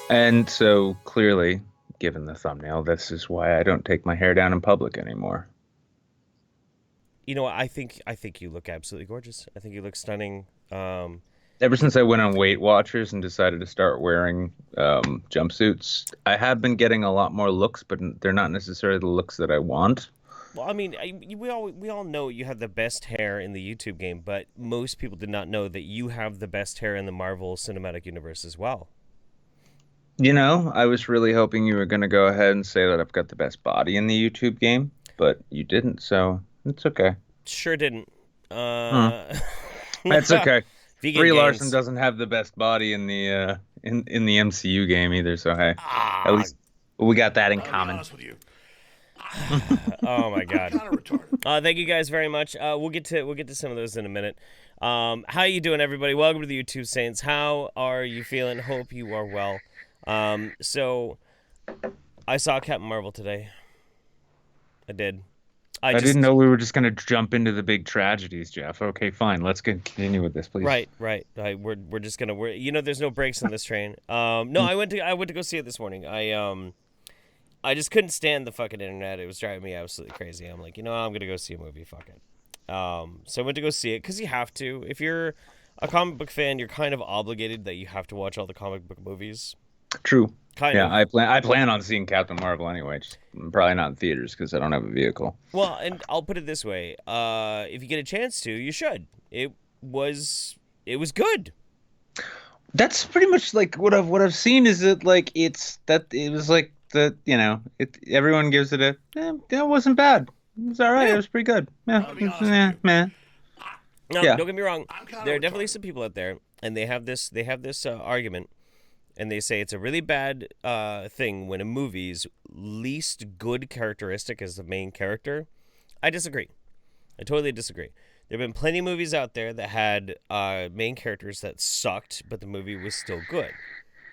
And so clearly, given the thumbnail, this is why I don't take my hair down in public anymore. You know what? I think you look absolutely gorgeous. I think you look stunning. Ever since I went on Weight Watchers and decided to start wearing jumpsuits, I have been getting a lot more looks, but they're not necessarily the looks that I want. Well, I mean, we all know you have the best hair in the YouTube game, but most people did not know that you have the best hair in the Marvel Cinematic Universe as well. You know, I was really hoping you were going to go ahead and say that I've got the best body in the YouTube game, but you didn't, so it's okay. Sure didn't. Hmm. Uh, It's okay. Vegan Brie Larson gains. doesn't have the best body in the MCU game either, so hey, at Ah, least we got that in I'll be common. honest with you. oh my I'm God. kind of retarded. Thank you guys very much. We'll get to some of those in a minute. How you doing, everybody? Welcome to the YouTube Saints. How are you feeling? Hope you are well. So I saw Captain Marvel today. I did. I I didn't just know we were just going to jump into the big tragedies, Jeff. Okay, fine. Let's continue with this, please. right. We're just gonna there's no breaks on this train. No, I went to go see it this morning. I just couldn't stand the fucking internet. It was driving me absolutely crazy. I'm like, I'm gonna go see a movie. Fuck it. So I went to go see it because you have to. If you're a comic book fan, you're kind of obligated that you have to watch all the comic book movies. True. Kind Yeah, of. I plan on seeing Captain Marvel anyway. Just probably not in theaters because I don't have a vehicle. Well, and I'll put it this way: if you get a chance to, you should. It was good. That's pretty much like what I've seen is that like it was like everyone gives it it wasn't bad. It was all right. It Yeah. was pretty good. Yeah, I'll be it's, honest with you. man. No, Yeah. don't get me wrong. I'm kind There are of definitely retarded. some people out there, and they have this argument, and they say it's a really bad thing when a movie's least good characteristic is the main character. I disagree. I totally disagree. There have been plenty of movies out there that had main characters that sucked, but the movie was still good.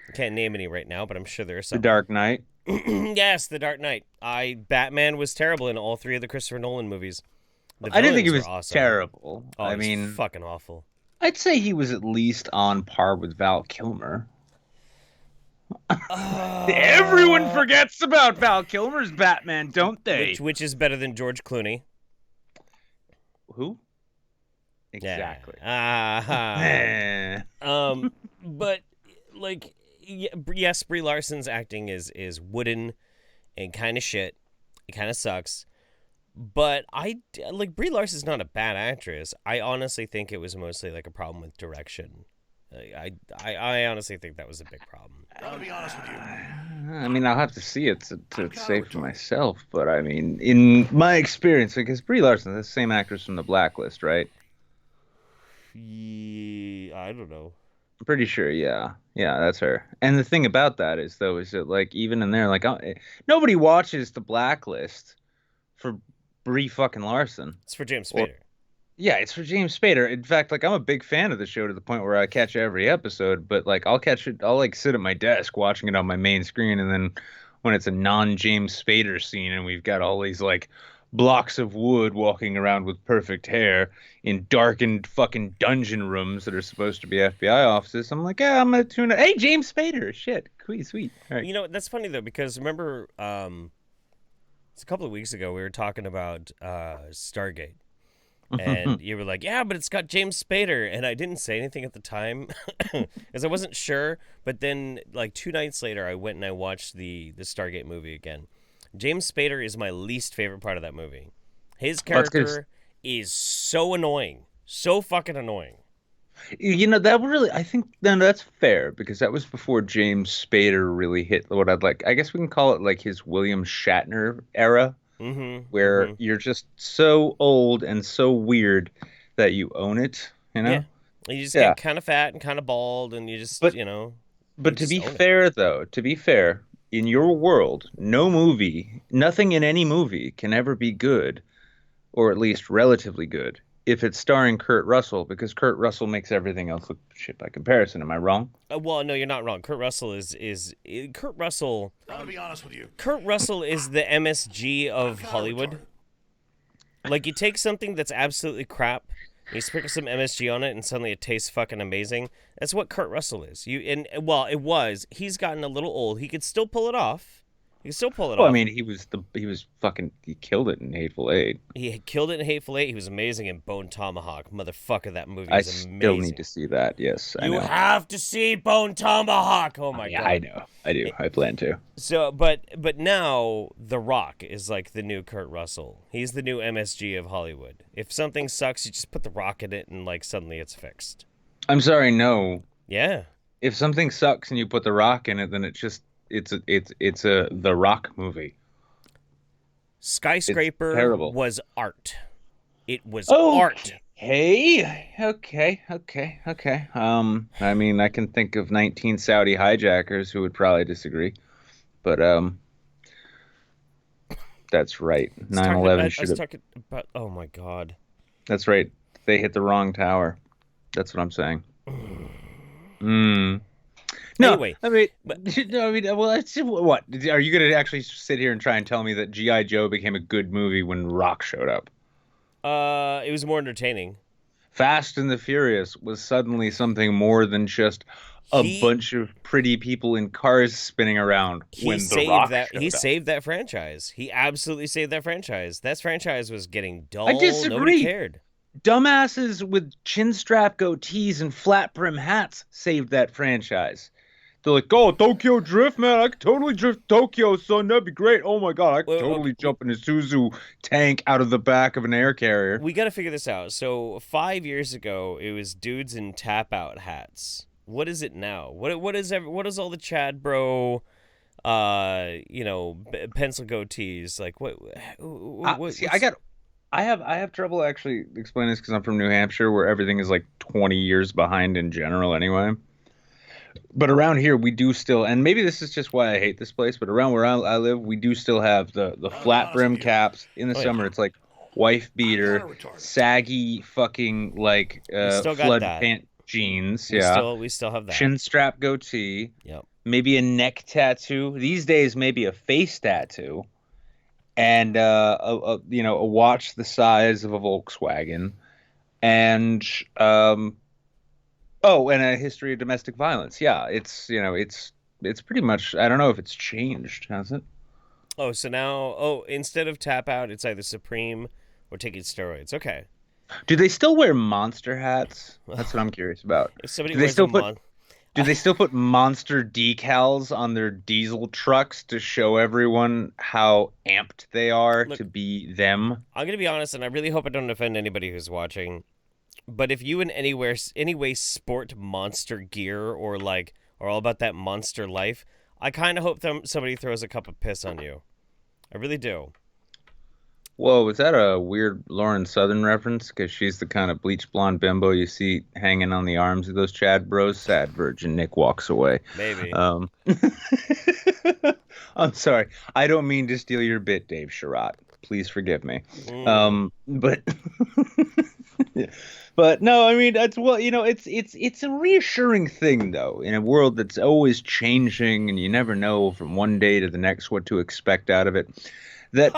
I can't name any right now, but I'm sure there are The some. Dark Knight. Yes, The Dark Knight. Batman was terrible in all three of the Christopher Nolan movies. The I didn't think it villains were was awesome. terrible. Oh, I it was mean, fucking awful. I'd say he was at least on par with Val Kilmer. Everyone Uh, forgets about Val Kilmer's Batman, don't which they? which is better than George Clooney? Who? Yeah. Exactly. Ah. Eh. But like, yes, Brie Larson's acting is wooden and kind of shit. It kind of sucks. But I like Brie Larson's not a bad actress. I honestly think it was mostly like a problem with direction. I honestly think that was a big problem. I'll be honest with you. I mean, I'll have to see it to I'm kind say of for retarded. myself, but I mean, in my experience, because Brie Larson is the same actress from The Blacklist, right? I don't know. I'm pretty sure, yeah. Yeah, that's her. And the thing about that is, though, is that, like, even in there, like, nobody watches The Blacklist for Brie fucking Larson. It's for James Or, Spader. yeah, it's for James Spader. In fact, like, I'm a big fan of the show to the point where I catch every episode, but, like, I'll, like, sit at my desk watching it on my main screen, and then when it's a non-James Spader scene and we've got all these, like, blocks of wood walking around with perfect hair in darkened fucking dungeon rooms that are supposed to be FBI offices, I'm like, yeah, I'm gonna tune in. Hey, James Spader, shit, sweet, sweet. All right. That's funny though because remember, it's a couple of weeks ago we were talking about Stargate. And you were like, yeah, but it's got James Spader. And I didn't say anything at the time because I wasn't sure. But then, like 2 nights later, I went and I watched the Stargate movie again. James Spader is my least favorite part of that movie. His Well, that's because character is so annoying. So fucking annoying. that really, I think, no, that's fair because that was before James Spader really hit what I'd like. I guess we can call it like his William Shatner era, Mm-hmm. where Mm-hmm. you're just so old and so weird that you own it, you Yeah. know? You just Yeah. get kind of fat and kind of bald, and you just, But you But to just be own it. fair, though, to be fair, in your world, no movie, nothing in any movie can ever be good, or at least relatively good, if it's starring Kurt Russell, because Kurt Russell makes everything else look shit by comparison. Am I wrong? Well, no, you're not wrong. Kurt Russell Kurt Russell. I'll be honest with you. Kurt Russell is the MSG I'm of kind of Hollywood. retarded. Like you take something that's absolutely crap You sprinkle some MSG on it, and suddenly it tastes fucking amazing. That's what Kurt Russell is. Well, it was. He's gotten a little old. He could still pull it off. He can still pull it Well, I off. mean, he killed it in Hateful Eight. He killed it in Hateful Eight. He was amazing in Bone Tomahawk. Motherfucker, that movie I is still need amazing. to see that. Yes, I You know. have to see Bone Tomahawk. Oh my Yeah, god. I know. I do. I plan to. So, but now The Rock is like the new Kurt Russell. He's the new MSG of Hollywood. If something sucks, you just put The Rock in it, and like suddenly it's fixed. I'm sorry, no. Yeah. If something sucks and you put The Rock in it, then it's a The Rock movie. It's Skyscraper terrible. was art. It was Oh, art. hey, okay. I mean, I can think of 19 Saudi hijackers who would probably disagree, but that's right. 9/11 I should was have. talking about. Oh my god. That's right. They hit the wrong tower. That's what I'm saying. Mm. No, Anyway, I mean, but no, I mean, well, what? Are you going to actually sit here and try and tell me that G.I. Joe became a good movie when Rock showed up? it was more entertaining. Fast and the Furious was suddenly something more than just a He bunch of pretty people in cars spinning around he when The saved Rock that. He showed up. saved that franchise. He absolutely saved that franchise. That franchise was getting I dull. Nobody disagree. cared. Dumbasses with chin strap goatees and flat brim hats saved that franchise. They're like, oh, Tokyo Drift, man. I could totally drift Tokyo, son. That'd be great. Oh my God. I could Well, okay, totally jump in a Suzu tank out of the back of an air carrier. we got to figure this out. So 5 years ago, it was dudes in tap out hats. What is it now? What is all the Chad bro, pencil goatees like? See, What's I have trouble actually explaining this because I'm from New Hampshire, where everything is like 20 years behind in general anyway. But around here, we do still, and maybe this is just why I hate this place, but around where I live, we do still have the flat brim caps. In the Oh, yeah. summer, it's like wife beater, saggy fucking like We still got flood that. pant jeans, we yeah, still have that. chin strap goatee, Yep. maybe a neck tattoo. These days, maybe a face tattoo, and a watch the size of a Volkswagen, and oh, and a history of domestic violence. Yeah, it's pretty much. I don't know if it's changed, has it? Oh, so now instead of tap out, it's either Supreme or taking steroids. Okay. Do they still wear monster hats? That's what I'm curious about. If somebody Do they wears still a put mon, do they still put monster decals on their diesel trucks to show everyone how amped they are look, to be them? I'm gonna be honest, and I really hope I don't offend anybody who's watching. But if you in any way sport monster gear or are all about that monster life, I kind of hope somebody throws a cup of piss on you. I really do. Whoa, was that a weird Lauren Southern reference? Because she's the kind of bleach blonde bimbo you see hanging on the arms of those Chad bros. Sad virgin Nick walks away. Maybe. Um, I'm sorry. I don't mean to steal your bit, Dave Sherratt. Please forgive me. But but no, I mean that's well, it's a reassuring thing though in a world that's always changing and you never know from one day to the next what to expect out of it. That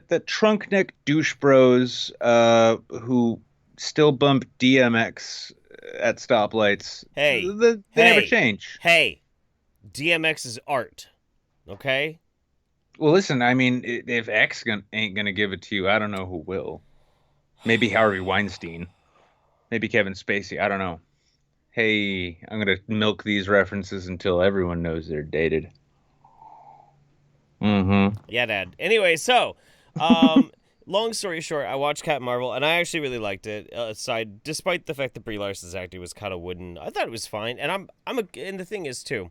that trunk neck douche bros who still bump DMX at stoplights. Hey, They never change. Hey, DMX is art. Okay. Well, listen, I mean, if ain't gonna give it to you, I don't know who will. Maybe Harvey Weinstein. Maybe Kevin Spacey. I don't know. Hey, I'm gonna milk these references until everyone knows they're dated. Mm-hmm. Yeah, Dad. Anyway, so, long story short, I watched Captain Marvel, and I actually really liked it. Despite the fact that Brie Larson's acting was kind of wooden, I thought it was fine. And and the thing is too,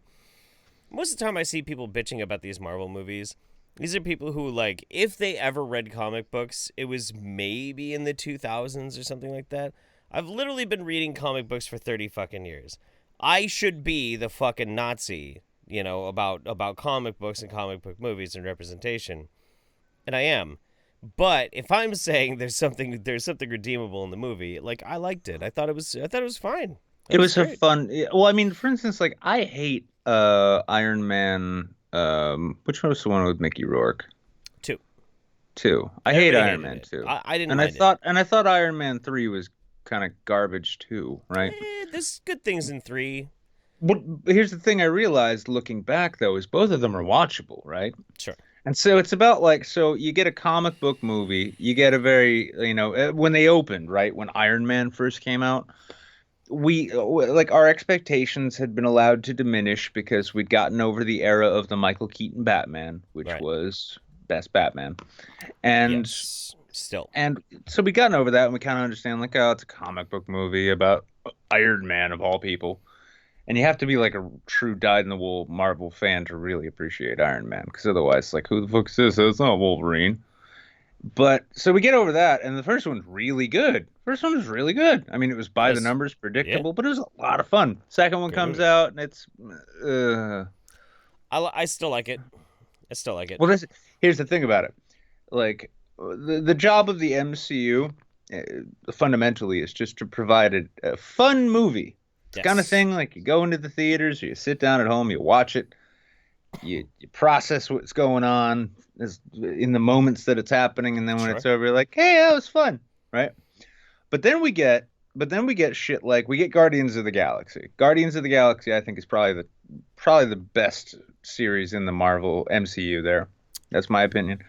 most of the time I see people bitching about these Marvel movies. These are people who if they ever read comic books, it was maybe in the 2000s or something like that. I've literally been reading comic books for 30 fucking years. I should be the fucking Nazi, about comic books and comic book movies and representation. And I am. But if I'm saying there's something redeemable in the movie, I liked it. I thought it was fine. It was a great. fun. Well, I mean, for instance, I hate Iron Man. Which one was the one with Mickey Rourke? 2. 2. I hate Everybody Iron hated Man it. 2. I didn't And I mind it. thought Iron Man 3 was kind of garbage too, right? There's good things in 3. But here's the thing I realized looking back though is both of them are watchable, right? Sure. And so it's about like so you get a comic book movie, you get a very, when they opened, right? When Iron Man first came out, we like our expectations had been allowed to diminish because we'd gotten over the era of the Michael Keaton Batman, which Right. was best Batman. And Yes. Still. and so we gotten over that and we kind of understand like, oh, it's a comic book movie about Iron Man of all people. And you have to be like a true dyed-in-the-wool Marvel fan to really appreciate Iron Man, because otherwise, like, who the fuck is this? It's not Wolverine. But so we get over that, and the first one's really good. First one was really good. I mean, it was by the Was. numbers, Yeah. predictable, but it was a lot of fun. Second one Good comes movie. out, and it's I still like it. I still like it. well. Here's the thing about it. Like the job of the MCU, fundamentally, is just to provide a fun movie. It's the kind of Yes. thing like you go into the theaters, or you sit down at home, you watch it. You process what's going on in the moments that it's happening, and then when Sure. it's over, you're like, hey, that was fun, right? But then we get shit like we get Guardians of the Galaxy. Guardians of the Galaxy, I think, is probably the best series in the Marvel MCU. There, that's my opinion.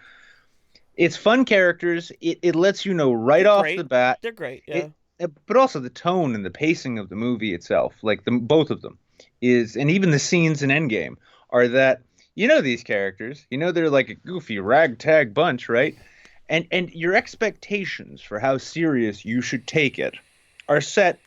It's fun characters. It lets you know right They're off the great. bat. They're great. Yeah. It, but also the tone and the pacing of the movie itself, like both of them, and even the scenes in Endgame are that these characters, they're like a goofy ragtag bunch, right? And your expectations for how serious you should take it are set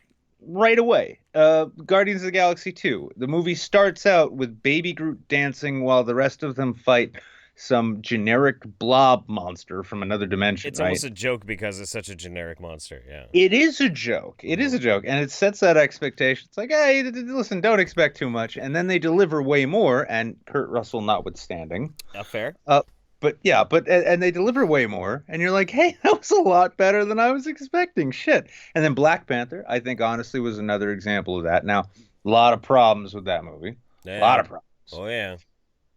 right away. Guardians of the Galaxy 2. The movie starts out with Baby Groot dancing while the rest of them fight some generic blob monster from another dimension, It's right? almost a joke because it's such a generic monster. Yeah. It is a joke. It is a joke, and it sets that expectation. It's like, hey, listen, don't expect too much, and then they deliver way more. And Kurt Russell notwithstanding, Fair. uh, but yeah, and they deliver way more, and you're like, hey, that was a lot better than I was expecting. Shit. And then Black Panther, I think, honestly, was another example of that. Now, a lot of problems with that movie, a lot Yeah. of problems, Oh yeah.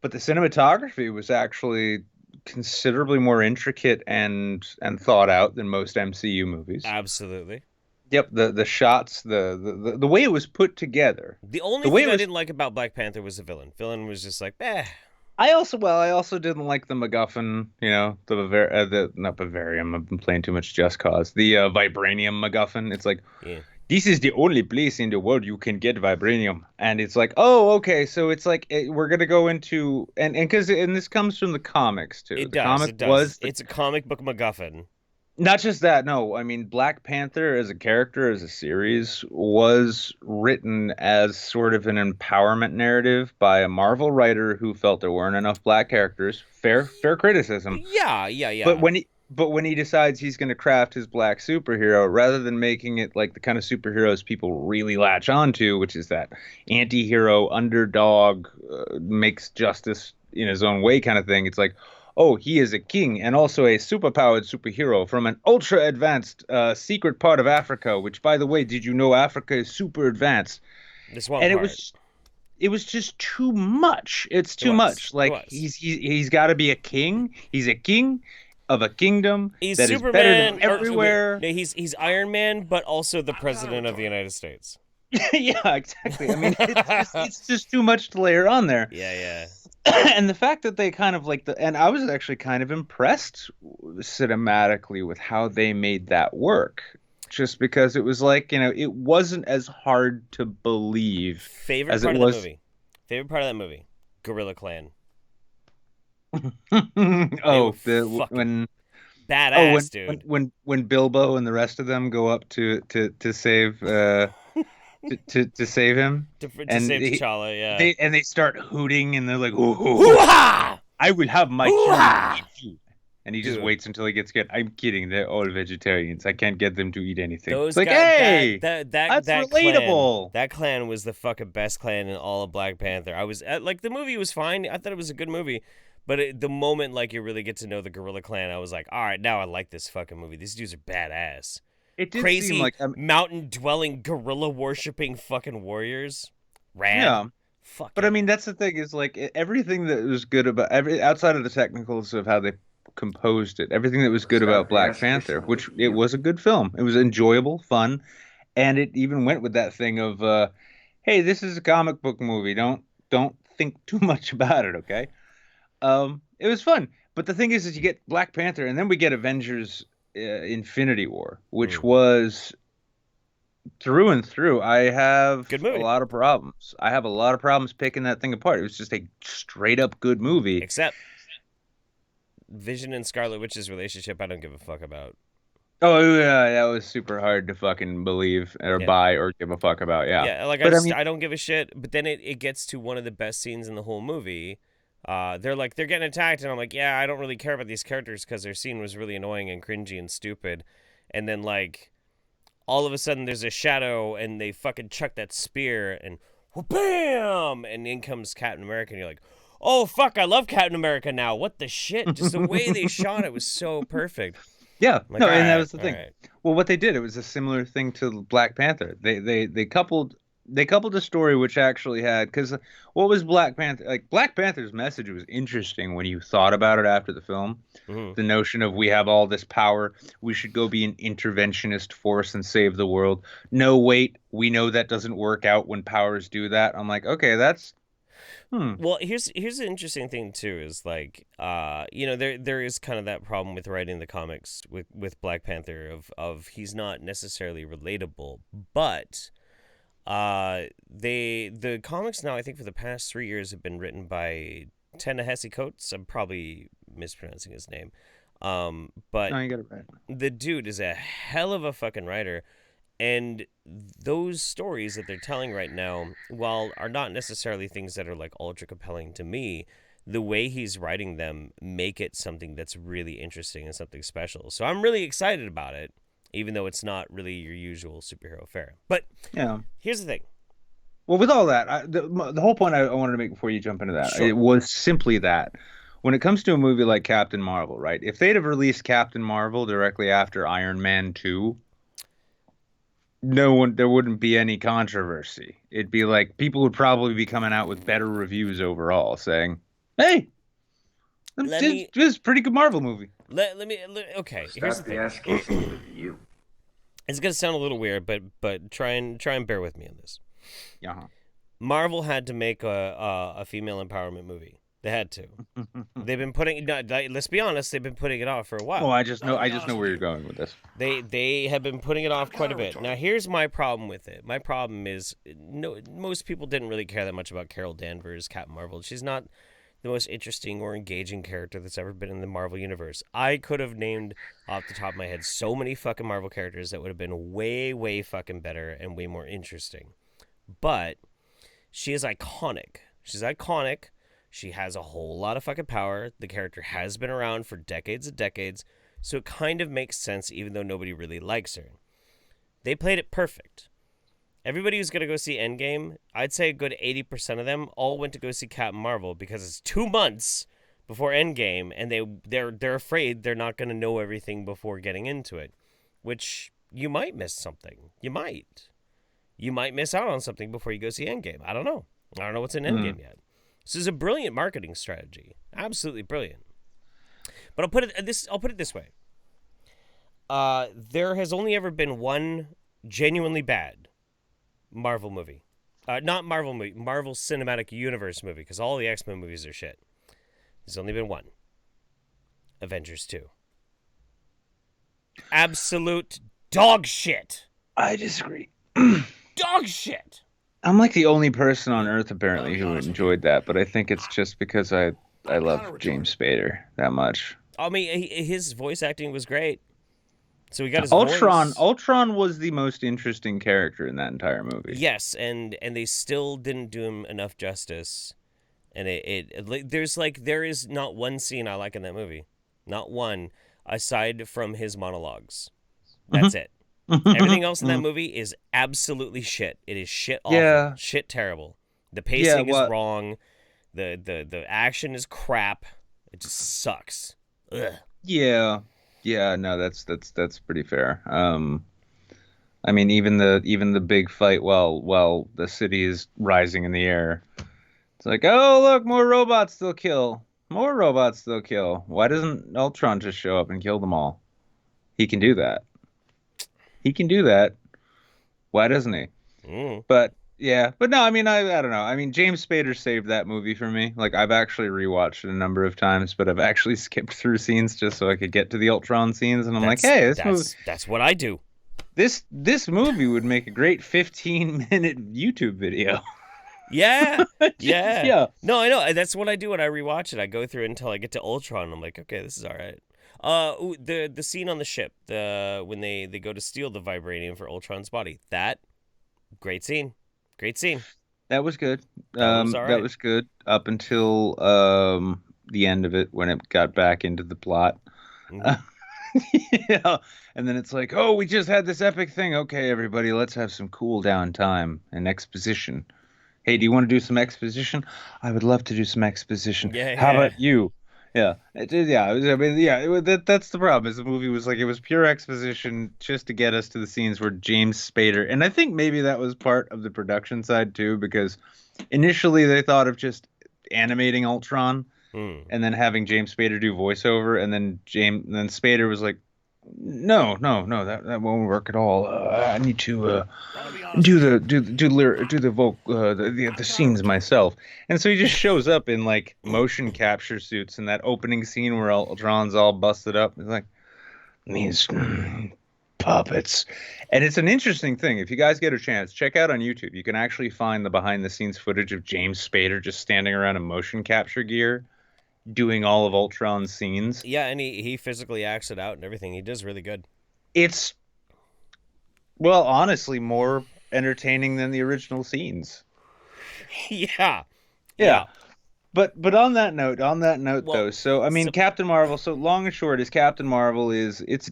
but the cinematography was actually considerably more intricate and thought out than most MCU movies. Absolutely. Yep, the shots, the way it was put together, The only the way thing it I was. didn't like about Black Panther was the villain. Villain was just like, eh. I also didn't like the MacGuffin, the not Bavarium. I've been playing too much Just Cause. The Vibranium MacGuffin. It's like Yeah. this is the only place in the world you can get vibranium, and it's like, oh, okay, so it's like we're gonna go into and this comes from the comics too. It The does. comic It does. was It's a comic book MacGuffin. Not just that, no. I mean, Black Panther as a character, as a series, was written as sort of an empowerment narrative by a Marvel writer who felt there weren't enough black characters. Fair criticism. Yeah. But Yeah. when he decides he's going to craft his black superhero, rather than making it like the kind of superheroes people really latch onto, which is that anti-hero underdog makes justice in his own way kind of thing, it's like, oh, he is a king and also a superpowered superhero from an ultra advanced secret part of Africa, which, by the way, did you know Africa is super advanced? This one And part. it was just too much. It's It too was. much. It Like was. he's got to be a king. He's a king of a kingdom He's that is better Superman. than everywhere. No, he's Iron Man, but also the president of the United States. Yeah, exactly. I mean, it's just too much to layer on there. Yeah. And the fact that they kind of and I was actually kind of impressed cinematically with how they made that work, just because it was like, it wasn't as hard to believe Favorite as part it of that was. movie. Favorite part of that movie. Gorilla Clan. Oh, fucking when badass, dude. when Bilbo and the rest of them go up to save to save him, To and save T'Challa, yeah. they start hooting, and they're like, "Ooh, Hoo-ha! I will have my Hoo-ha! turn to eat you." And he just Dude. waits until he gets good. I'm kidding. They're all vegetarians. I can't get them to eat anything. Those It's like, guys, hey, that that's Clan, relatable. that clan was the fucking best clan in all of Black Panther. I was like, the movie was fine. I thought it was a good movie, but the moment like you really get to know the Gorilla Clan, I was like, all right, now I like this fucking movie. These dudes are badass. It did Crazy seem like mountain dwelling gorilla worshipping fucking warriors. Rad. yeah. Fuck. But I mean, that's the thing is like everything that was good about outside of the technicals of how they composed it. Everything that was good about Stop the Black Panther, escalation, which will it you? was a good film. It was enjoyable, fun, and it even went with that thing of, hey, this is a comic book movie. Don't think too much about it, okay? It was fun. But the thing is you get Black Panther, and then we get Avengers Infinity War, which Mm. was through and through. I have Good a movie. lot of problems. I have a lot of problems picking that thing apart. It was just a straight up good movie. Except Vision and Scarlet Witch's relationship, I don't give a fuck about. Oh yeah, that was super hard to fucking believe or Yeah. buy or give a fuck about. Yeah, Yeah, like but I mean, I don't give a shit. But then it gets to one of the best scenes in the whole movie. They're getting attacked, and I'm like, yeah, I don't really care about these characters because their scene was really annoying and cringy and stupid. And then like all of a sudden there's a shadow, and they fucking chuck that spear, and bam, and in comes Captain America, and you're like, oh fuck, I love Captain America now. What the shit? Just the way they shot it was so perfect. yeah, I'm like, no, all and that right, was the all thing. right. Well, what they did, it was a similar thing to Black Panther. They coupled a story which actually had, because what was Black Panther like? Black Panther's message was interesting when you thought about it after the film. Mm-hmm. The notion of we have all this power, we should go be an interventionist force and save the world. No, wait, we know that doesn't work out when powers do that. I'm like, okay, that's hmm. Well, here's an interesting thing too is like there is kind of that problem with writing the comics with Black Panther of he's not necessarily relatable, but the comics now I think for the past 3 years have been written by Ta-Nehisi Coates. I'm probably mispronouncing his name. But No, you got it right. the dude is a hell of a fucking writer. And those stories that they're telling right now, while are not necessarily things that are like ultra compelling to me, the way he's writing them make it something that's really interesting and something special. So I'm really excited about it, even though it's not really your usual superhero fare. But Yeah. here's the thing. Well, with all that, the whole point I wanted to make before you jump into that, it Sure. was simply that when it comes to a movie like Captain Marvel, right? If they'd have released Captain Marvel directly after Iron Man 2, there wouldn't be any controversy. It'd be like people would probably be coming out with better reviews overall, saying, "Hey, Let this me is a pretty good Marvel movie." okay, here's the Stop the thing. escalation, will you? It's gonna sound a little weird, but try and bear with me on this. Yeah. Marvel had to make a female empowerment movie. They had to. They've been putting. No, let's be honest. They've been putting it off for a Well, while. I just know where you're going with this. They have been putting it off quite a bit. Now here's my problem with it. My problem is no most people didn't really care that much about Carol Danvers, Captain Marvel. She's not the most interesting or engaging character that's ever been in the Marvel universe. I could have named off the top of my head so many fucking Marvel characters that would have been way fucking better and way more interesting. But she is iconic. She's iconic. She has a whole lot of fucking power. The character has been around for decades and decades, so it kind of makes sense even though nobody really likes her. They played it perfect. Everybody who's going to go see Endgame, I'd say a good 80% of them all went to go see Captain Marvel because it's 2 months before Endgame and they're afraid they're not going to know everything before getting into it, which you might miss something. You might. You might miss out on something before you go see Endgame. I don't know. I don't know what's in Hmm. Endgame yet. This is a brilliant marketing strategy. Absolutely brilliant. But I'll put it this way. There has only ever been one genuinely bad Marvel movie. Not Marvel movie, Marvel Cinematic Universe movie, because all the X-Men movies are shit. There's only been one. Avengers 2. Absolute dog shit. I disagree. Dog shit. I'm like the only person on Earth apparently who enjoyed that, but I think it's just because I love James Spader that much. I mean, his voice acting was great. So he got his Ultron voice. Ultron was the most interesting character in that entire movie. Yes, and they still didn't do him enough justice. And there is not one scene I like in that movie. Not one, aside from his monologues. That's it. Everything else in that movie is absolutely shit. It is shit awful. Yeah. Shit terrible. The Yeah, pacing is what wrong. The action is crap. It just sucks. Ugh. yeah. Yeah, no, that's pretty fair. I mean even the big fight while the city is rising in the air. It's like, "Oh, look, more robots they'll kill." More robots they'll kill. Why doesn't Ultron just show up and kill them all? He can do that. He can do that. Why doesn't he? Mm. But yeah, but no, I mean, I don't know. I mean, James Spader saved that movie for me. Like I've actually rewatched it a number of times, but I've actually skipped through scenes just so I could get to the Ultron scenes. And I'm like, That's hey, that's what I do. this movie would make a great 15-minute YouTube video. Yeah, Just, yeah. yeah. No, I know. That's what I do when I rewatch it. I go through it until I get to Ultron. I'm like, okay, this is all right. The scene on the ship, the when they go to steal the vibranium for Ultron's body. That great scene, great scene. That was good. That one was all That right. was good up until the end of it when it got back into the plot. Hmm. Yeah, and then it's like, oh, we just had this epic thing. Okay, everybody, let's have some cool down time and exposition. Hey, do you want to do some exposition? I would love to do some exposition. Yeah, How yeah. about you? Yeah, I mean, yeah, that's the problem. Is the movie was like it was pure exposition just to get us to the scenes where James Spader, and I think maybe that was part of the production side too, because initially they thought of just animating Ultron Hmm. and then having James Spader do voiceover, and then Spader was like, no, no, no, that won't work at all. I need to do the the scenes myself. And so he just shows up in like motion capture suits in that opening scene where Ultron's all busted up. He's like these puppets, and it's an interesting thing. If you guys get a chance, check out on YouTube. You can actually find the behind the scenes footage of James Spader just standing around in motion capture gear doing all of Ultron's scenes. Yeah, and he physically acts it out and everything. He does really good. It's well, honestly, more entertaining than the original scenes. Yeah, Yeah. yeah. But on that note Well, though, so I mean so Captain Marvel, so long and short is Captain Marvel is it's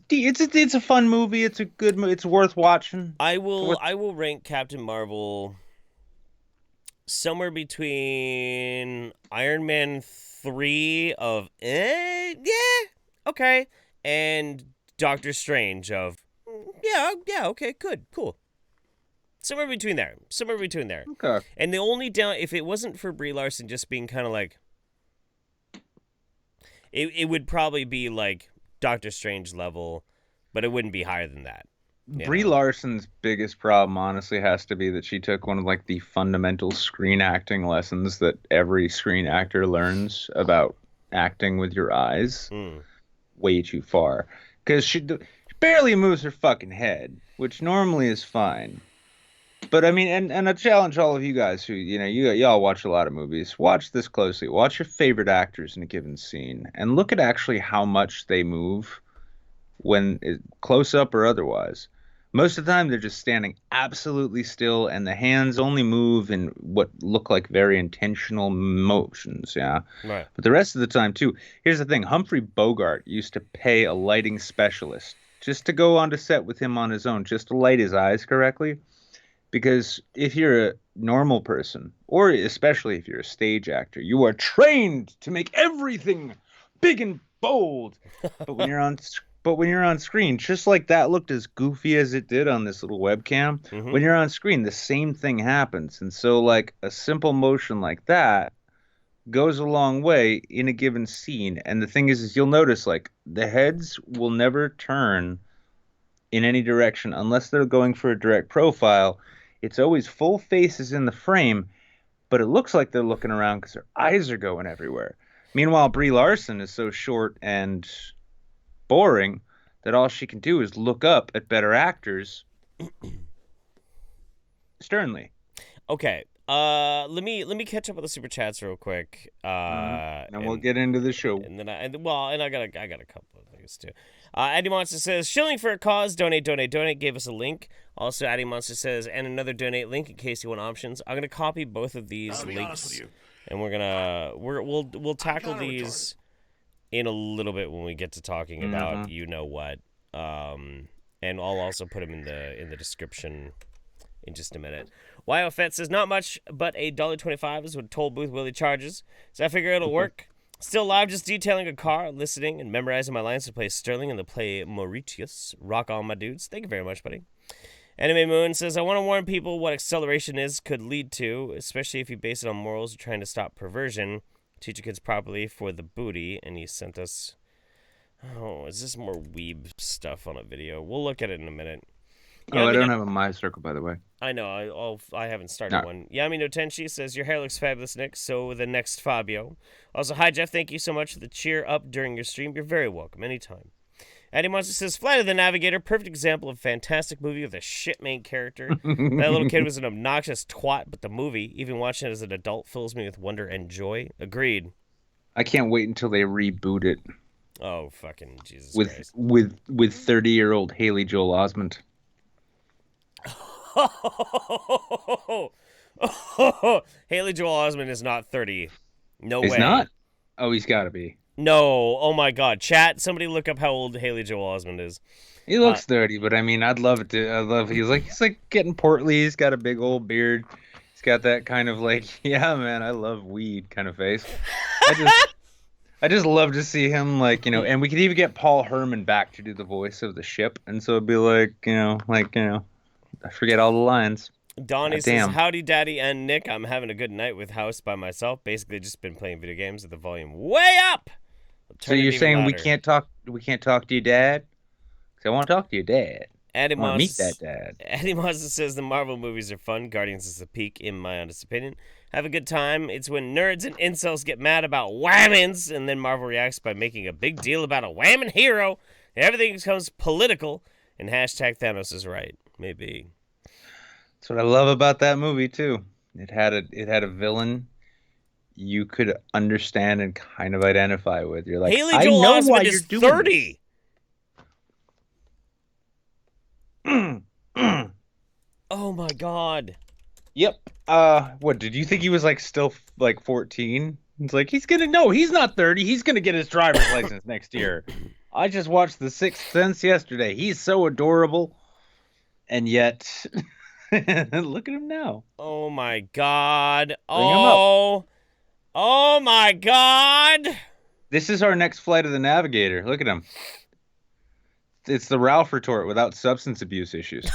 a fun movie, it's a good it's worth watching. It's worth I will rank Captain Marvel somewhere between Iron Man 3 of yeah, okay, and Doctor Strange of yeah, yeah, okay, good, cool. Somewhere between there. Somewhere between there. Okay. And the only down if it wasn't for Brie Larson just being kind of like it would probably be like Doctor Strange level, but it wouldn't be higher than that, you Brie know. Larson's biggest problem honestly has to be that she took one of like the fundamental screen acting lessons that every screen actor learns about acting with your eyes Mm. way too far because she barely moves her fucking head, which normally is fine. But I mean, and I challenge all of you guys who, y'all watch a lot of movies. Watch this closely. Watch your favorite actors in a given scene and look at actually how much they move close up or otherwise. Most of the time, they're just standing absolutely still, and the hands only move in what look like very intentional motions. Yeah. Right. But the rest of the time, too, here's the thing: Humphrey Bogart used to pay a lighting specialist just to go onto set with him on his own, just to light his eyes correctly. Because if you're a normal person, or especially if you're a stage actor, you are trained to make everything big and bold. But when you're on but when you're on screen, just like that looked as goofy as it did on this little webcam, Mhm. when you're on screen, the same thing happens. And so like a simple motion like that goes a long way in a given scene. And the thing is you'll notice like the heads will never turn in any direction unless they're going for a direct profile. It's always full faces in the frame, but it looks like they're looking around because their eyes are going everywhere. Meanwhile, Brie Larson is so short and boring that all she can do is look up at better actors sternly. Okay. Let me catch up with the super chats real quick. And we'll get into the show. And then I got a couple of things too. Andy Monster says shilling for a cause. Donate, donate, donate. Gave us a link. Also, Andy Monster says and another donate link in case you want options. I'm gonna copy both of these links, and we'll tackle these in a little bit when we get to talking about Mm-hmm. you know what. And I'll also put them in the description in just a minute. YO Fett says not much, but $1.25 is what Toll Booth Willie charges. So I figure it'll work. Still live, just detailing a car, listening, and memorizing my lines to play Sterling and to play Mauritius. Rock on, my dudes. Thank you very much, buddy. Anime Moon says, I want to warn people what acceleration could lead to, especially if you base it on morals or trying to stop perversion. Teach your kids properly for the booty. And he sent us... Oh, is this more weeb stuff on a video? We'll look at it in a minute. Oh, I don't have a My Circle, by the way. I know. I haven't started one. Yami no Tenshi says, your hair looks fabulous, Nick. So the next Fabio. Also, hi, Jeff. Thank you so much for the cheer up during your stream. You're very welcome. Anytime. Eddie Monster says, Flight of the Navigator. Perfect example of fantastic movie with a shit main character. That little kid was an obnoxious twat, but the movie, even watching it as an adult, fills me with wonder and joy. Agreed. I can't wait until they reboot it. Oh, fucking Jesus Christ. With 30-year-old Haley Joel Osment. Haley Joel Osment is not 30. No way. He's not? Oh, he's got to be. No. Oh, my God. Chat, somebody look up how old Haley Joel Osment is. He looks 30, but I mean, I'd love it to. He's like getting portly. He's got a big old beard. He's got that kind of like, yeah, man, I love weed kind of face. I just love to see him, like, you know, and we could even get Paul Herman back to do the voice of the ship. And so it'd be like, I forget all the lines. Donnie says, howdy, Daddy and Nick. I'm having a good night with House by myself. Basically just been playing video games with the volume way up. So you're saying we can't talk to your dad? Because I want to talk to your dad. I want to meet that dad. Eddie Mazza says the Marvel movies are fun. Guardians is the peak, in my honest opinion. Have a good time. It's when nerds and incels get mad about whammons, and then Marvel reacts by making a big deal about a whammon hero. Everything becomes political, and hashtag Thanos is right. Maybe. That's what I love about that movie too. It had a villain you could understand and kind of identify with. You're like, Haley Joel Osment is 30. Oh my God. Yep. What did you think he was like still like 14? It's like he's not 30. He's gonna get his driver's license next year. I just watched The Sixth Sense yesterday. He's so adorable, and yet, look at him now. Oh my God. Oh my God. This is our next Flight of the Navigator. Look at him. It's the Ralph retort without substance abuse issues.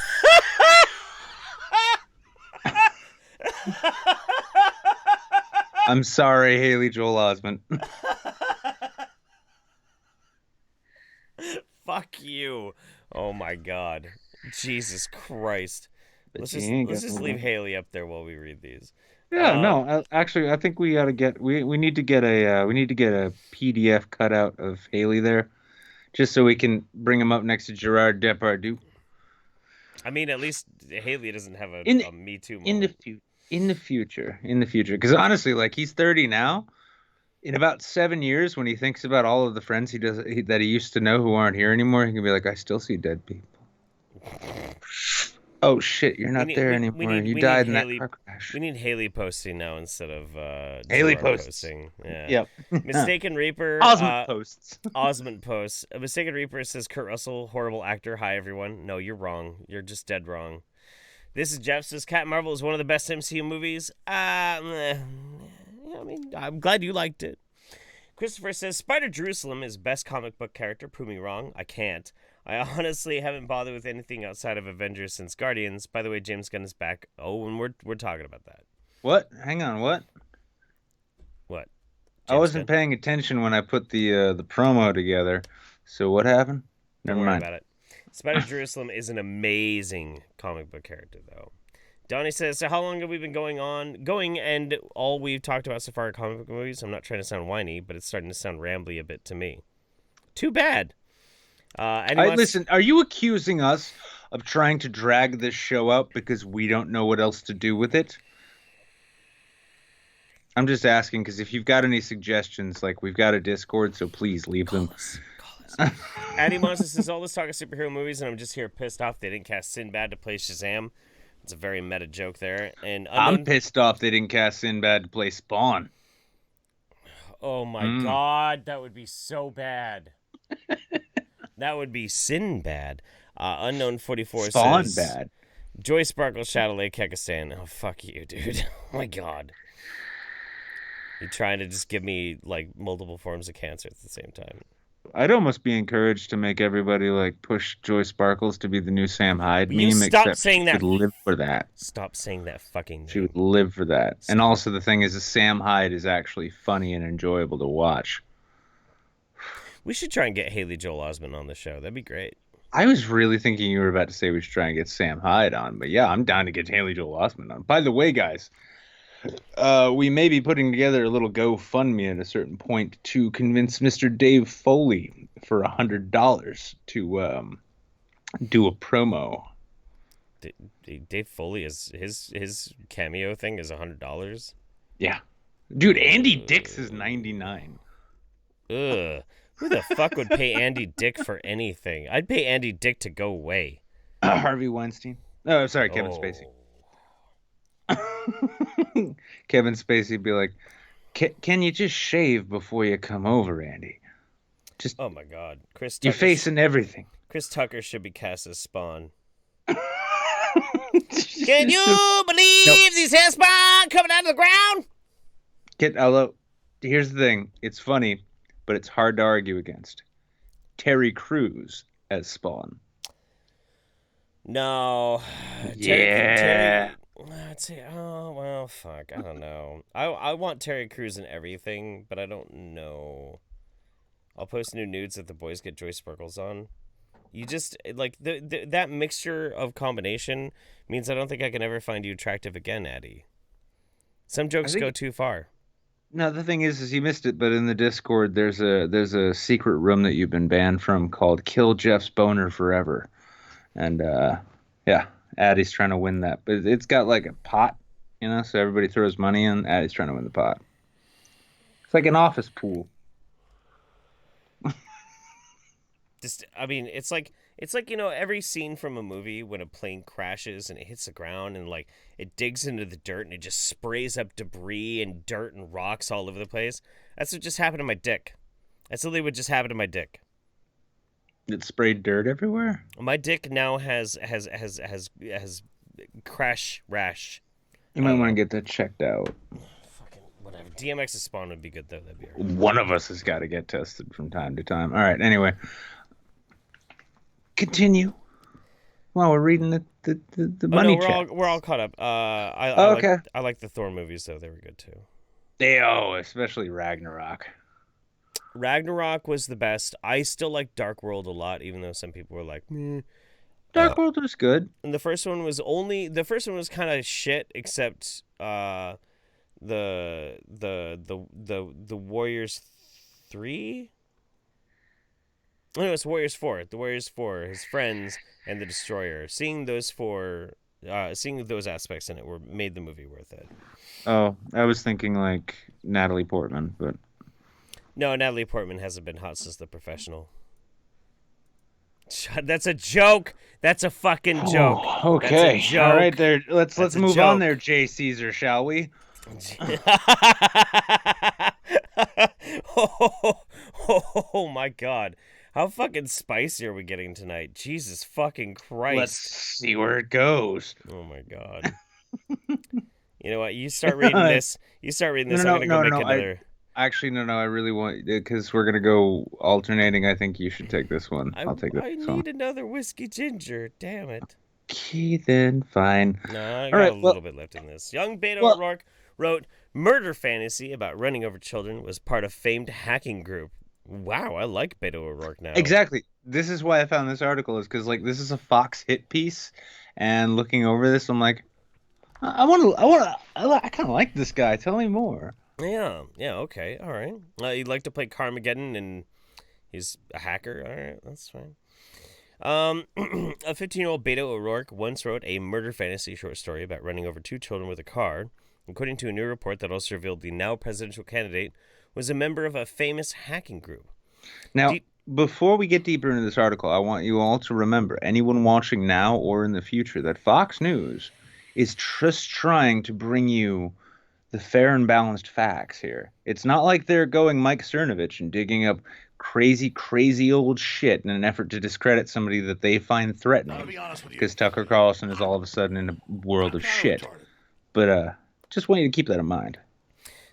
I'm sorry, Haley Joel Osment. Fuck you. Oh my God. Jesus Christ. Let's just leave Haley up there while we read these. Yeah, no. Actually, I think we gotta get we need to get a PDF cutout of Haley there, just so we can bring him up next to Gerard Depardieu. I mean, at least Haley doesn't have a Me Too moment. In the future, because honestly, like, he's 30 now. In about 7 years, when he thinks about all of the friends that he used to know who aren't here anymore, he can be like, I still see dead people. Oh shit, you're not there anymore. You died in that car crash. We need Haley posting now instead of Haley posting. Yeah. Yep. Mistaken Reaper. Osment posts. Osment posts. Mistaken Reaper says Kurt Russell, horrible actor. Hi everyone. No, you're wrong. You're just dead wrong. This is Jeff says Captain Marvel is one of the best MCU movies. I mean, I'm glad you liked it. Christopher says Spider Jerusalem is best comic book character. Prove me wrong. I can't. I honestly haven't bothered with anything outside of Avengers since Guardians. By the way, James Gunn is back. Oh, and we're talking about that. What? Hang on. What? What? I wasn't paying attention when I put the promo together. So what happened? Never mind about it. Spider Jerusalem is an amazing comic book character, though. Donnie says, so how long have we been going, and all we've talked about so far are comic book movies? I'm not trying to sound whiny, but it's starting to sound rambly a bit to me. Too bad. Listen, are you accusing us of trying to drag this show out because we don't know what else to do with it? I'm just asking because if you've got any suggestions, like, we've got a Discord, so please leave them. Call us. Addy Monster says, all this talk of superhero movies, and I'm just here pissed off they didn't cast Sinbad to play Shazam. It's a very meta joke there. And I'm pissed off they didn't cast Sinbad to play Spawn. Oh my God, that would be so bad. That would be Sinbad. Unknown 44 Spawn says... bad. Joy Sparkle Shadowlay Kekistan. Oh, fuck you, dude. Oh my God. You're trying to just give me, like, multiple forms of cancer at the same time. I'd almost be encouraged to make everybody like push Joy Sparkles to be the new Sam Hyde Will you meme, stop except she saying would that? live for that. Stop saying that fucking She name. would live for that. And Stop. also the thing is, Sam Hyde is actually funny and enjoyable to watch. We should try and get Haley Joel Osment on the show. That'd be great. I was really thinking you were about to say we should try and get Sam Hyde on, but yeah, I'm down to get Haley Joel Osment on. By the way, guys, we may be putting together a little GoFundMe at a certain point to convince Mr. Dave Foley for $100 to do a promo. Dave Foley is his cameo thing is $100. Yeah, dude, Andy Dix is 99. Ugh. Who the fuck would pay Andy Dick for anything? I'd pay Andy Dick to go away. Harvey Weinstein. Oh, sorry, Kevin Spacey. Kevin Spacey would be like, can you just shave before you come over, Andy? Just Oh my god. your face and everything. Chris Tucker should be cast as Spawn. Can Can you believe these hair Spawn coming out of the ground? Here's the thing. It's funny, but it's hard to argue against. Terry Crews as Spawn. No. Yeah. I'd say, oh, well, fuck. I don't know. I want Terry Crews in everything, but I don't know. I'll post new nudes that the boys get Joy Sparkles on. You just, like, that mixture of combination means I don't think I can ever find you attractive again, Addie. Some jokes go too far. No, the thing is you missed it, but in the Discord, there's a secret room that you've been banned from called Kill Jeff's Boner Forever. And, yeah, Addie's trying to win that. But it's got, like, a pot, so everybody throws money in. Addie's trying to win the pot. It's like an office pool. I mean, it's like every scene from a movie when a plane crashes and it hits the ground and like it digs into the dirt and it just sprays up debris and dirt and rocks all over the place. That's what just happened to my dick. That's literally what just happened to my dick. It sprayed dirt everywhere. My dick now has crash rash. You might want to get that checked out. Fucking whatever. DMX's Spawn would be good though. That'd be all right. One of us has got to get tested from time to time. All right. Anyway, continue. While we're reading the money chat. We're all caught up. Okay. I like the Thor movies though. They were good too. Especially Ragnarok. Ragnarok was the best. I still like Dark World a lot, even though some people were like, meh. Dark World was good. And the first one was kind of shit, except the Warriors 3. No, it's Warriors 4. The Warriors 4, his friends, and the Destroyer. Seeing those aspects in it made the movie worth it. Oh, I was thinking like Natalie Portman, but no, Natalie Portman hasn't been hot since The Professional. That's a joke. That's a fucking joke. Oh, okay. Joke. All right, there. Let's move on there, Jay Caesar, shall we? Oh my god. How fucking spicy are we getting tonight? Jesus fucking Christ. Let's see where it goes. Oh my god. You know what? You start reading this. I'm gonna go make another. Actually, no. I really want, because we're gonna go alternating. I think you should take this one. I'll take this one. I need another whiskey ginger. Damn it. Okay, then fine. No, I got a little bit left in this. Young Beto O'Rourke wrote, "Murder fantasy about running over children was part of famed hacking group." Wow, I like Beto O'Rourke now. Exactly. This is why I found this article, is because like this is a Fox hit piece, and looking over this, I'm like, I kind of like this guy. Tell me more. Yeah, okay, all right. You'd like to play Carmageddon, and he's a hacker. All right, that's fine. A 15-year-old Beto O'Rourke once wrote a murder fantasy short story about running over 2 children with a car, according to a new report that also revealed the now presidential candidate was a member of a famous hacking group. Now, before we get deeper into this article, I want you all to remember, anyone watching now or in the future, that Fox News is just trying to bring you the fair and balanced facts here. It's not like they're going Mike Cernovich and digging up crazy old shit in an effort to discredit somebody that they find threatening, because Tucker Carlson is all of a sudden in a world of shit. But just want you to keep that in mind.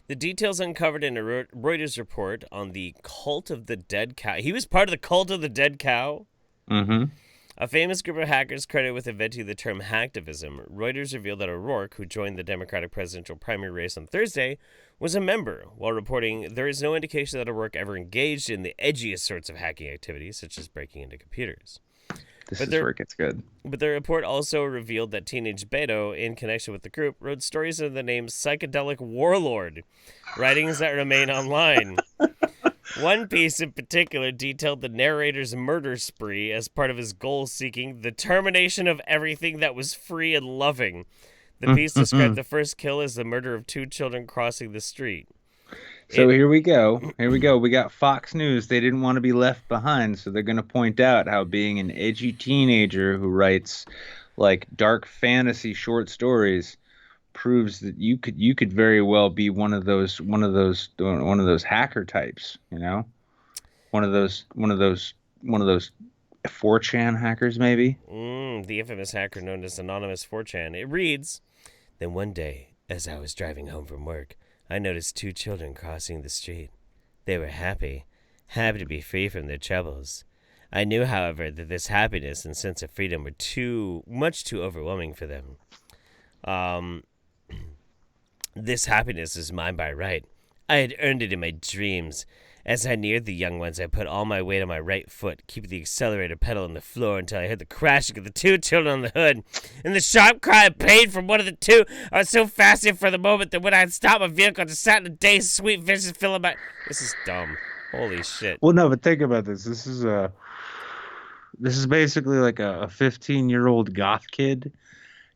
The details uncovered in a Reuters report on the cult of the dead cow. He was part of the cult of the dead cow. Mm-hmm. A famous group of hackers credited with inventing the term hacktivism. Reuters revealed that O'Rourke, who joined the Democratic presidential primary race on Thursday, was a member, while reporting there is no indication that O'Rourke ever engaged in the edgiest sorts of hacking activities, such as breaking into computers. This is where it gets good. But the report also revealed that teenage Beto, in connection with the group, wrote stories under the name Psychedelic Warlord, writings that remain online. One piece in particular detailed the narrator's murder spree as part of his goal-seeking, the termination of everything that was free and loving. The piece described the first kill as the murder of 2 children crossing the street. So here we go. We got Fox News. They didn't want to be left behind, so they're going to point out how being an edgy teenager who writes like dark fantasy short stories proves that you could very well be one of those hacker types, you know? One of those 4chan hackers maybe. The infamous hacker known as Anonymous 4chan. It reads, "Then one day, as I was driving home from work, I noticed 2 children crossing the street. They were happy to be free from their troubles. I knew, however, that this happiness and sense of freedom were much too overwhelming for them. This happiness is mine by right. I had earned it in my dreams. As I neared the young ones, I put all my weight on my right foot, keeping the accelerator pedal on the floor until I heard the crashing of the 2 children on the hood. And the sharp cry of pain from one of the 2. I was so fascinated for the moment that when I had stopped my vehicle, I just sat in a dazed, sweet vision filling my... This is dumb. Holy shit. Well, no, but think about this. This is basically like a 15-year-old goth kid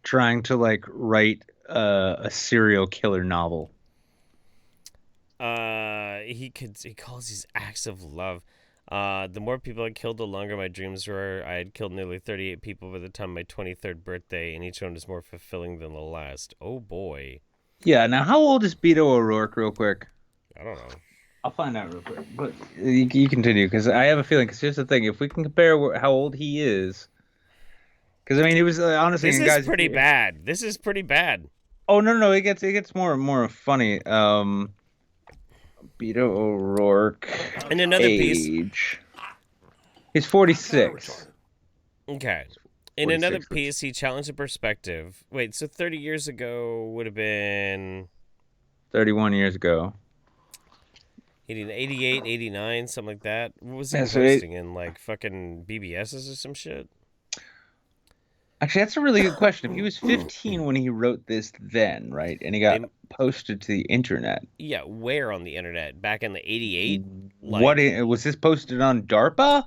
trying to like write a serial killer novel. He calls these acts of love. The more people I killed, the longer my dreams were. I had killed nearly 38 people by the time of my 23rd birthday, and each one was more fulfilling than the last. Oh boy. Yeah. Now, how old is Beto O'Rourke, real quick? I don't know. I'll find out real quick. But you continue, because I have a feeling. Because here's the thing: if we can compare how old he is, because I mean, it was honestly. This is pretty bad. This is pretty bad. Oh no! It gets more and more funny. Beto O'Rourke. And another age. He's 46. Okay. In another piece, he challenged the perspective. Wait, so 30 years ago would have been... 31 years ago. He did 88, 89, something like that. What was he posting in, like, fucking BBSs or some shit? Actually, that's a really good question. If he was 15 when he wrote this then, right? And he got posted to the internet. Yeah, where on the internet? Back in the 88? Like, what was this posted on DARPA?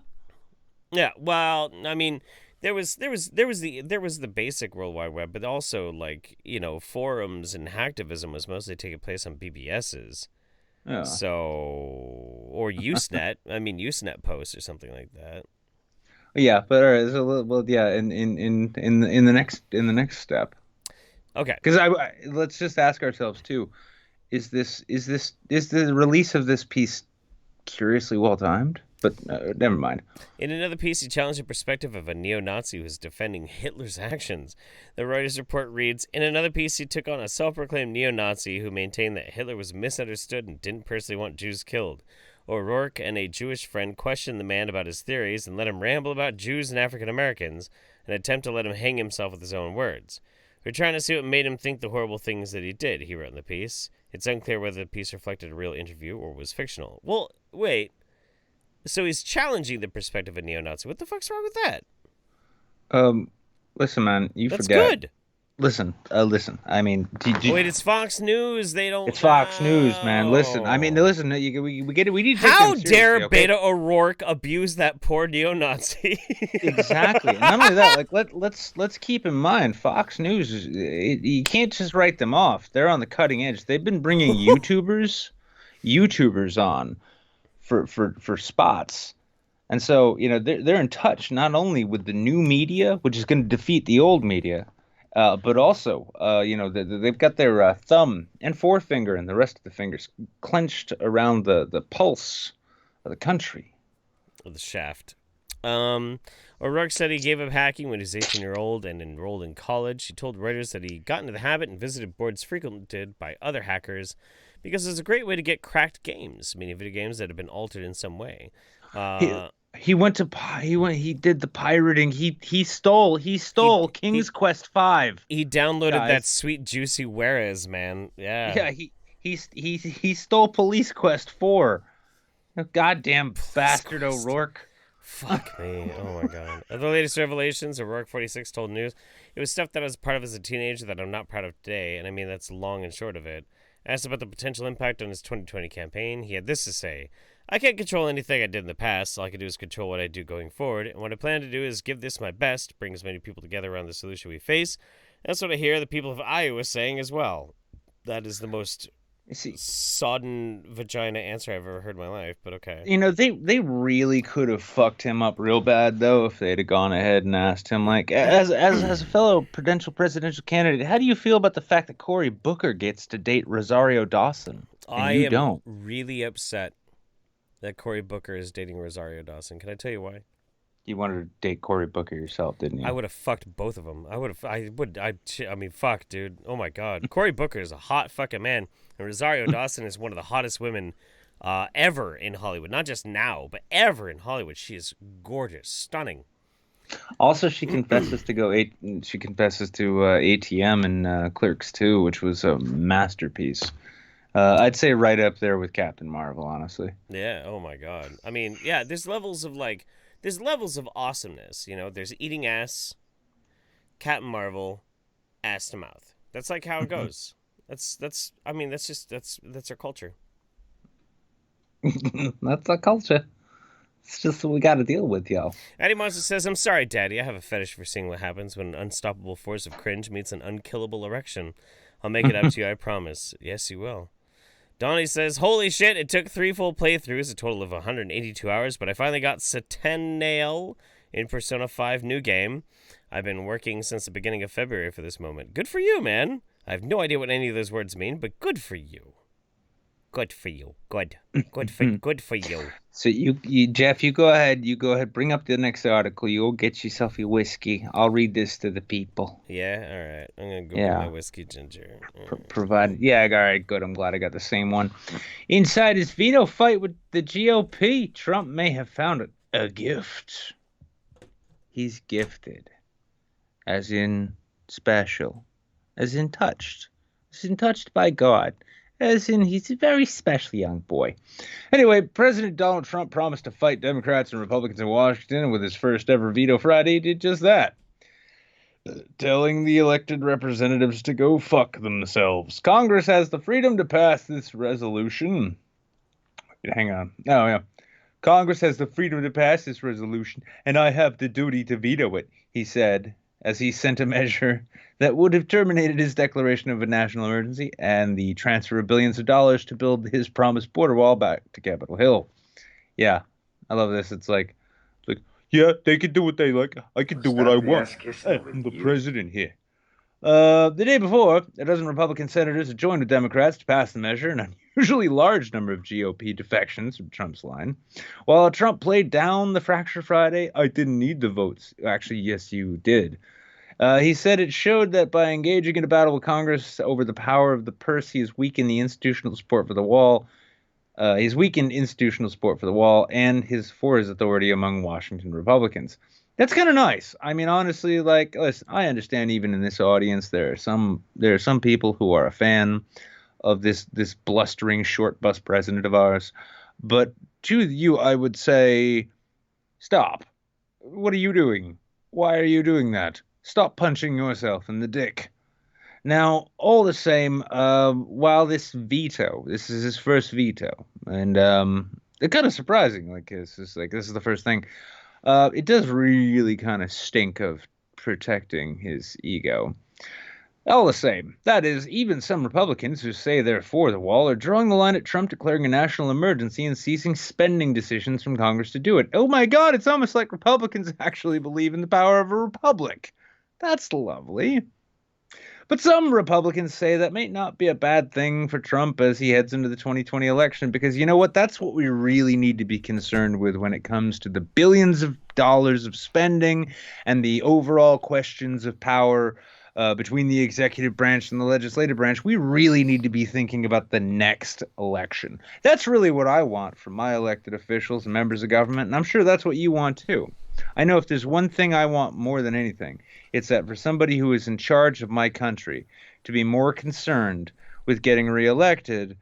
Yeah, well, I mean, there was the basic World Wide Web, but also like, you know, forums and hacktivism was mostly taking place on BBSs. Yeah. So, or Usenet. I mean, Usenet posts or something like that. Yeah, but all right, so well, yeah, in the next step. Okay. Because let's just ask ourselves too: is the release of this piece curiously well timed? But never mind. In another piece, he challenged the perspective of a neo-Nazi who was defending Hitler's actions. The Reuters report reads, in another piece, he took on a self-proclaimed neo-Nazi who maintained that Hitler was misunderstood and didn't personally want Jews killed. O'Rourke and a Jewish friend questioned the man about his theories and let him ramble about Jews and African Americans, an attempt to let him hang himself with his own words. We're trying to see what made him think the horrible things that he did, he wrote in the piece. It's unclear whether the piece reflected a real interview or was fictional. Well, wait. So he's challenging the perspective of neo-Nazi. What the fuck's wrong with that? Listen, man, That's forget. That's good. Listen. I mean, wait, it's Fox News. They don't. It's Fox News, man. Listen. I mean, listen. We get it. We need to take How them seriously, dare okay? Beto O'Rourke abuse that poor neo-Nazi? Exactly. And not only that, like let's keep in mind, Fox News you can't just write them off. They're on the cutting edge. They've been bringing YouTubers on for spots. And so, you know, they're in touch not only with the new media, which is going to defeat the old media, but also, you know, they've got their thumb and forefinger and the rest of the fingers clenched around the pulse of the country. The shaft. O'Rourke said he gave up hacking when he was 18-year-old and enrolled in college. He told Reuters that he got into the habit and visited boards frequented by other hackers, because it's a great way to get cracked games, meaning video games that have been altered in some way. He Uh, he went to he did the pirating. he He stole he King's Quest 5, he downloaded that guys. sweet juicy Juarez, man. Yeah. Yeah, he stole Police Quest 4. Goddamn Police bastard Quest. O'Rourke. Fuck me. Oh my god. The latest revelations, O'Rourke 46 told news. It was stuff that I was part of as a teenager that I'm not proud of today, and I mean that's long and short of it. Asked about the potential impact on his 2020 campaign, he had this to say. I can't control anything I did in the past. All I can do is control what I do going forward. And what I plan to do is give this my best, bring as many people together around the solution we face. That's what I hear the people of Iowa saying as well. That is the most See, sodden vagina answer I've ever heard in my life, but okay. they really could have fucked him up real bad though if they'd have gone ahead and asked him, like, as a fellow potential presidential candidate, how do you feel about the fact that Cory Booker gets to date Rosario Dawson and I you am don't? really upset that Cory Booker is dating Rosario Dawson. Can I tell you why? You wanted to date Cory Booker yourself, didn't I you? would have fucked both of them. I mean, fuck, dude. Oh my god. Cory Booker is a hot fucking man. And Rosario Dawson is one of the hottest women ever in Hollywood. Not just now, but ever in Hollywood. She is gorgeous, stunning. Also, she confesses to ATM and Clerks 2, which was a masterpiece. I'd say right up there with Captain Marvel, honestly. Yeah, oh my god. I mean, yeah, there's levels of awesomeness, you know. There's eating ass, Captain Marvel, ass to mouth. That's like how it goes. That's I mean, that's our culture. That's the culture. It's just what we got to deal with, y'all. Eddie Monster says, I'm sorry, Daddy. I have a fetish for seeing what happens when an unstoppable force of cringe meets an unkillable erection. I'll make it up to you, I promise. Yes, you will. Donnie says, holy shit, it took 3 full playthroughs, a total of 182 hours, but I finally got Centennial in Persona 5 new game. I've been working since the beginning of February for this moment. Good for you, man. I have no idea what any of those words mean, but good for you. Good for you. Good. Good for you. So Jeff, you go ahead, bring up the next article. You go get yourself your whiskey. I'll read this to the people. Yeah, all right. I'm going to go Yeah. get my whiskey ginger. Provided, yeah, all right, good. I'm glad I got the same one. Inside his veto fight with the GOP, Trump may have found a gift. He's gifted, as in special, as in touched by God. As in, he's a very special young boy. Anyway, President Donald Trump promised to fight Democrats and Republicans in Washington, and with his first ever veto Friday, he did just that. Telling the elected representatives to go fuck themselves. Congress has the freedom to pass this resolution. Hang on. Oh, yeah. Congress has the freedom to pass this resolution, and I have the duty to veto it, he said, as he sent a measure that would have terminated his declaration of a national emergency and the transfer of billions of dollars to build his promised border wall back to Capitol Hill. Yeah, I love this. It's like, yeah, they can do what they like. I can do what I want. I'm the president here. The day before, a dozen Republican senators had joined with Democrats to pass the measure, an unusually large number of GOP defections from Trump's line. While Trump played down the fracture Friday, I didn't need the votes. Actually, yes, you did. He said it showed that by engaging in a battle with Congress over the power of the purse, he has weakened institutional support for the wall. He's weakened institutional support for the wall and for his authority among Washington Republicans. That's kind of nice. I mean, honestly, like, listen, I understand even in this audience there are some people who are a fan of this blustering short bus president of ours. But to you, I would say, stop. What are you doing? Why are you doing that? Stop punching yourself in the dick. Now, all the same, while this is his first veto, and it's kind of surprising. Like, this is the first thing. It does really kind of stink of protecting his ego. All the same, that is, even some Republicans who say they're for the wall are drawing the line at Trump declaring a national emergency and ceasing spending decisions from Congress to do it. Oh my God, it's almost like Republicans actually believe in the power of a republic. That's lovely. But some Republicans say that may not be a bad thing for Trump as he heads into the 2020 election, because you know what? That's what we really need to be concerned with when it comes to the billions of dollars of spending and the overall questions of power between the executive branch and the legislative branch, we really need to be thinking about the next election. That's really what I want from my elected officials and members of government, and I'm sure that's what you want too. I know if there's one thing I want more than anything, it's that for somebody who is in charge of my country to be more concerned with getting reelected.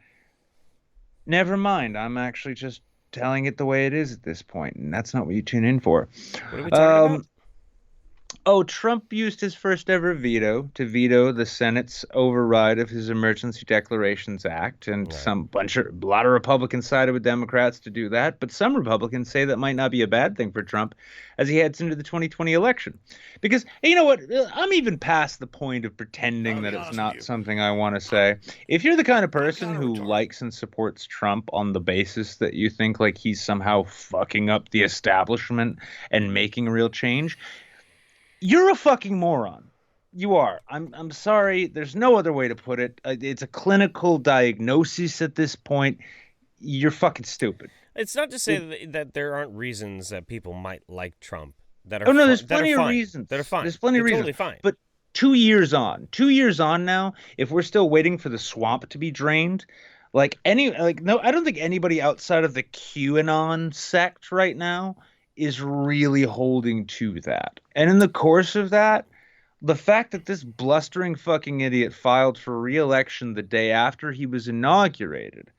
Never mind, I'm actually just telling it the way it is at this point, and that's not what you tune in for. What are we talking about? Um, Oh, Trump used his first ever veto to veto the Senate's override of his Emergency Declarations Act, and Right. a lot of Republicans sided with Democrats to do that, but some Republicans say that might not be a bad thing for Trump as he heads into the 2020 election. Because you know what, I'm even past the point of pretending I'll that be it's honest with not you. something I want to say. If you're the kind of I'm person kind of who retarded. likes and supports Trump on the basis that you think like he's somehow fucking up the establishment and making a real change, you're a fucking moron. You are. I'm sorry. There's no other way to put it. It's a clinical diagnosis at this point. You're fucking stupid. It's not to say It, that there aren't reasons that people might like Trump that are oh no, there's that are plenty of fine. That are reasons. fine. There's plenty They're of reasons. totally fine. But 2 years on now, if we're still waiting for the swamp to be drained, no, I don't think anybody outside of the QAnon sect right now is really holding to that. And in the course of that, the fact that this blustering fucking idiot filed for re-election the day after he was inaugurated,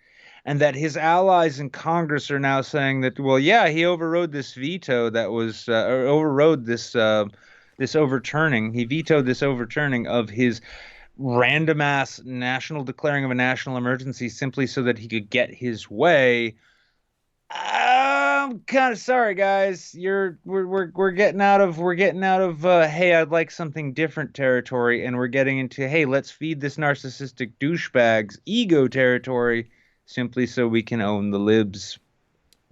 and that his allies in Congress are now saying that, well, yeah, he overrode this veto that was or overrode this overturning. He vetoed this overturning of his random ass national declaring of a national emergency simply so that he could get his way. I'm kind of sorry, guys. We're getting out of hey, I'd like something different territory, and we're getting into hey, let's feed this narcissistic douchebag's ego territory, simply so we can own the libs.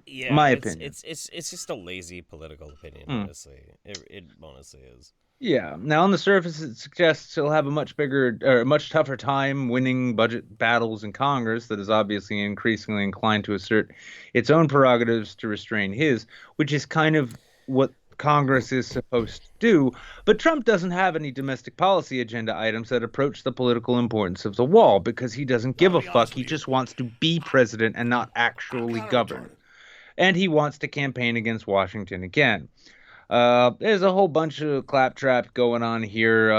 Yeah, My it's opinion. it's it's it's just a lazy political opinion. Hmm. Honestly, it honestly is. Yeah. Now, on the surface, it suggests he'll have a much bigger or a much tougher time winning budget battles in Congress that is obviously increasingly inclined to assert its own prerogatives to restrain his, which is kind of what Congress is supposed to do. But Trump doesn't have any domestic policy agenda items that approach the political importance of the wall because he doesn't give I'll a be fuck. honest He with you. just wants to be president and not I'm actually kind of govern. retarded. And he wants to campaign against Washington again. There's a whole bunch of claptrap going on here.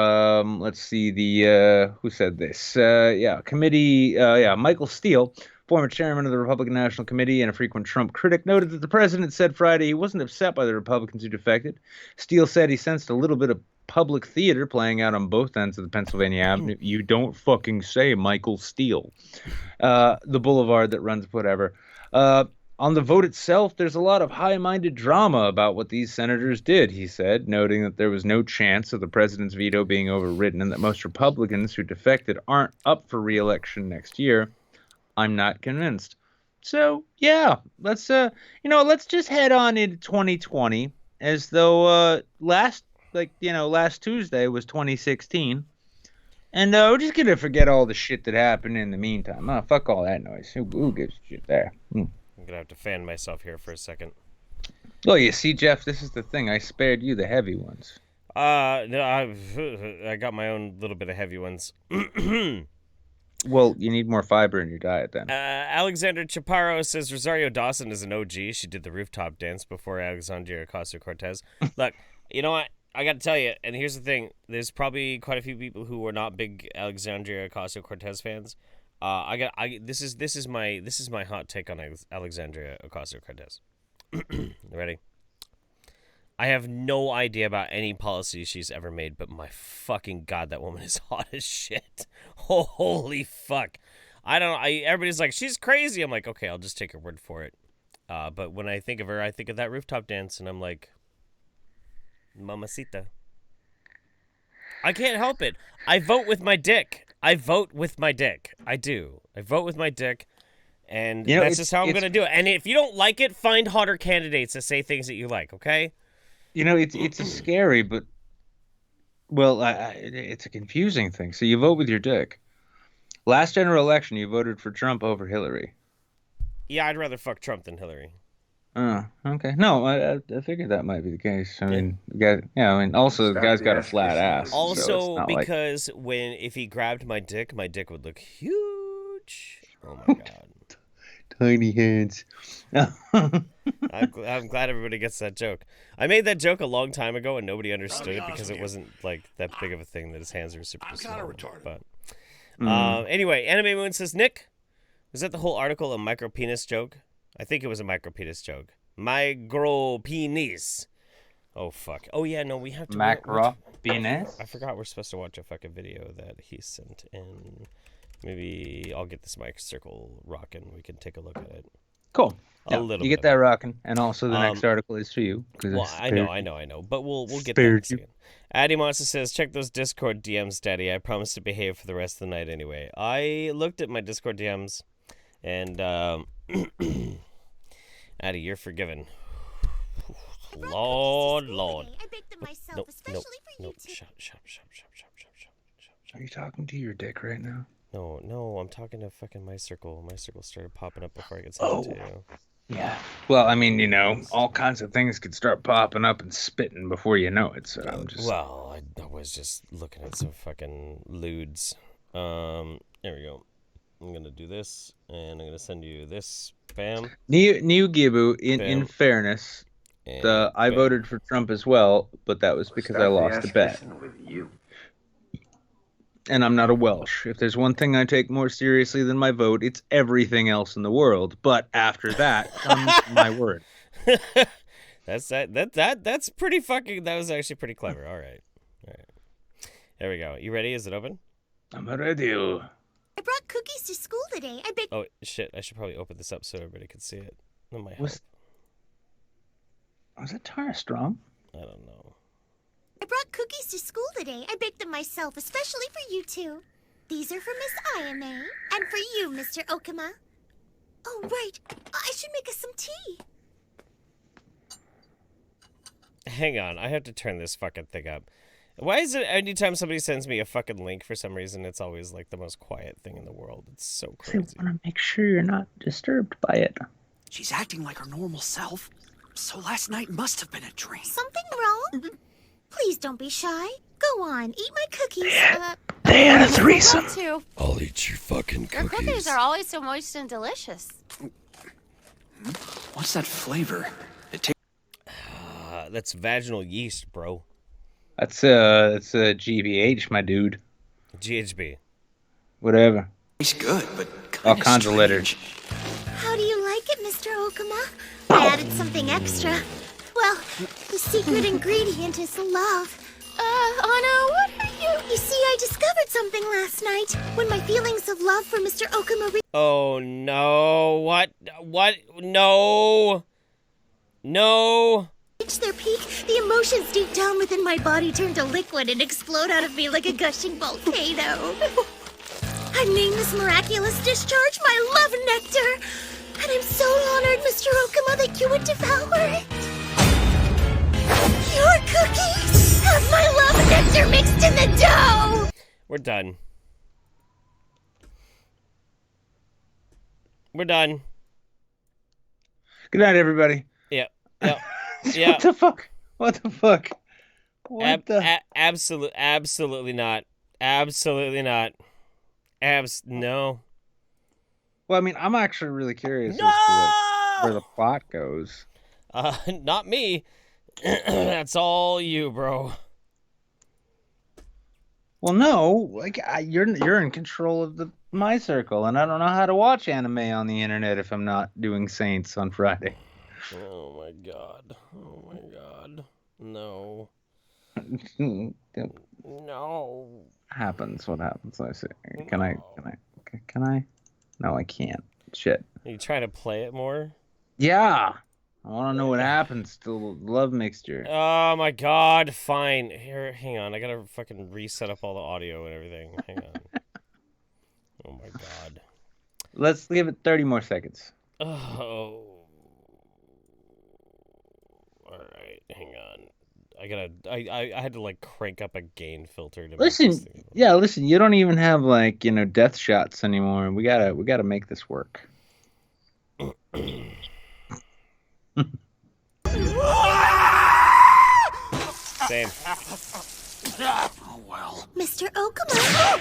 Let's see who said this? Yeah, committee. Yeah, Michael Steele, former chairman of the Republican National Committee and a frequent Trump critic, noted that the president said Friday he wasn't upset by the Republicans who defected. Steele said he sensed a little bit of public theater playing out on both ends of the Pennsylvania Avenue. You don't fucking say, Michael Steele. The boulevard that runs whatever. Uh, on the vote itself, there's a lot of high-minded drama about what these senators did, he said, noting that there was no chance of the president's veto being overridden and that most Republicans who defected aren't up for re-election next year. I'm not convinced. So, yeah, let's just head on into 2020 as though last Tuesday was 2016. And we're just gonna forget all the shit that happened in the meantime. Oh, fuck all that noise. Who gives a shit there? I'm gonna have to fan myself here for a second. Well, you see, Jeff, this is the thing. I spared you the heavy ones. No, I got my own little bit of heavy ones. Well, you need more fiber in your diet then. Alexander Chaparro says Rosario Dawson is an OG. She did the rooftop dance before Alexandria Ocasio-Cortez. Look, you know what? I got to tell you, and here's the thing: there's probably quite a few people who are not big Alexandria Ocasio-Cortez fans. This is my hot take on Alexandria Ocasio-Cortez. Ready? I have no idea about any policies she's ever made, but my fucking god, that woman is hot as shit. Holy fuck! I don't. Everybody's like, she's crazy. I'm like, okay, I'll just take her word for it. But when I think of her, I think of that rooftop dance, and I'm like, mamacita. I can't help it. I vote with my dick. I vote with my dick. I do. I vote with my dick. And that's just how I'm going to do it. And if you don't like it, find hotter candidates that say things that you like, okay? It's a scary, but well, it's a confusing thing. So you vote with your dick. Last general election, you voted for Trump over Hillary. Yeah, I'd rather fuck Trump than Hillary. Oh, okay. No, I figured that might be the case. I Yeah. mean, the guy, yeah, I mean, also the Stop guy's the got a ass flat kissing, ass, please. so it's Also, not like because if he grabbed my dick would look huge. Oh my god. tiny hands. I'm glad everybody gets that joke. I made that joke a long time ago and nobody understood it because it wasn't like that big of a thing that his hands were super small. But anyway, Anime Moon says, Nick, was that the whole article a micro penis joke? I think it was a micro penis joke. Micro penis. Oh fuck. Oh yeah, no, we have to. Macro penis. I forgot we're supposed to watch a fucking video that he sent in. Maybe I'll get this mic circle rocking. We can take a look at it. Cool. A little. You bit get that rocking, and also the next article is for you. Well, I know. But we'll get that in spared a second. Addy Monster says, check those Discord DMs, Daddy. I promise to behave for the rest of the night anyway. I looked at my Discord DMs, and Addy, you're forgiven. Lord. I baked them myself, especially for you two. Shut. Are you talking to your dick right now? No, I'm talking to fucking my circle. My circle started popping up before I could send it to you. Yeah. Well, I mean, you know, all kinds of things could start popping up and spitting before you know it. So I'm just. Well, I was just looking at some fucking lewds. There we go. I'm gonna do this, and I'm gonna send you this. Bam. New Gibu. In Bam. fairness, I voted for Trump as well, but that was because I lost a bet. With you. And I'm not a Welsh. If there's one thing I take more seriously than my vote, it's everything else in the world. But after that comes my word. That's pretty fucking. That was actually pretty clever. All right. There we go. You ready? Is it open? I'm ready. I brought cookies to school today. I baked. Oh shit! I should probably open this up so everybody can see it. That might help. Was it Tara Strong? I don't know. I brought cookies to school today. I baked them myself, especially for you two. These are for Miss Ayame, and for you, Mr. Okama. Oh, right. I should make us some tea. Hang on, I have to turn this fucking thing up. Why is it anytime somebody sends me a fucking link for some reason, it's always like the most quiet thing in the world? It's so crazy. I want to make sure you're not disturbed by it. She's acting like her normal self, so last night must have been a dream. Something wrong? Please don't be shy. Go on, eat my cookies. They had a threesome. Too. I'll eat your fucking Your cookies are always so moist and delicious. What's that flavor? It tastes That's vaginal yeast, bro. That's a GBH, my dude. GHB. Whatever. good, but All kinda kinds of letters. strange. How do you like it, Mr. Okama? I added something extra. Well, the secret ingredient is love. Anna, what are you? You see, I discovered something last night when my feelings of love for Mr. Okama Oh no! What? No! reached their peak. The emotions deep down within my body turned to liquid and explode out of me like a gushing volcano. I've named this miraculous discharge my love nectar, and I'm so honored, Mr. Okama, that you would devour it. Your cookies have my love nectar mixed in the dough. We're done. We're done. Good night, everybody. Yeah. What the fuck? What the fuck? Absolutely not. Absolutely not. No. Well, I mean, I'm actually really curious as to where the plot goes. Not me. That's all you, bro. Well, no, like you're in control of my circle, and I don't know how to watch anime on the internet if I'm not doing Saints on Friday. Oh my god. No. No. Happens. What happens? I say. Can I? No, I can't. Shit. Are you trying to play it more? Yeah. I want to know what happens to the love mixture. Oh my god. Fine. Here, hang on. I gotta fucking reset up all the audio and everything. Hang on. Oh my god. Let's give it 30 more seconds. Oh. Alright, hang on. I had to like crank up a gain filter to Listen, make this thing listen, you don't even have like, death shots anymore. We gotta make this work. Same. Oh, well. Mr. Okama!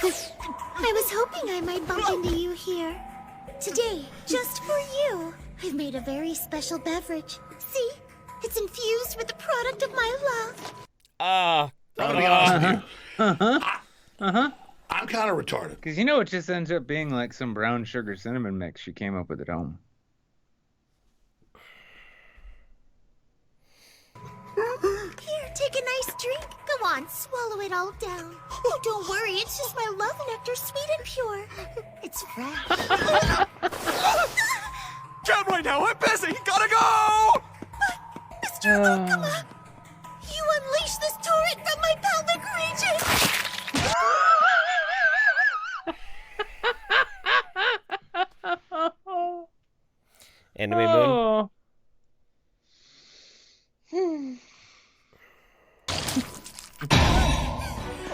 I was hoping I might bump into you here. Today, just for you, I've made a very special beverage. See? It's infused with the product of my love. I'm gonna be honest with you. I'm kind of retarded. Because you know it just ends up being like some brown sugar cinnamon mix she came up with at home. Here, take a nice drink. Go on, swallow it all down. Oh, don't worry, it's just my love nectar, sweet and pure. It's fresh. Can't right now, I'm busy! Gotta go! Mr. Okama, you unleash this torrent from my pelvic region! Anime Moon. Oh.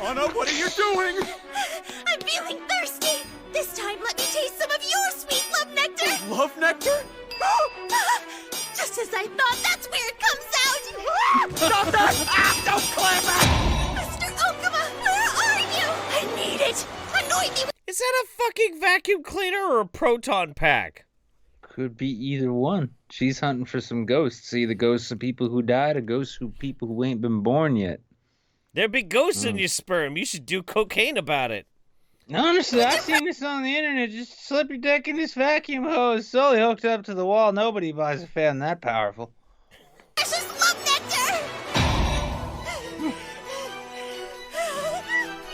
Anna, what are you doing? I'm feeling thirsty! This time, let me taste some of your sweet love nectar! Love nectar? Just as I thought, that's where it comes out! Stop that! Don't climb it! Mr. Okama, where are you? I need it! Anoint me with— Is that a fucking vacuum cleaner or a proton pack? Could be either one. She's hunting for some ghosts. Either ghosts of people who died or ghosts of people who ain't been born yet. There be ghosts in your sperm. You should do cocaine about it. Honestly, I seen this on the internet. Just slip your dick in this vacuum hose, solely hooked up to the wall. Nobody buys a fan that powerful. precious love nectar!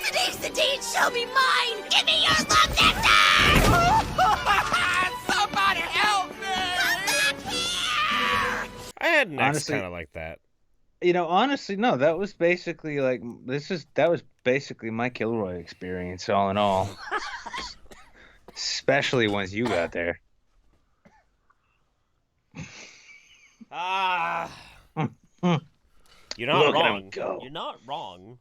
Today's the day it shall be mine! Give me your love nectar! Somebody help me! Come back here! I had an ex Honestly- kind of like that. You know, honestly, no, that was basically like that was basically my Kilroy experience, all in all. Especially once you got there. Ah. You're Look not at him wrong. go. You're not wrong.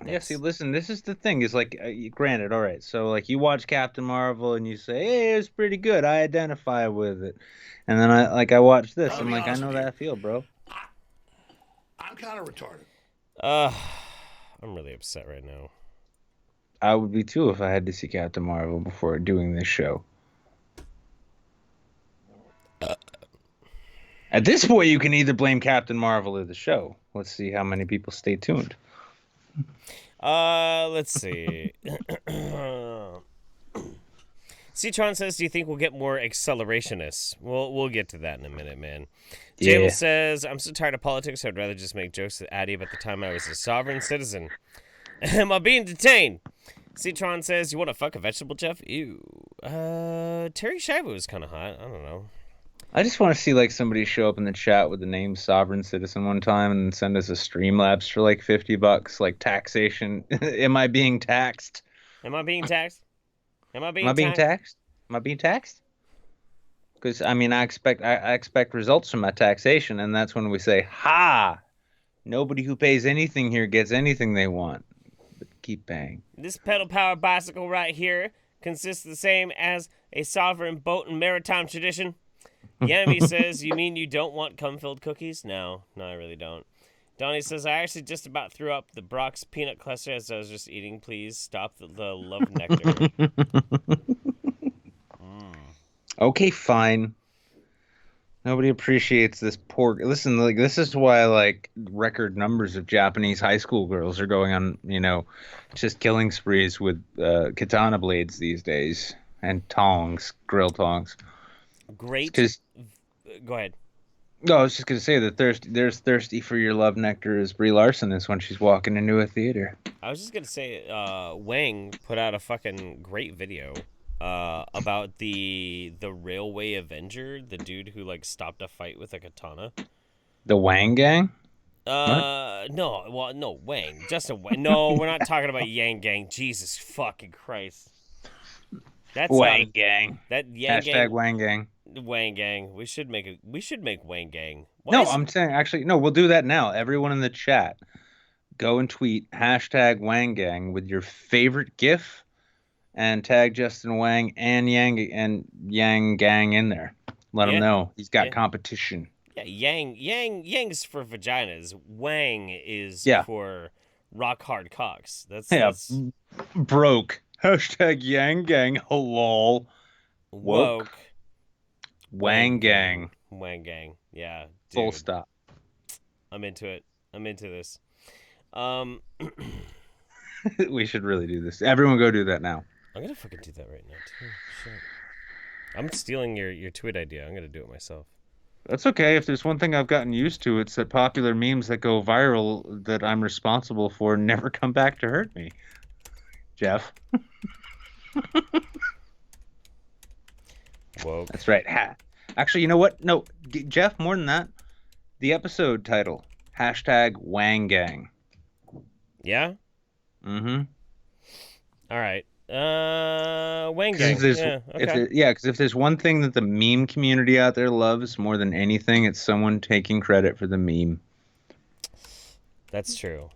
Yeah, see, listen, this is the thing. Is like, granted, all right. So, like, you watch Captain Marvel and you say, "Hey, it's pretty good. I identify with it." And then I watch this. I'll I'm be like, I honest know with that you. I feel, bro. I'm kind of retarded. I'm really upset right now. I would be too if I had to see Captain Marvel before doing this show. At this point, you can either blame Captain Marvel or the show. Let's see how many people stay tuned. Let's see. Citron says, "Do you think we'll get more accelerationists?" We'll get to that in a minute, man. Jable Yeah. says, "I'm so tired of politics. I'd rather just make jokes at Addy about the time I was a sovereign citizen. Am I being detained?" Citron says, "You want to fuck a vegetable, Jeff?" Ew. Terry Schiavo is kind of hot. I don't know. I just want to see like somebody show up in the chat with the name Sovereign Citizen one time and send us a Streamlabs for like $50, like taxation. Am I being taxed? Am I being taxed? Am I being Am I being taxed? taxed? Am I being taxed? Because I mean, I expect results from my taxation, and that's when we say, "Ha! Nobody who pays anything here gets anything they want." But keep paying. This pedal powered bicycle right here consists the same as a sovereign boat and maritime tradition. Yami says, "You mean you don't want cum-filled cookies?" No, I really don't. Donnie says, "I actually just about threw up the Brock's peanut cluster as I was just eating. Please stop the love nectar." Okay, fine. Nobody appreciates this poor. Listen, like this is why like record numbers of Japanese high school girls are going on, just killing sprees with katana blades these days and tongs, grill tongs. Great. Because Go ahead. no, I was just gonna say that there's thirsty for your love nectar as Brie Larson is when she's walking into a theater. I was just gonna say, Wang put out a fucking great video about the Railway Avenger, the dude who like stopped a fight with a katana. The Wang Gang. No, Wang, Justin Wang. No, we're not talking about Yang Gang. Jesus fucking Christ. That's Wang Gang. That Yang Hashtag Gang. Wang Gang. Wang Gang. We should make Wang Gang. Why No, is- I'm saying actually no. We'll do that now. Everyone in the chat, go and tweet hashtag Wang Gang with your favorite GIF, and tag Justin Wang and Yang Gang in there. Let him know he's got Yeah. competition. Yeah, Yang's for vaginas. Wang is for rock hard cocks. That's broke. Hashtag Yang Gang. Lol. woke. Wang Gang. Wang Gang. Yeah. Dude. Full stop. I'm into it. I'm into this. We should really do this. Everyone go do that now. I'm gonna fucking do that right now too. Shit. I'm stealing your tweet idea. I'm gonna do it myself. That's okay. If there's one thing I've gotten used to, it's that popular memes that go viral that I'm responsible for never come back to hurt me. Jeff. Whoa. That's right. Actually, you know what? No, Jeff, more than that. The episode title. Hashtag Wang Gang. Yeah? Mm-hmm. All right. Wang Gang. Because if there's one thing that the meme community out there loves more than anything, it's someone taking credit for the meme. That's true.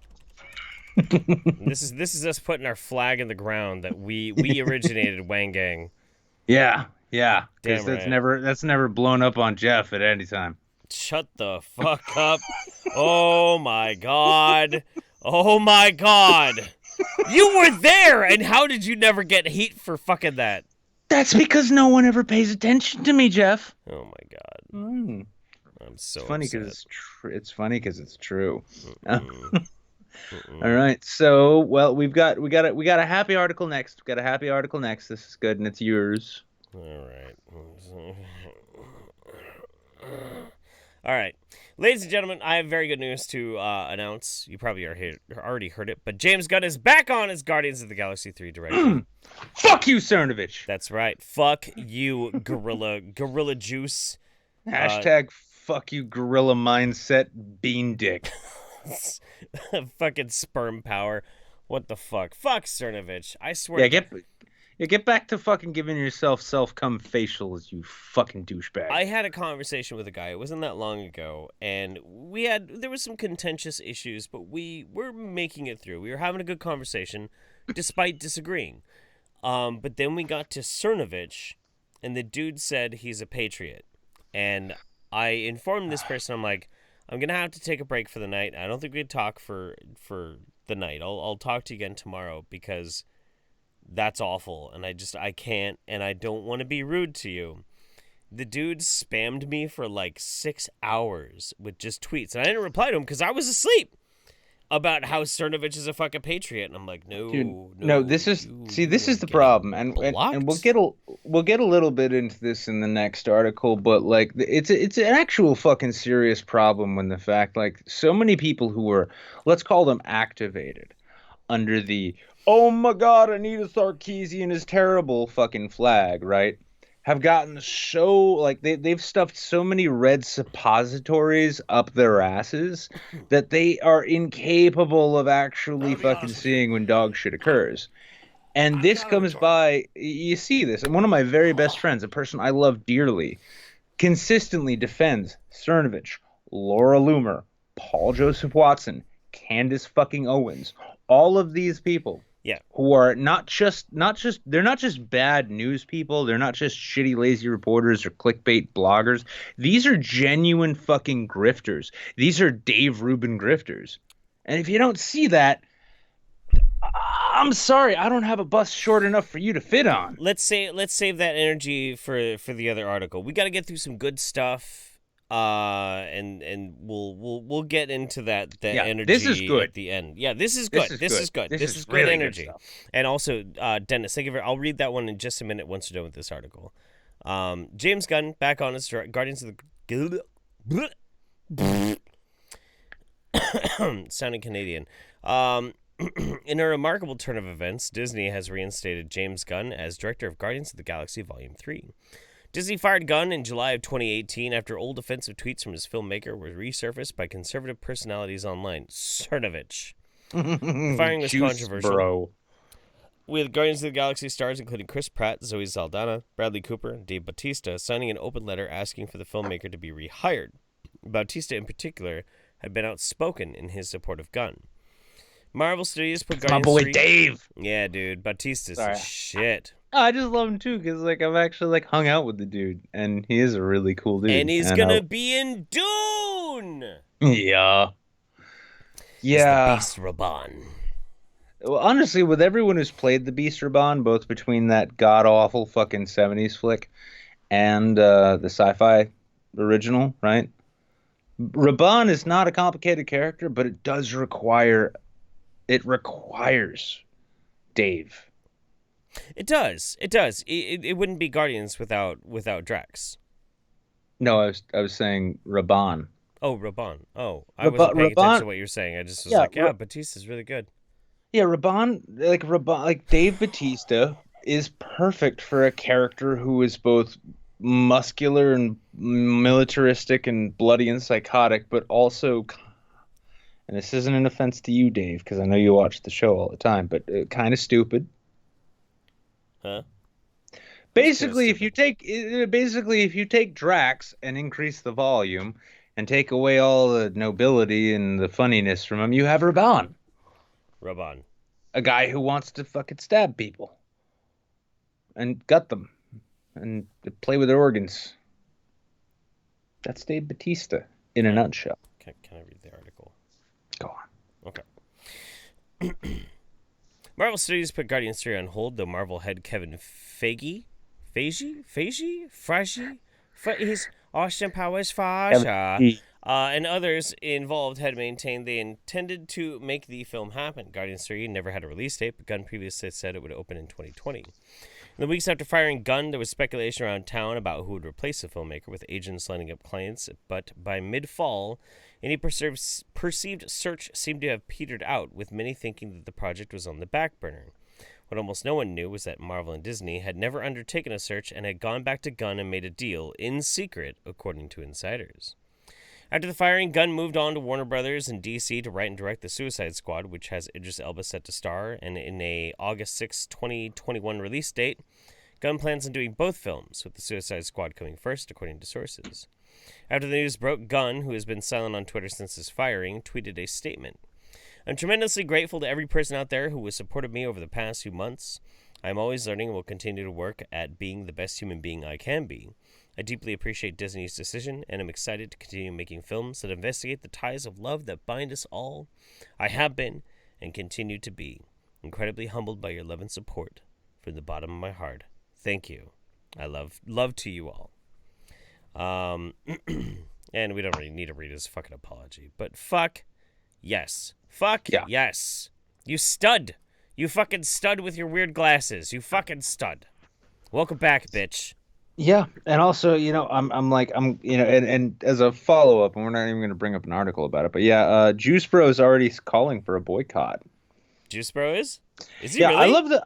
This is us putting our flag in the ground that we originated Wang Gang. Yeah. Because Damn right. that's never blown up on Jeff at any time. Shut the fuck up. Oh my god. Oh my god. You were there, and how did you never get heat for fucking that? That's because no one ever pays attention to me, Jeff. Oh my god. I'm so it's funny upset. because it's funny because it's true. All right, so we got a happy article next. We got a happy article next. This is good, and it's yours. All right. Ladies and gentlemen, I have very good news to announce. You probably already heard it, but James Gunn is back on as Guardians of the Galaxy 3 director. Fuck you, Cernovich. That's right. Fuck you, Gorilla Juice. Hashtag fuck you, Gorilla Mindset, Bean Dick. Fucking sperm power. What the fuck? Fuck Cernovich. I swear. Get back to fucking giving yourself self-cum facials, you fucking douchebag. I had a conversation with a guy. It wasn't that long ago, and there was some contentious issues, but we were making it through. We were having a good conversation, despite disagreeing. But then we got to Cernovich, and the dude said he's a patriot. And I informed this person, I'm like, I'm gonna have to take a break for the night. I don't think we can talk for the night. I'll talk to you again tomorrow because that's awful, and I can't, and I don't want to be rude to you. The dude spammed me for like 6 hours with just tweets, and I didn't reply to him because I was asleep about how Cernovich is a fucking patriot, and I'm like, no. This is the problem, and we'll get a little bit into this in the next article, but like it's an actual fucking serious problem when the fact like so many people who were, let's call them activated under the oh my god, Anita Sarkeesian is terrible fucking flag, right? Have gotten so, like, they've stuffed so many red suppositories up their asses that they are incapable of actually fucking seeing when dog shit occurs. And this comes by, you see this, and one of my very best friends, a person I love dearly, consistently defends Cernovich, Laura Loomer, Paul Joseph Watson, Candace fucking Owens, all of these people. Yeah. Who are they're not just bad news people. They're not just shitty, lazy reporters or clickbait bloggers. These are genuine fucking grifters. These are Dave Rubin grifters. And if you don't see that, I'm sorry, I don't have a bus short enough for you to fit on. Let's save that energy for the other article. We got to get through some good stuff. And we'll get into that energy this is good. At the end. Yeah, this is good. This is good. This is great really energy. good stuff. And also, Dennis, thank you I'll read that one in just a minute once we're done with this article. James Gunn back on as Guardians of the sounding Canadian. In a remarkable turn of events, Disney has reinstated James Gunn as director of Guardians of the Galaxy Volume 3. Disney fired Gunn in July of 2018 after old offensive tweets from his filmmaker were resurfaced by conservative personalities online. Cernovich. The firing was controversial. Bro. With Guardians of the Galaxy stars including Chris Pratt, Zoe Saldana, Bradley Cooper, and Dave Bautista signing an open letter asking for the filmmaker to be rehired. Bautista in particular had been outspoken in his support of Gunn. Marvel Studios put Guardians 3... My boy Dave! Yeah, dude. Bautista's shit. I just love him too because like I've actually like hung out with the dude, and he is a really cool dude. And he's gonna be in Dune. Yeah. As the Yeah. Beast Raban. Well, honestly, with everyone who's played the Beast Raban, both between that god awful fucking 70s flick and the sci-fi original, right? Raban is not a complicated character, but it requires Dave. It does. It does. It wouldn't be Guardians without Drax. No, I was saying Raban. Oh, Raban. Oh, I wasn't paying attention to what you were saying. I just was like, yeah, Batista's really good. Yeah, Raban, like Dave Batista is perfect for a character who is both muscular and militaristic and bloody and psychotic, but also, and this isn't an offense to you, Dave, because I know you watch the show all the time, but kind of stupid. Huh? Basically, if you take Drax and increase the volume and take away all the nobility and the funniness from him, you have Raban. A guy who wants to fucking stab people and gut them and play with their organs. That's Dave Batista in a nutshell. Can I read the article? Go on. Okay. Marvel Studios put Guardians 3 on hold, though Marvel head Kevin Feige, he's Austin Powers Faja, and others involved had maintained they intended to make the film happen. Guardians 3 never had a release date, but Gunn previously said it would open in 2020. In the weeks after firing Gunn, there was speculation around town about who would replace the filmmaker, with agents lining up clients, but by mid-fall, any perceived search seemed to have petered out, with many thinking that the project was on the back burner. What almost no one knew was that Marvel and Disney had never undertaken a search and had gone back to Gunn and made a deal in secret, according to insiders. After the firing, Gunn moved on to Warner Brothers and DC to write and direct The Suicide Squad, which has Idris Elba set to star, and in a August 6, 2021 release date, Gunn plans on doing both films, with The Suicide Squad coming first, according to sources. After the news broke, Gunn, who has been silent on Twitter since his firing, tweeted a statement. I'm tremendously grateful to every person out there who has supported me over the past few months. I'm always learning and will continue to work at being the best human being I can be. I deeply appreciate Disney's decision, and I'm excited to continue making films that investigate the ties of love that bind us all. I have been, and continue to be, incredibly humbled by your love and support. From the bottom of my heart, thank you. I love to you all. And we don't really need to read his fucking apology, but fuck yes. Fuck yeah. Yes. You stud. You fucking stud with your weird glasses. You fucking stud. Welcome back, bitch. Yeah, and also, and as a follow-up, and we're not even going to bring up an article about it, but yeah, Juice Bro is already calling for a boycott. Juice Bro is? Is he yeah, really? I love the...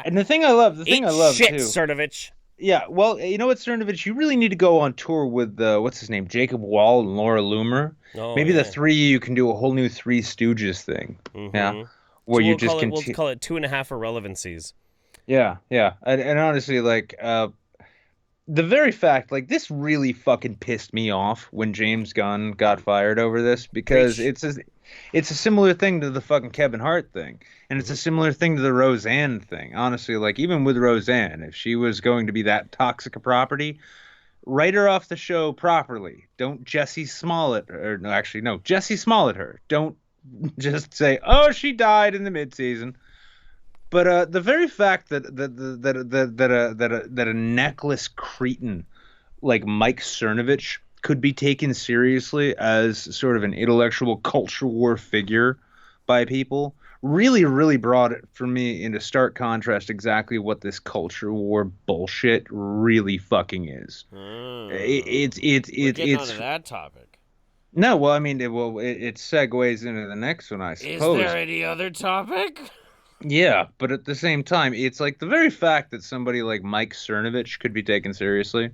and the thing I love shit, too... Cernovich. Yeah, well, you know what, Cernovich? You really need to go on tour with, what's his name, Jacob Wall and Laura Loomer. Oh, Maybe the three of you can do a whole new Three Stooges thing. Mm-hmm. Yeah, where so you just continue... We'll call it 2.5 irrelevancies. Yeah, and honestly, like, the very fact, like, this really fucking pissed me off when James Gunn got fired over this, because it's a similar thing to the fucking Kevin Hart thing, and it's a similar thing to the Roseanne thing. Honestly, like, even with Roseanne, if she was going to be that toxic a property, write her off the show properly. Don't Jesse Smollett Jesse Smollett her. Don't just say, oh, she died in the midseason. But the very fact that a necklace cretin like Mike Cernovich could be taken seriously as sort of an intellectual culture war figure by people really, really brought it for me into stark contrast exactly what this culture war bullshit really fucking is. It's onto that topic. No, well, I mean, it segues into the next one, I suppose. Is there any other topic? Yeah, but at the same time, it's like the very fact that somebody like Mike Cernovich could be taken seriously.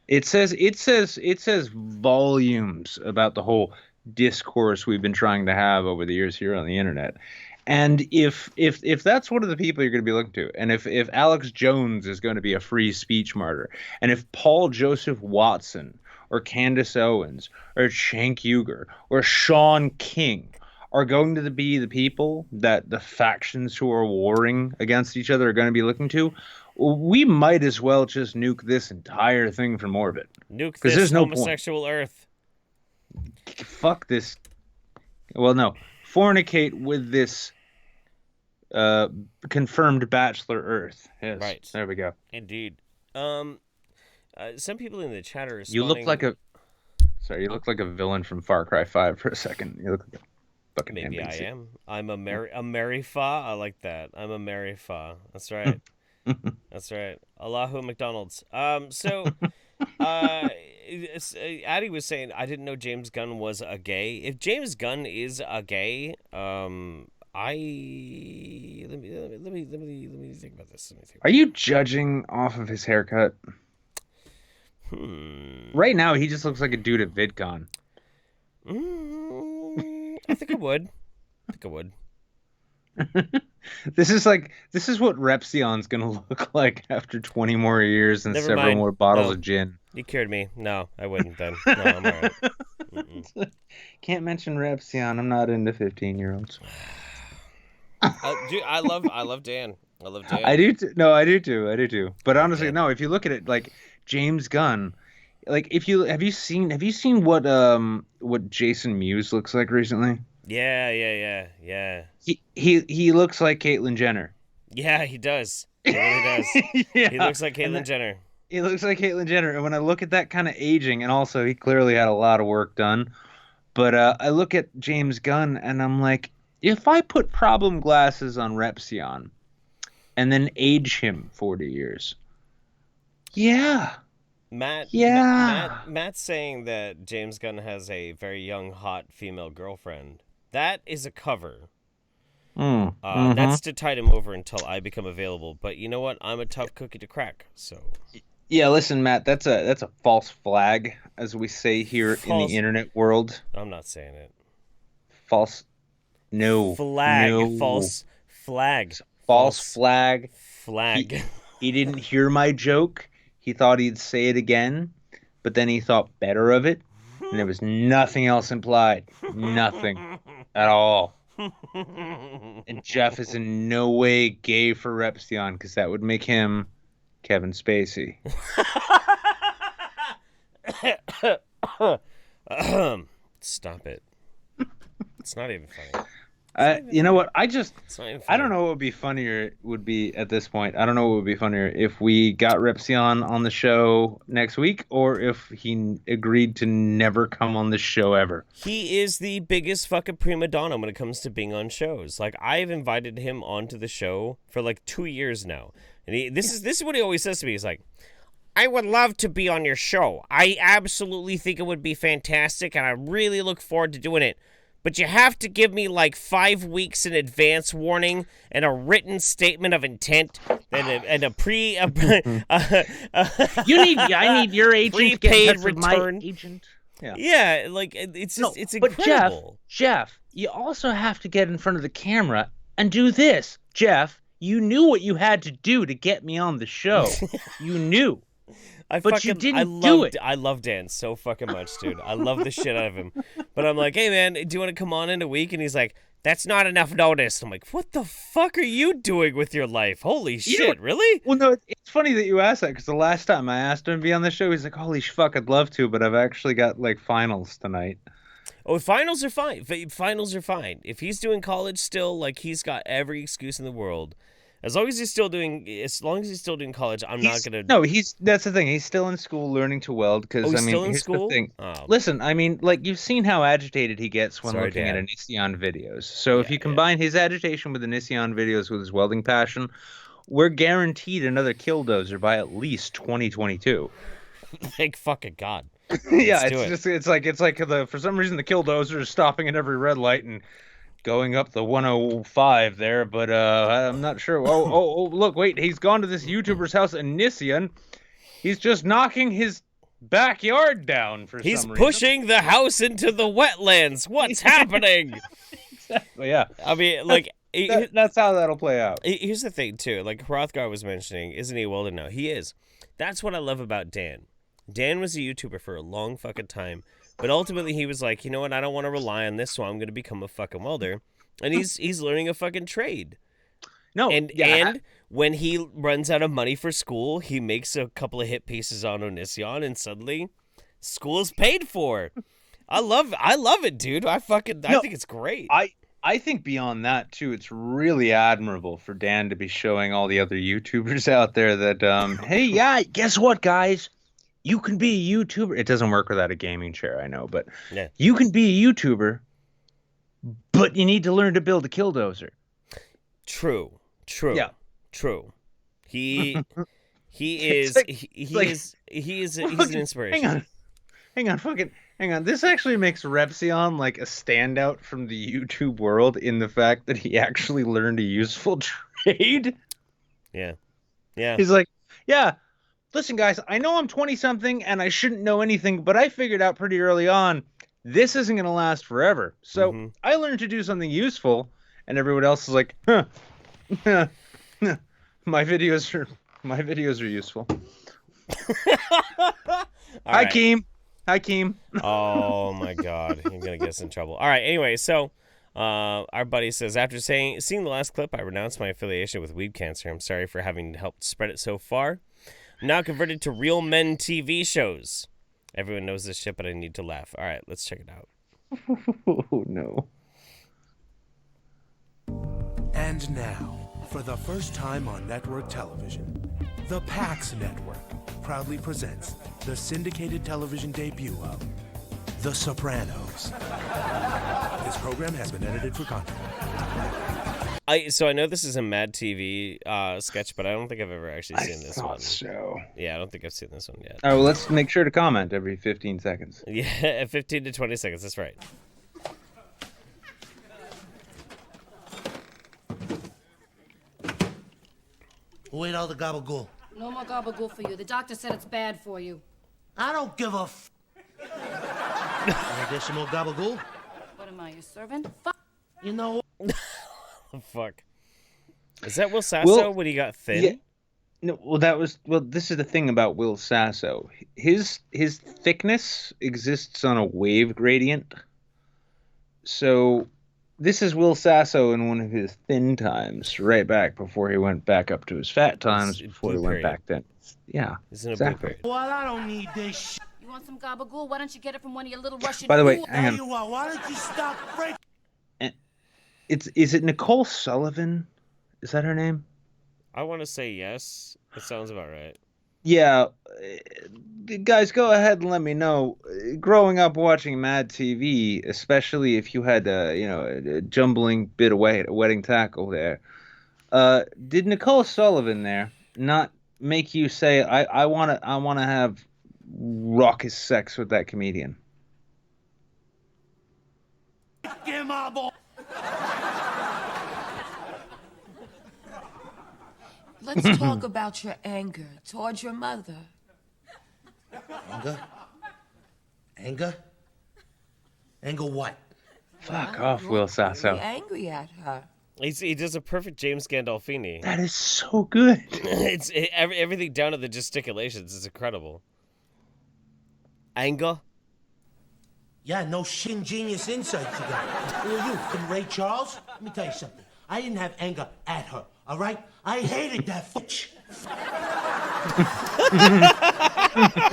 It says volumes about the whole discourse we've been trying to have over the years here on the internet. And if that's one of the people you're going to be looking to, and if Alex Jones is going to be a free speech martyr, and if Paul Joseph Watson or Candace Owens or Cenk Uygur or Sean King are going to be the people that the factions who are warring against each other are going to be looking to, we might as well just nuke this entire thing from orbit. Nuke Because this there's no homosexual Earth. Fuck this. Well, no. Fornicate with this confirmed bachelor Earth. Yes. Right. There we go. Indeed. Some people in the chat are responding. You look like a... Sorry, you look like a villain from Far Cry 5 for a second. You look like a fucking Maybe NPC. I am. I'm a Marifa. I like that. I'm a Marifa. That's right. That's right. Allahu McDonald's. So, Addie was saying, I didn't know James Gunn was a gay. If James Gunn is a gay, let me think about this. Are you judging off of his haircut? Right now, he just looks like a dude at VidCon. I think I would. This is what Repsion's gonna look like after 20 more years and Never several mind. more bottles No. of gin. You cured me. No, I wouldn't then. No, I'm all right. Can't mention Repsion. I'm not into 15-year-olds. Dude, I love Dan. I love Dan. I do too. No, I do too. But honestly, no. If you look at it, like James Gunn, like have you seen what Jason Mewes looks like recently? Yeah. He looks like Caitlyn Jenner. Yeah, he does. He really does. Yeah. He looks like Caitlyn Jenner. He looks like Caitlyn Jenner, and when I look at that kind of aging, and also he clearly had a lot of work done, but I look at James Gunn, and I'm like, if I put problem glasses on Repsion, and then age him 40 years, Matt's saying that James Gunn has a very young, hot female girlfriend. That is a cover. That's to tide him over until I become available. But you know what? I'm a tough cookie to crack. So. Yeah, listen, Matt. That's a false flag, as we say here in the internet world. I'm not saying it. False. No. Flag. No. False flag. False flag. Flag. He didn't hear my joke. He thought he'd say it again, but then he thought better of it, and there was nothing else implied. Nothing at all. And Jeff is in no way gay for Repsion, because that would make him Kevin Spacey. Stop it. It's not even funny. You know what? I don't know what would be at this point. I don't know what would be funnier if we got Repsion on the show next week, or if he agreed to never come on the show ever. He is the biggest fucking prima donna when it comes to being on shows. Like, I've invited him onto the show for like 2 years now, and this is what he always says to me. He's like, I would love to be on your show. I absolutely think it would be fantastic, and I really look forward to doing it. But you have to give me like 5 weeks in advance warning and a written statement of intent and a I need your agent to get in touch with return. my agent. Yeah, like it's just, it's incredible. But Jeff, you also have to get in front of the camera and do this. Jeff, you knew what you had to do to get me on the show. You knew. You didn't do it. I love Dan so fucking much, dude. I love the shit out of him. But I'm like, hey, man, do you want to come on in a week? And he's like, that's not enough notice. I'm like, what the fuck are you doing with your life? Holy shit, really? Well, no, it's funny that you asked that, because the last time I asked him to be on the show, he's like, holy fuck, I'd love to, but I've actually got, like, finals tonight. Oh, finals are fine. Finals are fine. If he's doing college still, like, he's got every excuse in the world. As long as he's still doing college, not gonna. No, that's the thing. He's still in school, learning to weld. Because still in here's school. The thing. Listen, I mean, like, you've seen how agitated he gets when looking at Anision videos. So if you combine his agitation with Anision videos with his welding passion, we're guaranteed another Killdozer by at least 2022. Thank fucking God. Yeah, it's like for some reason the Killdozer is stopping at every red light and going up the 105 there, but I'm not sure. Oh, look, wait, he's gone to this YouTuber's house in Nissian. He's just knocking his backyard down for some reason. He's pushing the house into the wetlands. What's happening? Exactly, yeah. I mean, like... that's how that'll play out. Here's the thing, too. Like Hrothgar was mentioning, isn't he welded now? He is. That's what I love about Dan. Dan was a YouTuber for a long fucking time, But ultimately, he was like, you know what? I don't want to rely on this, so I'm going to become a fucking welder. And he's learning a fucking trade. No, And when he runs out of money for school, he makes a couple of hit pieces on Onision, and suddenly school is paid for. I love it, dude. I think it's great. I think beyond that too, it's really admirable for Dan to be showing all the other YouTubers out there that hey, yeah, guess what, guys? You can be a YouTuber. It doesn't work without a gaming chair, I know, but you can be a YouTuber, but you need to learn to build a killdozer. True. Yeah. True. He is he's an inspiration. Hang on. This actually makes Repsion like a standout from the YouTube world in the fact that he actually learned a useful trade. Yeah. He's like, yeah, listen, guys, I know I'm 20-something and I shouldn't know anything, but I figured out pretty early on this isn't going to last forever. So I learned to do something useful, and everyone else is like, huh. My videos are useful. Hi, Keem. Oh my God, you're gonna get us in trouble. All right. Anyway, so our buddy says, after seeing the last clip, I renounced my affiliation with weed cancer. I'm sorry for having helped spread it so far. I'm now converted to Real Men TV shows. Everyone knows this shit, but I need to laugh. All right, let's check it out. Oh no. And now, for the first time on network television, the PAX Network proudly presents the syndicated television debut of The Sopranos. This program has been edited for content. I know this is a Mad TV sketch, but I don't think I've ever actually seen this one. So. Yeah, I don't think I've seen this one yet. All right, well, let's make sure to comment every 15 seconds. Yeah, 15 to 20 seconds. That's right. Who ate all the gabagool? No more gabagool for you. The doctor said it's bad for you. I don't give a f. Can I get some more gabagool? What am I, your servant? Fuck. You know. Fuck. Is that Will Sasso when he got thin? Yeah. No, well, this is the thing about Will Sasso. His thickness exists on a wave gradient. So this is Will Sasso in one of his thin times, right back before he went back up to his fat times, before he went back then. Yeah, He's in a exactly. Well, I don't need this shit. You want some gabagool? Why don't you get it from one of your little Russian... By the way, Ooh, hang on. You are. Why don't you stop breaking? Is it Nicole Sullivan? Is that her name? I want to say yes. It sounds about right. Yeah, guys, go ahead and let me know. Growing up watching Mad TV, especially if you had a jumbling bit of wedding tackle there, did Nicole Sullivan there not make you say, I want to have raucous sex with that comedian? Get my ball. Let's talk about your anger towards your mother. Anger? Anger what? Fuck off, Will Sasso. You're angry at her. He does a perfect James Gandolfini. That is so good. Everything down to the gesticulations is incredible. Anger? Yeah, no shin genius insight you got. Who are you, from Ray Charles? Let me tell you something. I didn't have anger at her, all right? I hated that bitch.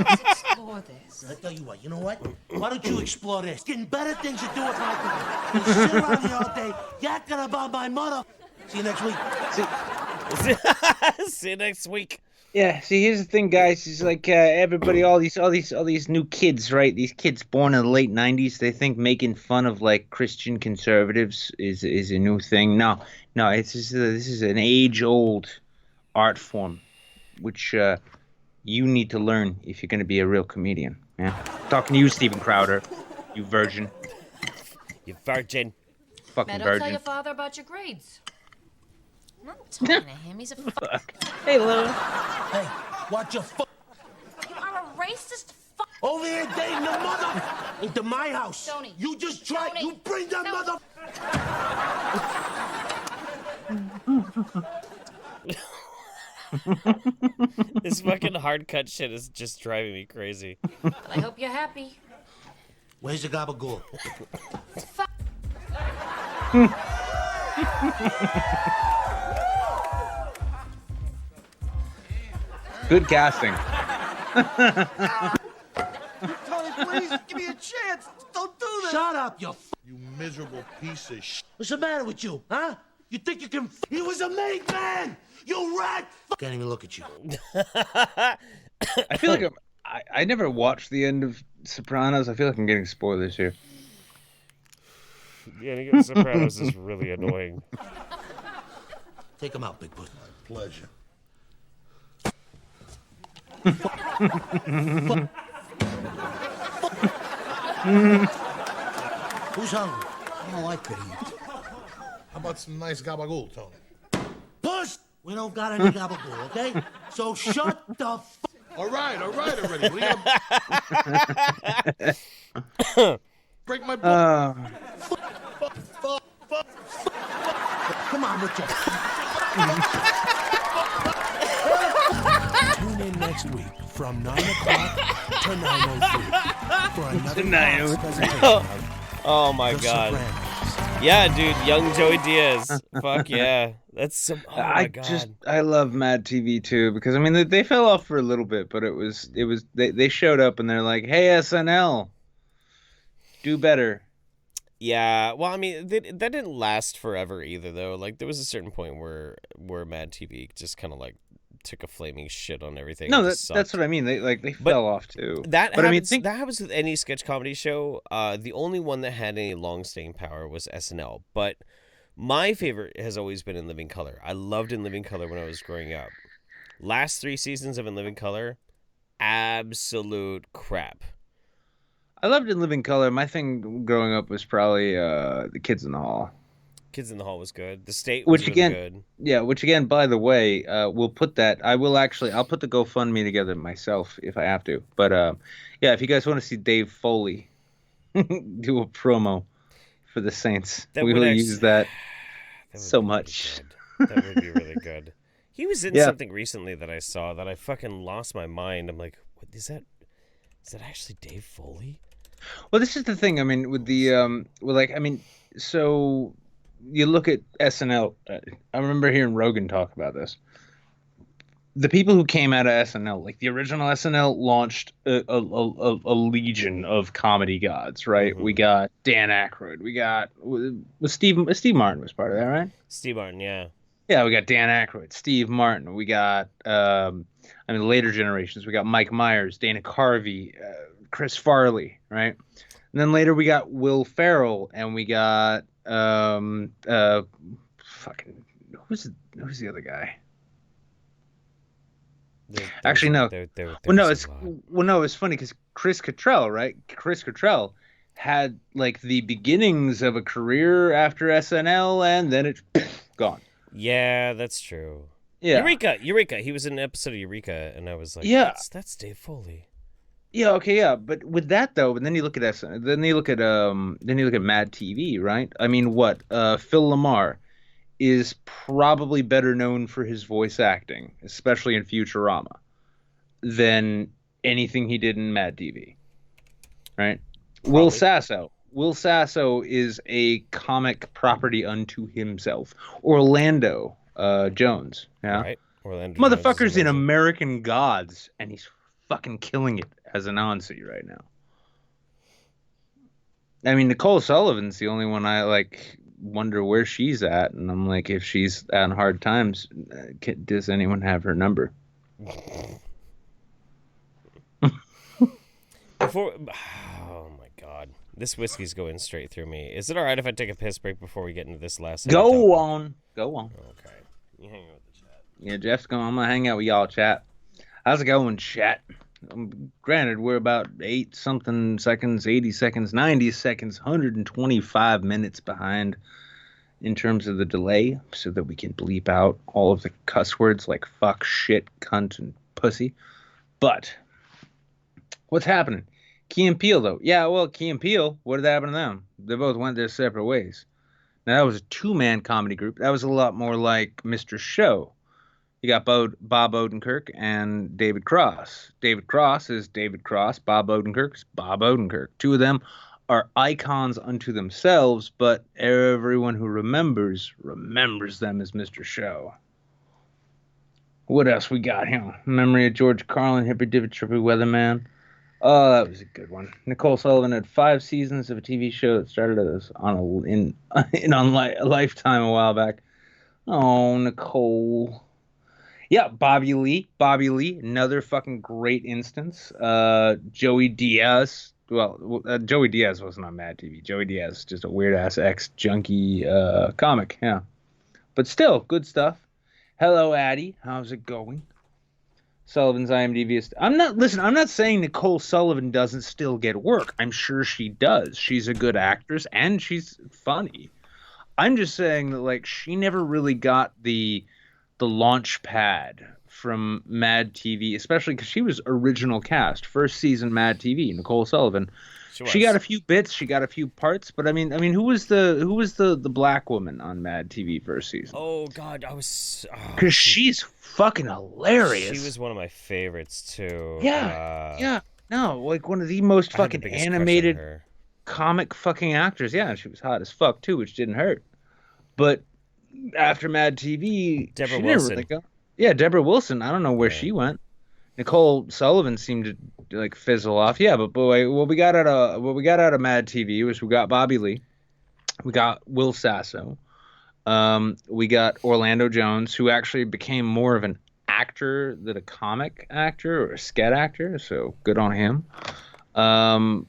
Let's explore this. I tell you what, you know what? Why don't you explore this? Getting better things to do with my time. You sit around here all day yakking about my mother. See you next week. See you next week. Yeah, see, here's the thing, guys. It's like everybody, all these new kids, right? These kids born in the late '90s, they think making fun of like Christian conservatives is a new thing. No, this is an age-old art form, which you need to learn if you're going to be a real comedian. Yeah, talking to you, Steven Crowder, you virgin. You virgin. Fucking Now, don't virgin. tell your father about your grades. I'm not talking to him. He's a fuck. Hey, Lou. Hey, watch your fuck. You are a racist fuck. Over here dating the mother into my house. Tony. You just tried. Tony. You bring that mother. This fucking hard cut shit is just driving me crazy. But I hope you're happy. Where's the gabagool? Good casting. Tony, please, give me a chance. Don't do this. Shut up, you miserable piece of shit. What's the matter with you, huh? You think you can He was a made man! You rat Can't even look at you. I feel like I never watched the end of Sopranos. I feel like I'm getting spoilers here. Yeah, to get Sopranos is really annoying. Take him out, Big Puss. My pleasure. Who's hungry? Oh, I could eat. How about some nice gabagool, Tony? Puss! We don't got any gabagool, okay? So shut the All right already. Liam. Break my butt. Come on, Richard. Tune in next week from 9 o'clock to 9:03 for another presentation of Oh my The god. Sopranos. Yeah, dude, young Joey Diaz. Fuck yeah. That's some oh my god. I love Mad TV too, because I mean they fell off for a little bit, but it was they showed up and they're like, hey SNL, do better. Yeah, well, I mean, that didn't last forever either, though. Like, there was a certain point where Mad TV just kind of like took a flaming shit on everything. No, that's what I mean. They fell off too. That but happens, that happens with any sketch comedy show. The only one that had any long staying power was SNL. But my favorite has always been In Living Color. I loved In Living Color when I was growing up. Last 3 seasons of In Living Color, absolute crap. I loved In Living Color. My thing growing up was probably The Kids in the Hall. Kids in the Hall was good. The State was really good. Yeah, which again, by the way, we'll put that. I'll put the GoFundMe together myself if I have to. But yeah, if you guys want to see Dave Foley do a promo for the Saints, we will use that so much. That would be really good. He was in something recently that I saw that I fucking lost my mind. I'm like, what is that? Is that actually Dave Foley? Well, this is the thing. I mean, with the so you look at SNL. I remember hearing Rogan talk about this. The people who came out of SNL, like the original SNL, launched a legion of comedy gods, right? Mm-hmm. We got Dan Aykroyd. We got Steve Martin was part of that, right? Steve Martin, yeah. Yeah, we got Dan Aykroyd, Steve Martin. We got later generations. We got Mike Myers, Dana Carvey, Chris Farley, right? And then later we got Will Ferrell, and we got who's the other guy? Actually, no. It's funny because Chris Cottrell, right? Chris Cottrell had like the beginnings of a career after SNL, and then it's gone. Yeah, that's true. Yeah. Eureka. He was in an episode of Eureka, and I was like, yeah, that's Dave Foley. Yeah, okay, yeah, but with that though, and then you look at then you look at Mad TV, right? I mean, what Phil Lamar is probably better known for his voice acting, especially in Futurama, than anything he did in Mad TV, right? Probably. Will Sasso is a comic property unto himself. Orlando Jones, yeah, right. Orlando motherfucker's in American Gods, and he's fucking killing it as an Anansi right now. I mean, Nicole Sullivan's the only one I like wonder where she's at, and I'm like, if she's on hard times, does anyone have her number? Oh my god, this whiskey's going straight through me. Is it all right if I take a piss break before we get into this last? Go on. Okay, you hang out with the chat. Yeah, Jeff's going. I'm gonna hang out with y'all, chat. How's it going, chat? Granted, we're about 80 seconds, 80 seconds, 90 seconds, 125 minutes behind in terms of the delay, so that we can bleep out all of the cuss words like fuck, shit, cunt, and pussy. But what's happening? Key and Peele, though. Yeah, well, Key and Peele, what did happen to them? They both went their separate ways. Now, that was a 2-man comedy group. That was a lot more like Mr. Show. You got Bob Odenkirk and David Cross. David Cross is David Cross. Bob Odenkirk is Bob Odenkirk. Two of them are icons unto themselves, but everyone who remembers them as Mr. Show. What else we got here? Memory of George Carlin, Hippie Dippy Trippy Weatherman. Oh, that was a good one. Nicole Sullivan had 5 seasons of a TV show that started us on a Lifetime a while back. Oh, Nicole. Yeah, Bobby Lee, another fucking great instance. Joey Diaz. Well, Joey Diaz wasn't on Mad TV. Joey Diaz is just a weird ass ex-junkie comic. Yeah, but still good stuff. Hello, Addie. How's it going? Sullivan's IMDb is... I'm not saying Nicole Sullivan doesn't still get work. I'm sure she does. She's a good actress and she's funny. I'm just saying that, like, she never really got the launch pad from Mad TV, especially because she was original cast, first season Mad TV. Nicole Sullivan. She got a few bits, she got a few parts, but I mean, who was the black woman on Mad TV first season? Oh God, I was because she's fucking hilarious. She was one of my favorites too. Yeah. No, like one of the most fucking animated comic fucking actors. Yeah, and she was hot as fuck too, which didn't hurt. But after Mad TV, Deborah Wilson. Really go. Yeah, Deborah Wilson. I don't know where she went. Nicole Sullivan seemed to like fizzle off. Yeah, but boy, what we got out of Mad TV was we got Bobby Lee, we got Will Sasso, we got Orlando Jones, who actually became more of an actor than a comic actor or a sketch actor. So good on him. Who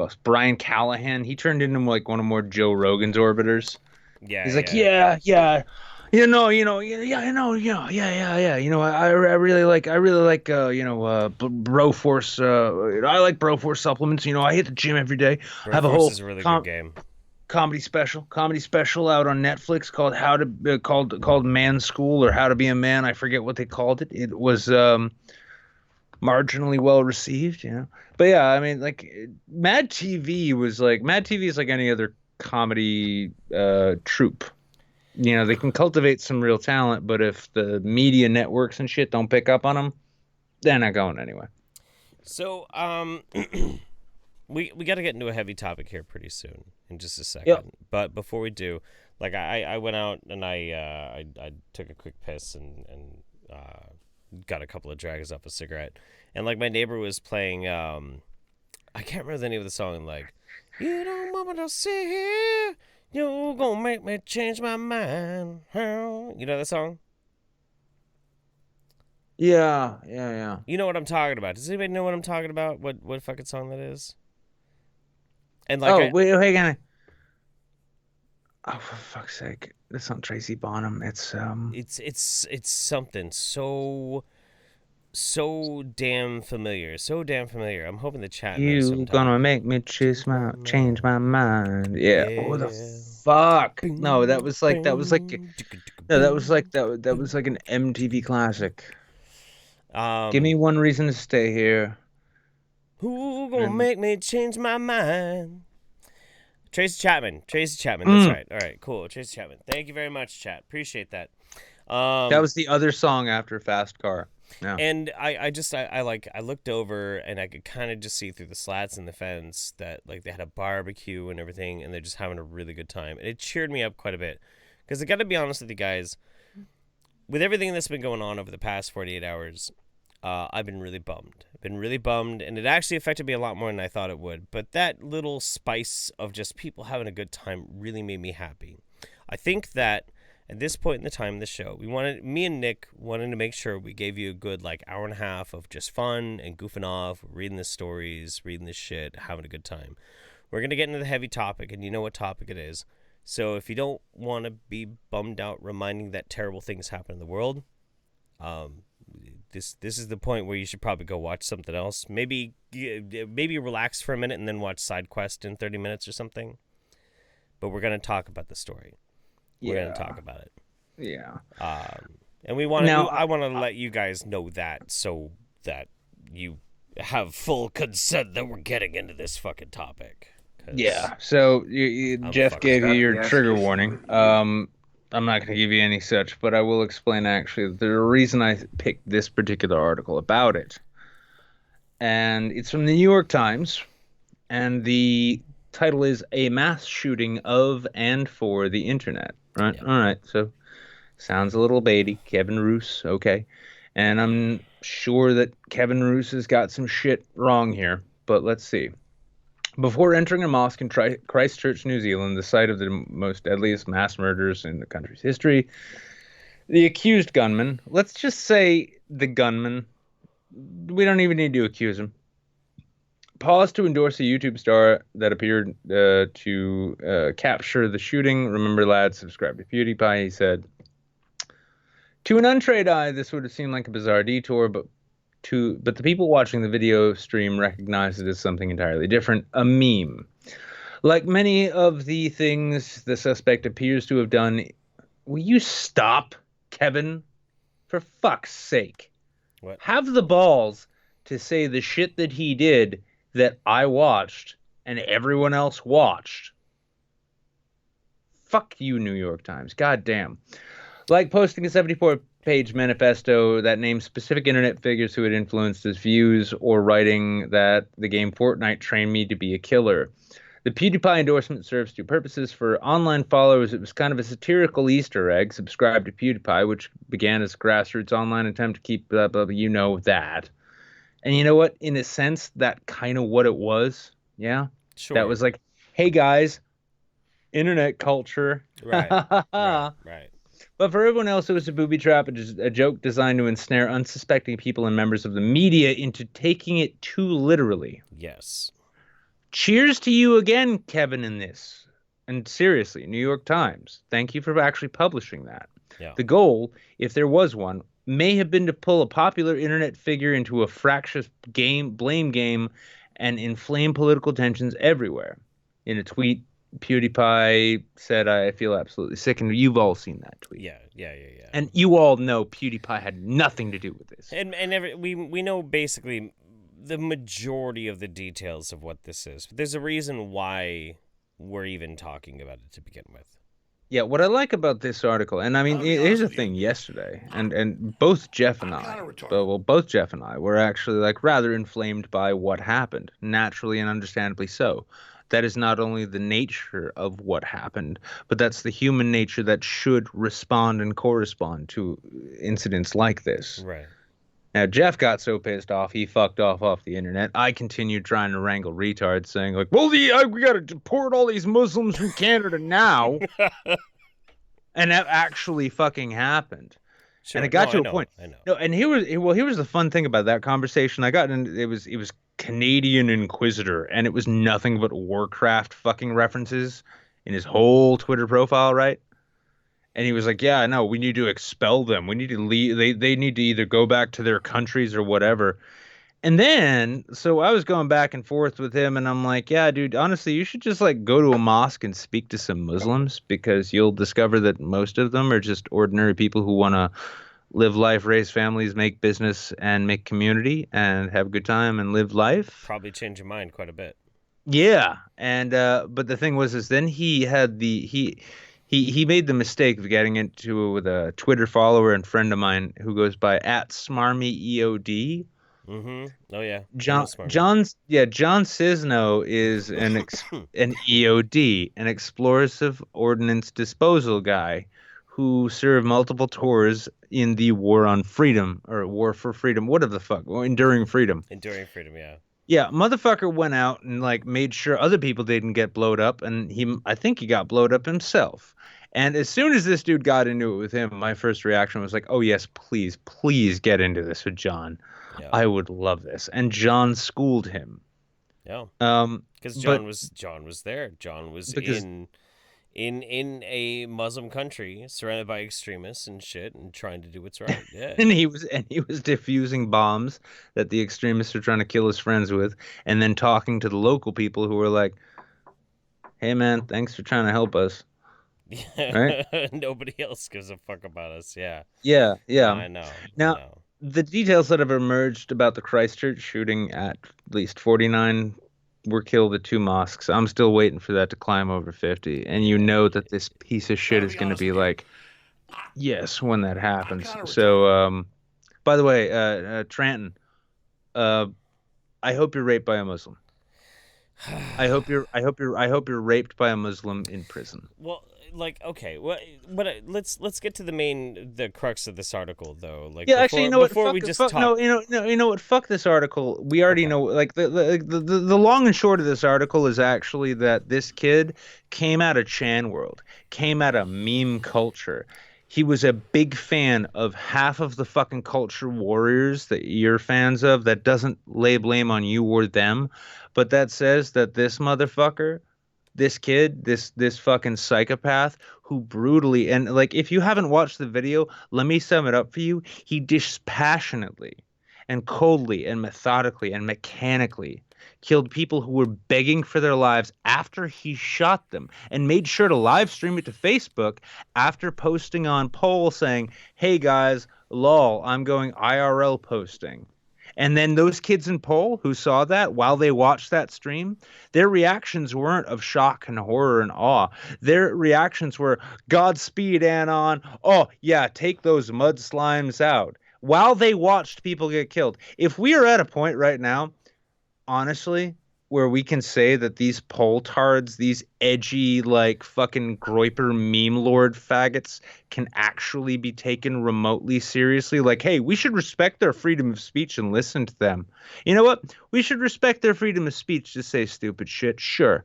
else? Brian Callahan. He turned into like one of more Joe Rogan's orbiters. Yeah, he's like, yeah. I know. You know, I really like, Broforce. I like Broforce supplements. You know, I hit the gym every day. I have a whole is a really good game. Comedy special out on Netflix called called Man School or How to Be a Man. I forget what they called it. It was marginally well received, you know. But yeah, I mean, like Mad TV is like any other comedy troupe. You know, they can cultivate some real talent, but if the media networks and shit don't pick up on them, they're not going anywhere. So, we got to get into a heavy topic here pretty soon in just a second. Yep. But before we do, like I went out and I took a quick piss and got a couple of drags off a cigarette, and like my neighbor was playing I can't remember the name of the song, like you don't want me to sit here. You gonna make me change my mind. You know that song? Yeah. You know what I'm talking about. Does anybody know what I'm talking about? What fucking song that is? And like, wait, hang on. Oh, for fuck's sake! That's not Tracy Bonham. It's something so damn familiar. I'm hoping the chat knows. You gonna make me change my mind? Yeah. What the fuck? No, that was like an MTV classic. Give me one reason to stay here. Who gonna make me change my mind? Tracy Chapman. That's right. All right, cool. Tracy Chapman. Thank you very much, chat. Appreciate that. That was the other song after Fast Car. Yeah. And I looked over and I could kind of just see through the slats in the fence that like they had a barbecue and everything, and they're just having a really good time. And it cheered me up quite a bit, because I got to be honest with you guys, with everything that's been going on over the past 48 hours, I've been really bummed. And it actually affected me a lot more than I thought it would. But that little spice of just people having a good time really made me happy. I think that at this point in the time of the show, me and Nick wanted to make sure we gave you a good like hour and a half of just fun and goofing off, reading the stories, reading the shit, having a good time. We're going to get into the heavy topic, and you know what topic it is. So if you don't want to be bummed out reminding that terrible things happen in the world, this is the point where you should probably go watch something else. Maybe relax for a minute and then watch Side Quest in 30 minutes or something. But we're going to talk about the story. We're going to talk about it. Yeah. And I want to let you guys know that, so that you have full consent that we're getting into this fucking topic. Yeah. So Jeff gave you your trigger warning. I'm not going to give you any such, but I will explain actually the reason I picked this particular article about it. And it's from the New York Times, and the Title is A Mass Shooting of and for the Internet. Right? Yeah. All right. So sounds a little baity. Kevin Roose. Okay. And I'm sure that Kevin Roose has got some shit wrong here. But let's see. Before entering a mosque in Christchurch, New Zealand, the site of the most deadliest mass murders in the country's history, the accused gunman, let's just say the gunman, we don't even need to accuse him, paused to endorse a YouTube star that appeared to capture the shooting. Remember, lads, subscribe to PewDiePie, he said. To an untrained eye, this would have seemed like a bizarre detour, but the people watching the video stream recognized it as something entirely different, a meme. Like many of the things the suspect appears to have done, will you stop, Kevin? For fuck's sake. What? Have the balls to say the shit that he did that I watched and everyone else watched. Fuck you, New York Times. God damn. Like posting a 74-page manifesto that names specific internet figures who had influenced his views, or writing that the game Fortnite trained me to be a killer. The PewDiePie endorsement serves two purposes. For online followers, it was kind of a satirical Easter egg. Subscribe to PewDiePie, which began as a grassroots online attempt to keep that. And you know what? In a sense, that kind of what it was. Yeah? Sure. That was like, hey guys, internet culture. Right. Right. But for everyone else, it was a booby trap, a joke designed to ensnare unsuspecting people and members of the media into taking it too literally. Yes. Cheers to you again, Kevin, in this. And seriously, New York Times, thank you for actually publishing that. Yeah. The goal, if there was one, may have been to pull a popular internet figure into a fractious blame game and inflame political tensions everywhere. In a tweet, PewDiePie said, I feel absolutely sick, and you've all seen that tweet. Yeah. And you all know PewDiePie had nothing to do with this. And we know basically the majority of the details of what this is. But there's a reason why we're even talking about it to begin with. Yeah, what I like about this article, and I mean, here's the thing. Yesterday, and both Jeff and both Jeff and I were actually like rather inflamed by what happened, naturally and understandably so. That is not only the nature of what happened, but that's the human nature that should respond and correspond to incidents like this. Right. Now, Jeff got so pissed off, he fucked off the internet. I continued trying to wrangle retards, saying like, well, we got to deport all these Muslims from Canada now. And that actually fucking happened. Sure. And it got to a I know, point. I know. No, and here was the fun thing about that conversation. I got in, it was Canadian Inquisitor, and it was nothing but Warcraft fucking references in his whole Twitter profile, right? And he was like, yeah, no, we need to expel them. We need to leave. They need to either go back to their countries or whatever. And then, so I was going back and forth with him, and I'm like, yeah, dude, honestly, you should just like go to a mosque and speak to some Muslims, because you'll discover that most of them are just ordinary people who want to live life, raise families, make business, and make community, and have a good time and live life. Probably change your mind quite a bit. Yeah. And, but the thing was, is then he had he made the mistake of getting into it with a Twitter follower and friend of mine who goes by @SmarmyEOD. Mm-hmm. Oh yeah. John Cisno is an EOD, an explosive ordnance disposal guy who served multiple tours in the War on Freedom, or War for Freedom, whatever the fuck, Enduring Freedom. Enduring Freedom, yeah. Yeah, motherfucker went out and like made sure other people didn't get blowed up, and I think he got blowed up himself. And as soon as this dude got into it with him, my first reaction was like, oh yes, please get into this with John. Yeah. I would love this. And John schooled him. Yeah. Because John was there. John was in a Muslim country surrounded by extremists and shit and trying to do what's right. Yeah. and he was diffusing bombs that the extremists are trying to kill his friends with, and then talking to the local people who were like, hey man, thanks for trying to help us. Right? Nobody else gives a fuck about us. Yeah. Yeah. I know. Now, the details that have emerged about the Christchurch shooting, at least 49 were killed at 2 mosques. I'm still waiting for that to climb over 50. And you know that this piece of shit is going to be like, yes, when that happens. So, by the way, Tranton, I hope you're raped by a Muslim. I hope you're raped by a Muslim in prison. Well, like, okay, let's get to the crux of this article, though. Like, Yeah, actually, you know what? before we just talk. No, you know what? Fuck this article. We already Okay. know. Like the long and short of this article is actually that this kid came out of Chan World, came out of meme culture. He was a big fan of half of the fucking culture warriors that you're fans of. That doesn't lay blame on you or them, but that says that this motherfucker, this kid, this fucking psychopath who brutally, and like, if you haven't watched the video, let me sum it up for you. He dispassionately and coldly and methodically and mechanically killed people who were begging for their lives after he shot them, and made sure to live stream it to Facebook after posting on poll saying, "Hey guys, lol, I'm going IRL posting." And then those kids in Poll who saw that while they watched that stream, their reactions weren't of shock and horror and awe. Their reactions were, "Godspeed, Anon. Oh, yeah, take those mud slimes out." While they watched people get killed. If we are at a point right now, honestly, where we can say that these poll-tards, these edgy, like, fucking groiper meme lord faggots can actually be taken remotely seriously, like, hey, we should respect their freedom of speech and listen to them. You know what? We should respect their freedom of speech to say stupid shit, sure.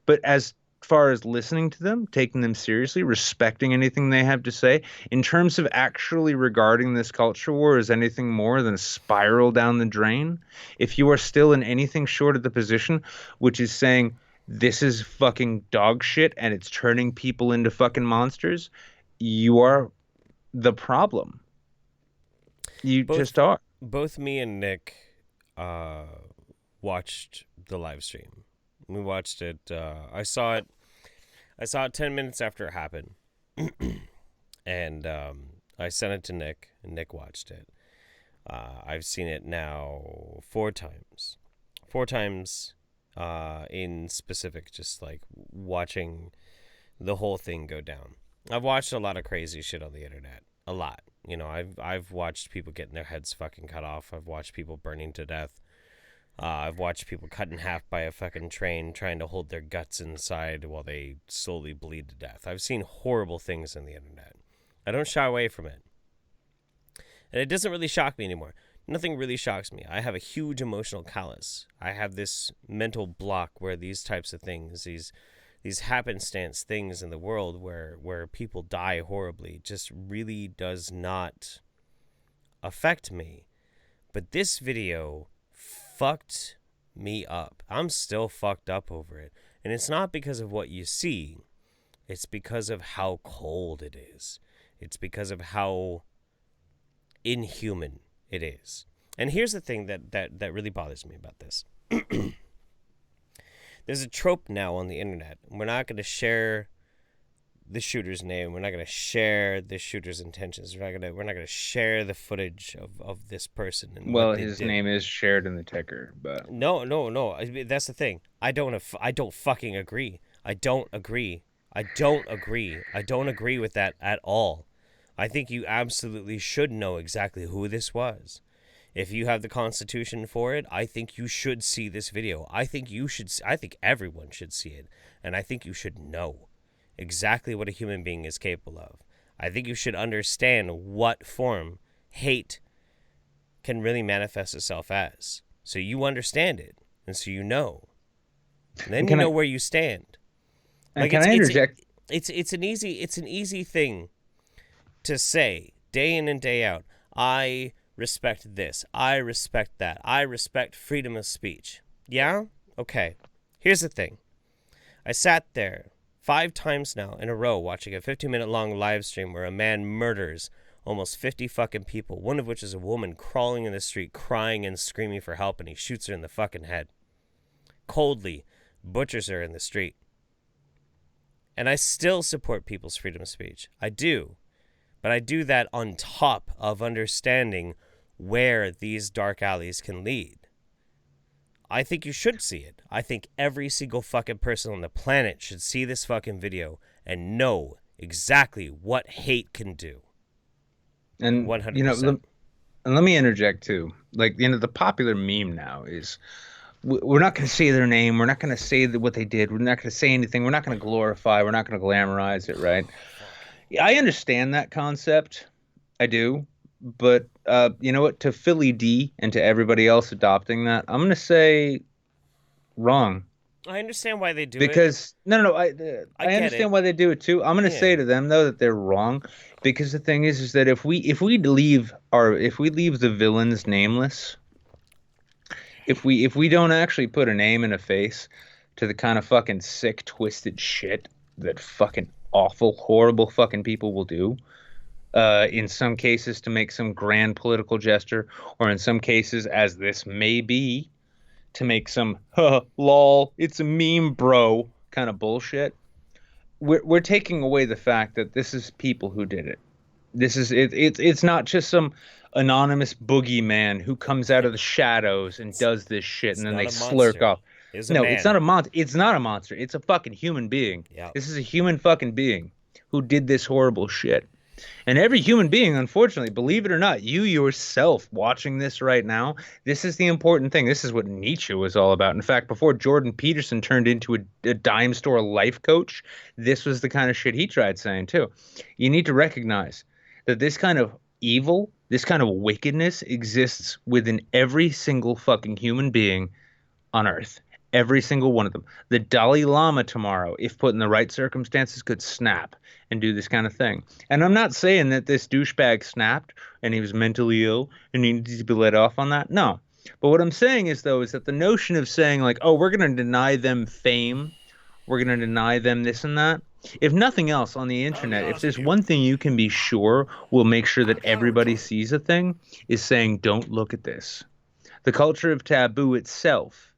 But as far as listening to them, taking them seriously, respecting anything they have to say, in terms of actually regarding this culture war as anything more than a spiral down the drain, if you are still in anything short of the position, which is saying this is fucking dog shit and it's turning people into fucking monsters, you are the problem. You just are. Both me and Nick watched the live stream. We watched it. I saw it 10 minutes after it happened, and I sent it to Nick, and Nick watched it. I've seen it now 4 times. 4 times in specific, just like watching the whole thing go down. I've watched a lot of crazy shit on the internet. A lot. You know, I've watched people getting their heads fucking cut off. I've watched people burning to death. I've watched people cut in half by a fucking train trying to hold their guts inside while they slowly bleed to death. I've seen horrible things on the internet. I don't shy away from it. And it doesn't really shock me anymore. Nothing really shocks me. I have a huge emotional callus. I have this mental block where these types of things, these happenstance things in the world where people die horribly just really does not affect me. But this video fucked me up. I'm still fucked up over it. And it's not because of what you see. It's because of how cold it is. It's because of how inhuman it is. And here's the thing that really bothers me about this. There's a trope now on the internet. We're not going to share the shooter's name. We're not going to share the shooter's intentions. We're not going to share the footage of this person. And well, his name is shared in the ticker, but no. I mean, that's the thing. I don't fucking agree. I don't agree with that at all. I think you absolutely should know exactly who this was. If you have the Constitution for it, I think you should see this video. I think everyone should see it, and I think you should know exactly what a human being is capable of. I think you should understand what form hate can really manifest itself as. So you understand it, and so you know. And then you know where you stand. And can I interject? It's an easy thing to say day in and day out. I respect this. I respect that. I respect freedom of speech. Yeah? Okay. Here's the thing. I sat there 5 times now in a row watching a 15-minute long live stream where a man murders almost 50 fucking people, one of which is a woman crawling in the street, crying and screaming for help, and he shoots her in the fucking head. Coldly butchers her in the street. And I still support people's freedom of speech. I do. But I do that on top of understanding where these dark alleys can lead. I think you should see it. I think every single fucking person on the planet should see this fucking video and know exactly what hate can do. And 100%. You know, and let me interject too. Like, you know, the popular meme now is, we're not going to say their name. We're not going to say what they did. We're not going to say anything. We're not going to glorify. We're not going to glamorize it, right? I understand that concept. I do. But you know what? To Philly D and to everybody else adopting that, I'm going to say wrong. I understand why they do because, it. No, I understand why they do it too. I'm going to say to them though that they're wrong, because the thing is that if we leave the villains nameless, if we don't actually put a name and a face to the kind of fucking sick, twisted shit that fucking awful, horrible fucking people will do, in some cases to make some grand political gesture, or in some cases, as this may be, to make some lol, it's a meme, bro, kind of bullshit. We're taking away the fact that this is people who did it. This is it's not just some anonymous boogeyman who comes out of the shadows and does this shit and then they slurk off. No, it's not a monster. It's not a monster. It's a fucking human being. Yeah. This is a human fucking being who did this horrible shit. And every human being, unfortunately, believe it or not, you yourself watching this right now, this is the important thing. This is what Nietzsche was all about. In fact, before Jordan Peterson turned into a dime store life coach, this was the kind of shit he tried saying too. You need to recognize that this kind of evil, this kind of wickedness exists within every single fucking human being on Earth. Every single one of them. The Dalai Lama tomorrow, if put in the right circumstances, could snap and do this kind of thing. And I'm not saying that this douchebag snapped and he was mentally ill and he needs to be let off on that. No. But what I'm saying is, though, is that the notion of saying, like, oh, we're going to deny them fame, we're going to deny them this and that. If nothing else on the internet, if there's one thing you can be sure will make sure that everybody sees a thing, is saying, don't look at this. The culture of taboo itself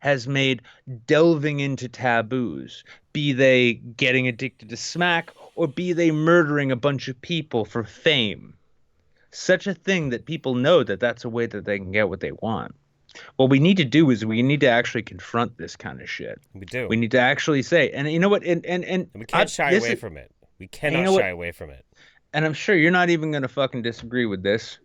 has made delving into taboos, be they getting addicted to smack or be they murdering a bunch of people for fame, such a thing that people know that that's a way that they can get what they want. What we need to do is we need to actually confront this kind of shit. We do. We need to actually say, and you know what? And we can't shy away from it. We cannot shy away from it. And I'm sure you're not even going to fucking disagree with this.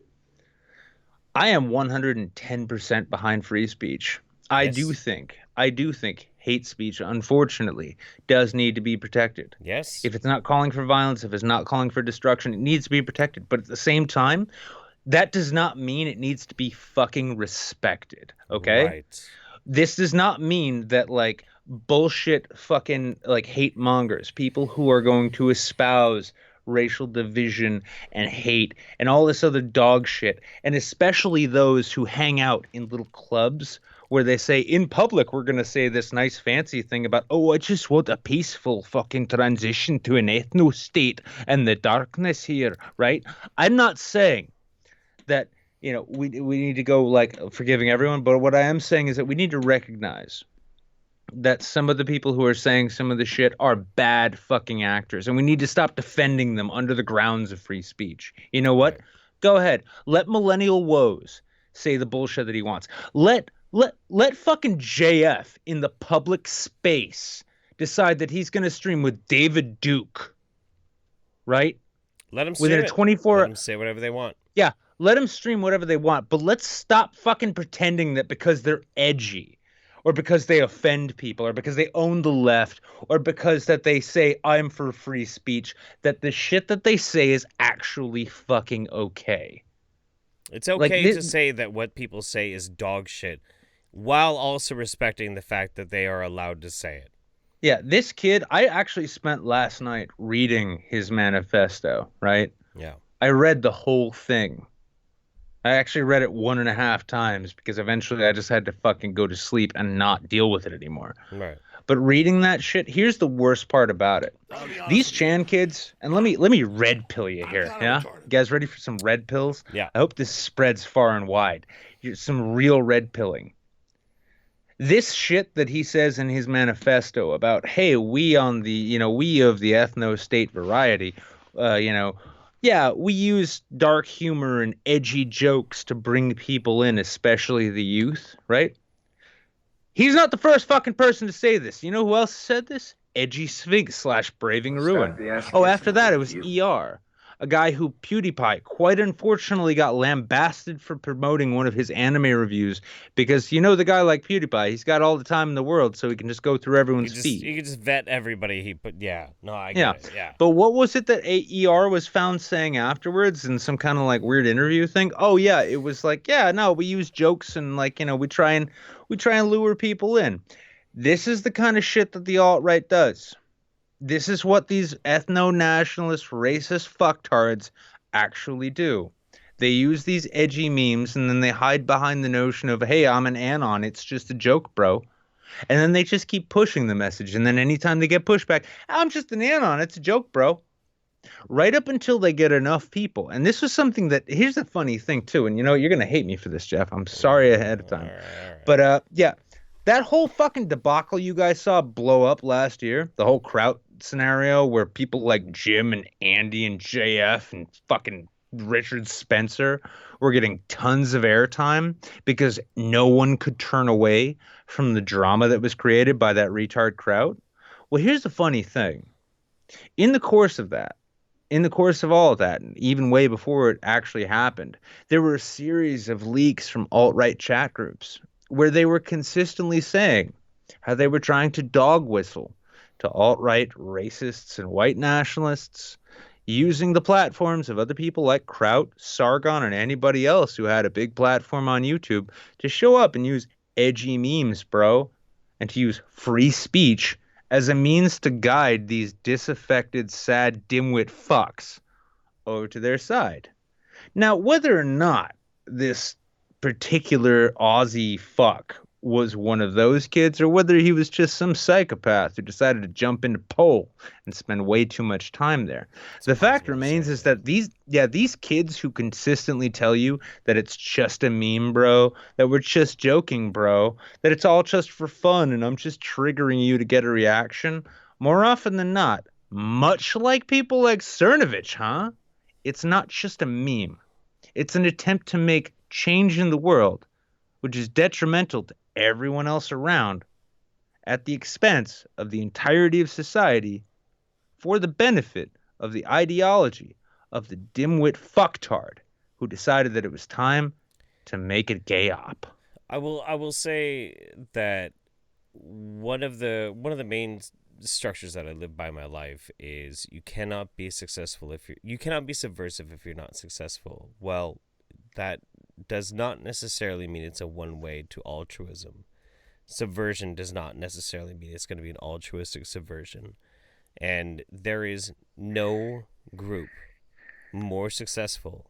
I am 110% behind free speech. I do think hate speech, unfortunately, does need to be protected. Yes. If it's not calling for violence, if it's not calling for destruction, it needs to be protected. But at the same time, that does not mean it needs to be fucking respected. Okay? Right. This does not mean that, like, bullshit fucking, like, hate mongers, people who are going to espouse racial division and hate and all this other dog shit, and especially those who hang out in little clubs where they say in public, we're going to say this nice fancy thing about, oh, I just want a peaceful fucking transition to an ethno state and the darkness here, right? I'm not saying that, you know, we need to go like forgiving everyone, but what I am saying is that we need to recognize that some of the people who are saying some of the shit are bad fucking actors, and we need to stop defending them under the grounds of free speech. You know what? Go ahead. Let Millennial Woes say the bullshit that he wants. Let fucking JF in the public space decide that he's going to stream with David Duke, right? Let him within a 24. Let them say whatever they want. Yeah, let them stream whatever they want, but let's stop fucking pretending that because they're edgy, or because they offend people, or because they own the left, or because that they say I'm for free speech, that the shit that they say is actually fucking okay. It's okay to say that what people say is dog shit, while also respecting the fact that they are allowed to say it. Yeah, this kid, I actually spent last night reading his manifesto, right? Yeah. I read the whole thing. I actually read it 1.5 times because eventually I just had to fucking go to sleep and not deal with it anymore. Right. But reading that shit, here's the worst part about it. These Chan kids, and let me red pill you here, yeah? You guys ready for some red pills? Yeah. I hope this spreads far and wide. Here's some real red pilling. This shit that he says in his manifesto about, hey, we on the, you know, we of the ethno-state variety, yeah, we use dark humor and edgy jokes to bring people in, especially the youth, right? He's not the first fucking person to say this. You know who else said this? Edgy Sphinx / Braving Ruin. Oh, after that, it was ER. a guy who PewDiePie quite unfortunately got lambasted for promoting one of his anime reviews because the guy like PewDiePie, he's got all the time in the world, so he can just go through everyone's feed. You can just vet everybody. I Yeah. get it. Yeah. But what was it that AER was found saying afterwards in some kind of like weird interview thing? Oh yeah, it was like, yeah, no, we use jokes and like, we try and lure people in. This is the kind of shit that the alt-right does. This is what these ethno-nationalist, racist fucktards actually do. They use these edgy memes and then they hide behind the notion of, hey, I'm an anon. It's just a joke, bro. And then they just keep pushing the message. And then anytime they get pushback, I'm just an anon. It's a joke, bro. Right up until they get enough people. And this was something that, here's the funny thing too. And you're going to hate me for this, Jeff. I'm sorry ahead of time. But yeah, that whole fucking debacle you guys saw blow up last year, the whole Kraut scenario where people like Jim and Andy and JF and fucking Richard Spencer were getting tons of airtime because no one could turn away from the drama that was created by that retard Kraut. Well, here's the funny thing. In the course of all of that, and even way before it actually happened, there were a series of leaks from alt-right chat groups where they were consistently saying how they were trying to dog whistle to alt-right racists and white nationalists, using the platforms of other people like Kraut, Sargon, and anybody else who had a big platform on YouTube to show up and use edgy memes, bro, and to use free speech as a means to guide these disaffected, sad, dimwit fucks over to their side. Now, whether or not this particular Aussie fuck was one of those kids or whether he was just some psychopath who decided to jump into pole and spend way too much time there. The fact remains is that these kids who consistently tell you that it's just a meme, bro, that we're just joking, bro, that it's all just for fun and I'm just triggering you to get a reaction, more often than not, much like people like Cernovich, huh? It's not just a meme. It's an attempt to make change in the world, which is detrimental to everyone else around at the expense of the entirety of society for the benefit of the ideology of the dimwit fucktard who decided that it was time to make it gay op. I will say that one of the main structures that I live by in my life is you cannot be successful you cannot be subversive if you're not successful. Well, that does not necessarily mean it's a one-way to altruism. Subversion does not necessarily mean it's going to be an altruistic subversion. And there is no group more successful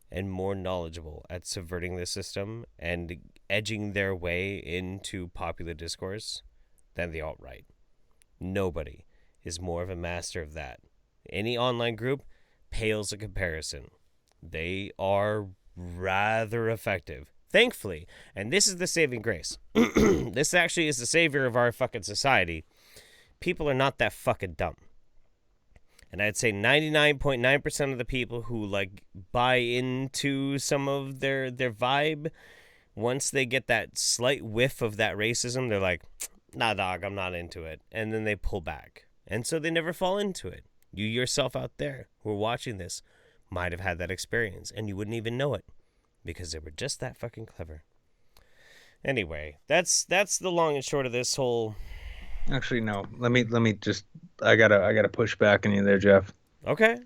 and more knowledgeable at subverting the system and edging their way into popular discourse than the alt-right. Nobody is more of a master of that. Any online group pales in comparison. They are rather effective, thankfully, and this is the saving grace. This actually is the savior of our fucking society. People are not that fucking dumb, and I'd say 99.9% of the people who like buy into some of their vibe, once they get that slight whiff of that racism, they're like, nah dog, I'm not into it, and then they pull back, and so they never fall into it. You yourself out there who are watching this might have had that experience and you wouldn't even know it because they were just that fucking clever. Anyway, that's the long and short of this whole. Actually, no. Let me just. I gotta push back on you there, Jeff. Okay.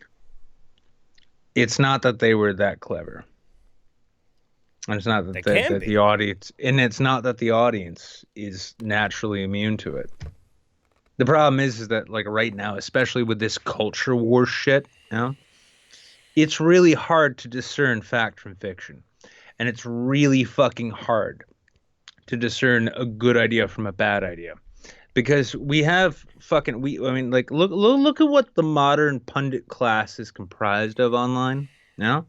It's not that they were that clever. And it's not that the audience, and it's not that the audience is naturally immune to it. The problem is that like right now, especially with this culture war shit, it's really hard to discern fact from fiction. And it's really fucking hard to discern a good idea from a bad idea. Because we have look at what the modern pundit class is comprised of online. Now,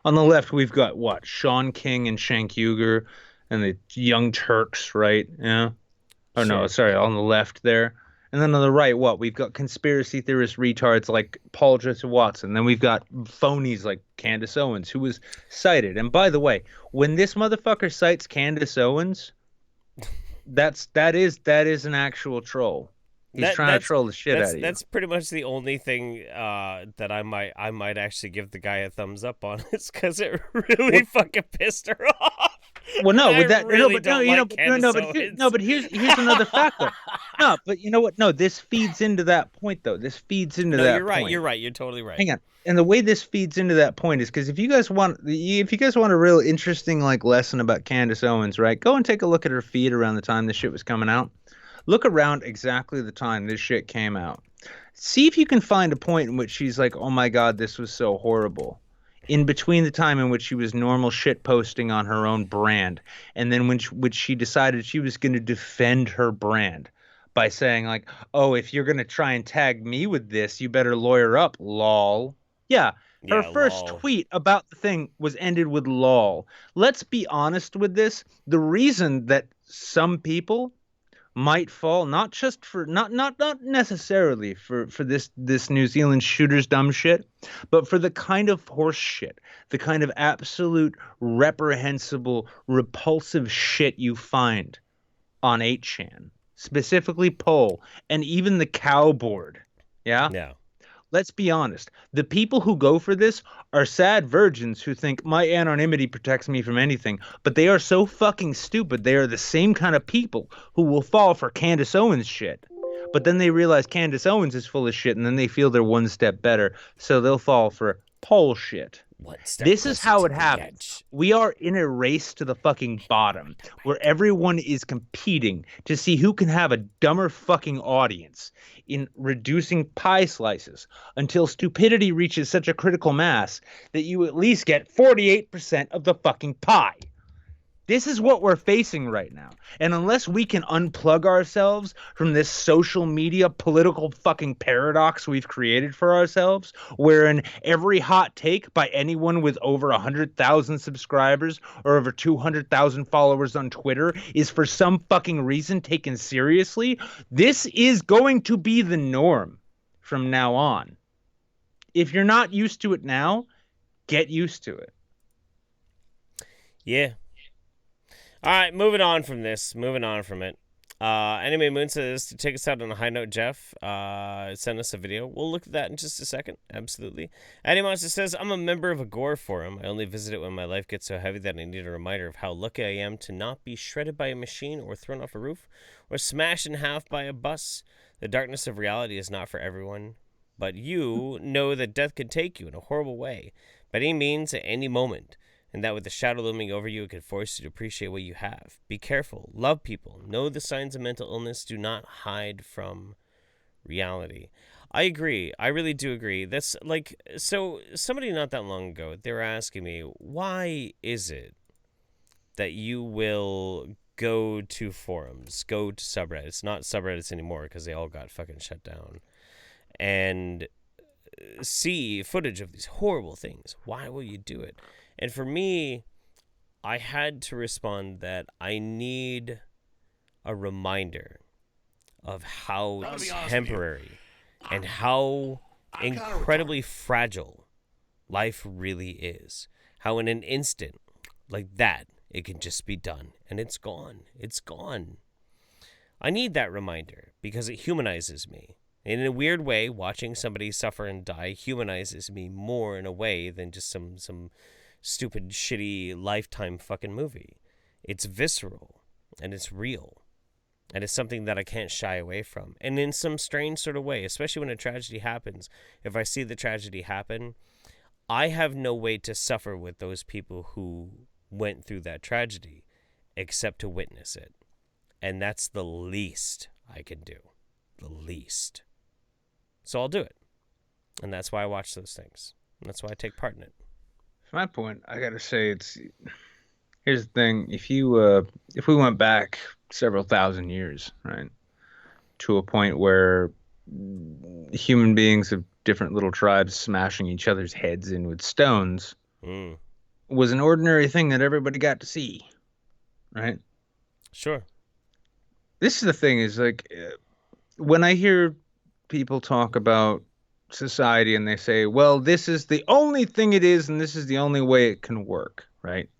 on the left, we've got what? Sean King and Cenk Uygur and the Young Turks, right? Yeah. Oh, sure. No, sorry, on the left there. And then on the right, what? We've got conspiracy theorist retards like Paul Joseph Watson. Then we've got phonies like Candace Owens, who was cited. And by the way, when this motherfucker cites Candace Owens, that is an actual troll. He's trying to troll the shit out of you. That's pretty much the only thing that I might actually give the guy a thumbs up on. It's because it really fucking pissed her off. Well, no, with that, really but here's another factor. No, but you know what? No, this feeds into that point, though. This feeds into that. You're right. point. You're right. You're totally right. Hang on. And the way this feeds into that point is because if you guys want a real interesting like lesson about Candace Owens, right? Go and take a look at her feed around the time this shit was coming out. Look around exactly the time this shit came out. See if you can find a point in which she's like, "Oh my God, this was so horrible." In between the time in which she was normal shit posting on her own brand, and then which she decided she was going to defend her brand by saying like, "Oh, if you're going to try and tag me with this, you better lawyer up, lol." Yeah, her first tweet about the thing was ended with lol. Let's be honest with this. The reason that some people might fall, not just for not necessarily for this New Zealand shooter's dumb shit, but for the kind of horse shit, the kind of absolute reprehensible, repulsive shit you find on 8chan, specifically Poll, and even the cow board. Yeah? Yeah. Let's be honest. The people who go for this are sad virgins who think my anonymity protects me from anything, but they are so fucking stupid. They are the same kind of people who will fall for Candace Owens shit. But then they realize Candace Owens is full of shit, and then they feel they're one step better, so they'll fall for Poll shit. This is how it happens. We are in a race to the fucking bottom where everyone is competing to see who can have a dumber fucking audience in reducing pie slices until stupidity reaches such a critical mass that you at least get 48% of the fucking pie. This is what we're facing right now. And unless we can unplug ourselves from this social media political fucking paradox we've created for ourselves, wherein every hot take by anyone with over 100,000 subscribers or over 200,000 followers on Twitter is for some fucking reason taken seriously, this is going to be the norm from now on. If you're not used to it now, get used to it. Yeah. All right, moving on from it. Anime Moon says to take us out on a high note, Jeff. Send us a video. We'll look at that in just a second. Absolutely. Monster says, I'm a member of a gore forum. I only visit it when my life gets so heavy that I need a reminder of how lucky I am to not be shredded by a machine or thrown off a roof or smashed in half by a bus. The darkness of reality is not for everyone, but you know that death could take you in a horrible way, by any means at any moment. And that with the shadow looming over you, it could force you to appreciate what you have. Be careful. Love people. Know the signs of mental illness. Do not hide from reality. I agree. I really do agree. That's like, so somebody not that long ago, they were asking me, why is it that you will go to forums, go to subreddits, not subreddits anymore because they all got fucking shut down, and see footage of these horrible things? Why will you do it? And for me, I had to respond that I need a reminder of how temporary and how incredibly fragile life really is. How in an instant like that, it can just be done and it's gone. It's gone. I need that reminder because it humanizes me. In a weird way, watching somebody suffer and die humanizes me more in a way than just some stupid, shitty Lifetime fucking movie. It's visceral, and it's real, and it's something that I can't shy away from. And in some strange sort of way, especially when a tragedy happens, if I see the tragedy happen, I have no way to suffer with those people who went through that tragedy except to witness it. And that's the least I can do. The least. So I'll do it. And that's why I watch those things. And that's why I take part in it. For my point, I gotta say here's the thing. If we went back several thousand years, right, to a point where human beings of different little tribes smashing each other's heads in with stones was an ordinary thing that everybody got to see, right? Sure. This is the thing is like when I hear people talk about society and they say, well, this is the only thing it is and this is the only way it can work, right?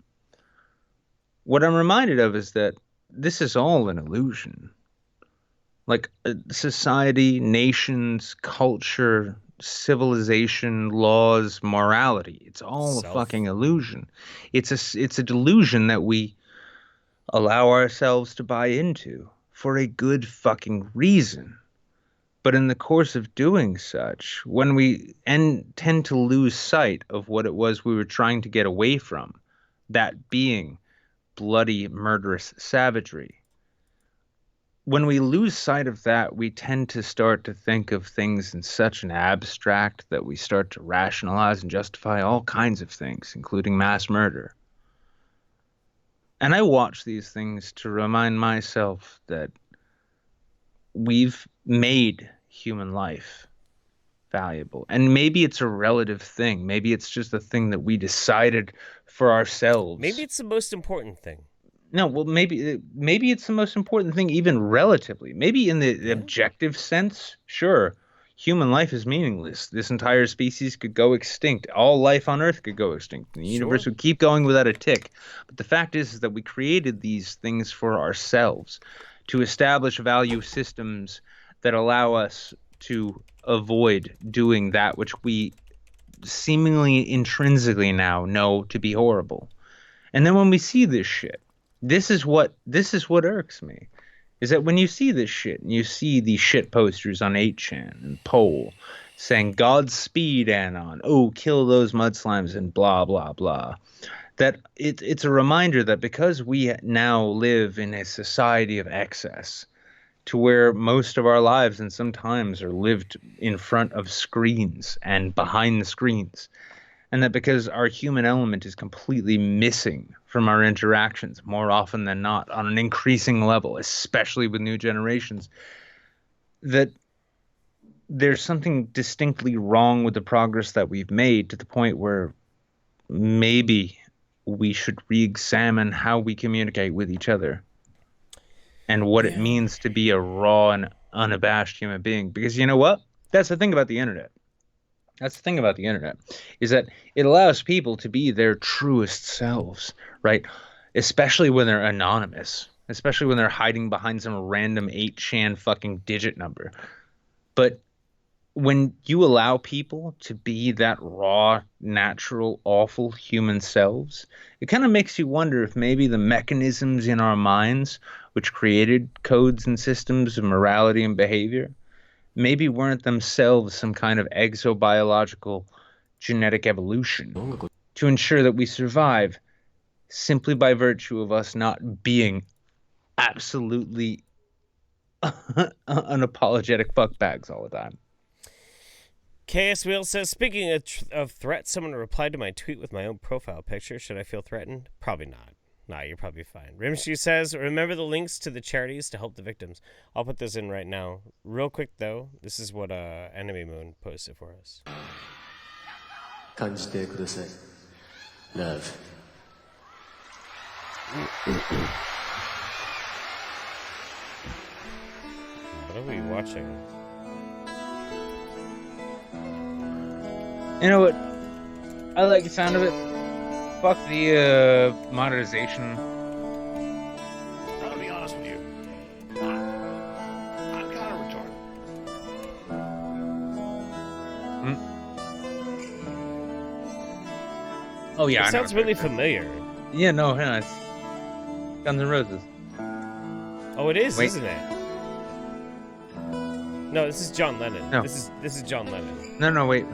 What I'm reminded of is that this is all an illusion. Like society, nations, culture, civilization, laws, morality. It's all a fucking illusion. It's a delusion that we allow ourselves to buy into for a good fucking reason. But in the course of doing such, when we tend to lose sight of what it was we were trying to get away from, that being bloody, murderous savagery, when we lose sight of that, we tend to start to think of things in such an abstract that we start to rationalize and justify all kinds of things, including mass murder. And I watch these things to remind myself that we've made human life valuable. And maybe it's a relative thing. Maybe it's just a thing that we decided for ourselves. Maybe it's the most important thing. No, well, maybe it's the most important thing, even relatively. Maybe in the objective sense, sure, human life is meaningless. This entire species could go extinct. All life on Earth could go extinct. The universe would keep going without a tick. But the fact is that we created these things for ourselves to establish value systems that allow us to avoid doing that which we seemingly intrinsically now know to be horrible. And then when we see this shit, this is what irks me, is that when you see this shit and you see these shit posters on 8chan and Poll saying Godspeed Anon, oh, kill those mudslimes and blah blah blah, that it's a reminder that because we now live in a society of excess, to where most of our lives and sometimes are lived in front of screens and behind the screens, and that because our human element is completely missing from our interactions more often than not on an increasing level, especially with new generations, that there's something distinctly wrong with the progress that we've made, to the point where maybe we should re-examine how we communicate with each other and what it means to be a raw and unabashed human being. Because you know what? That's the thing about the internet. That's the thing about the internet, is that it allows people to be their truest selves, right? Especially when they're anonymous, especially when they're hiding behind some random 8chan fucking digit number. But when you allow people to be that raw, natural, awful human selves, it kind of makes you wonder if maybe the mechanisms in our minds which created codes and systems of morality and behavior maybe weren't themselves some kind of exobiological genetic evolution to ensure that we survive simply by virtue of us not being absolutely unapologetic fuckbags all the time. KS Wheel says, speaking of threats, someone replied to my tweet with my own profile picture. Should I feel threatened? Probably not. Nah, you're probably fine. Rimshu says, remember the links to the charities to help the victims. I'll put this in right now. Real quick, though, this is what Enemy Moon posted for us. 感じてください. Love. What are we watching? You know what? I like the sound of it. Fuck the monetization. I'm gonna be honest with you. I'm kind of retarded. Oh yeah, it sounds really familiar. Yeah, no, it's Guns N' Roses. Oh, it is, Wait. isn't it? No, this is John Lennon. No. This is John Lennon. No, wait.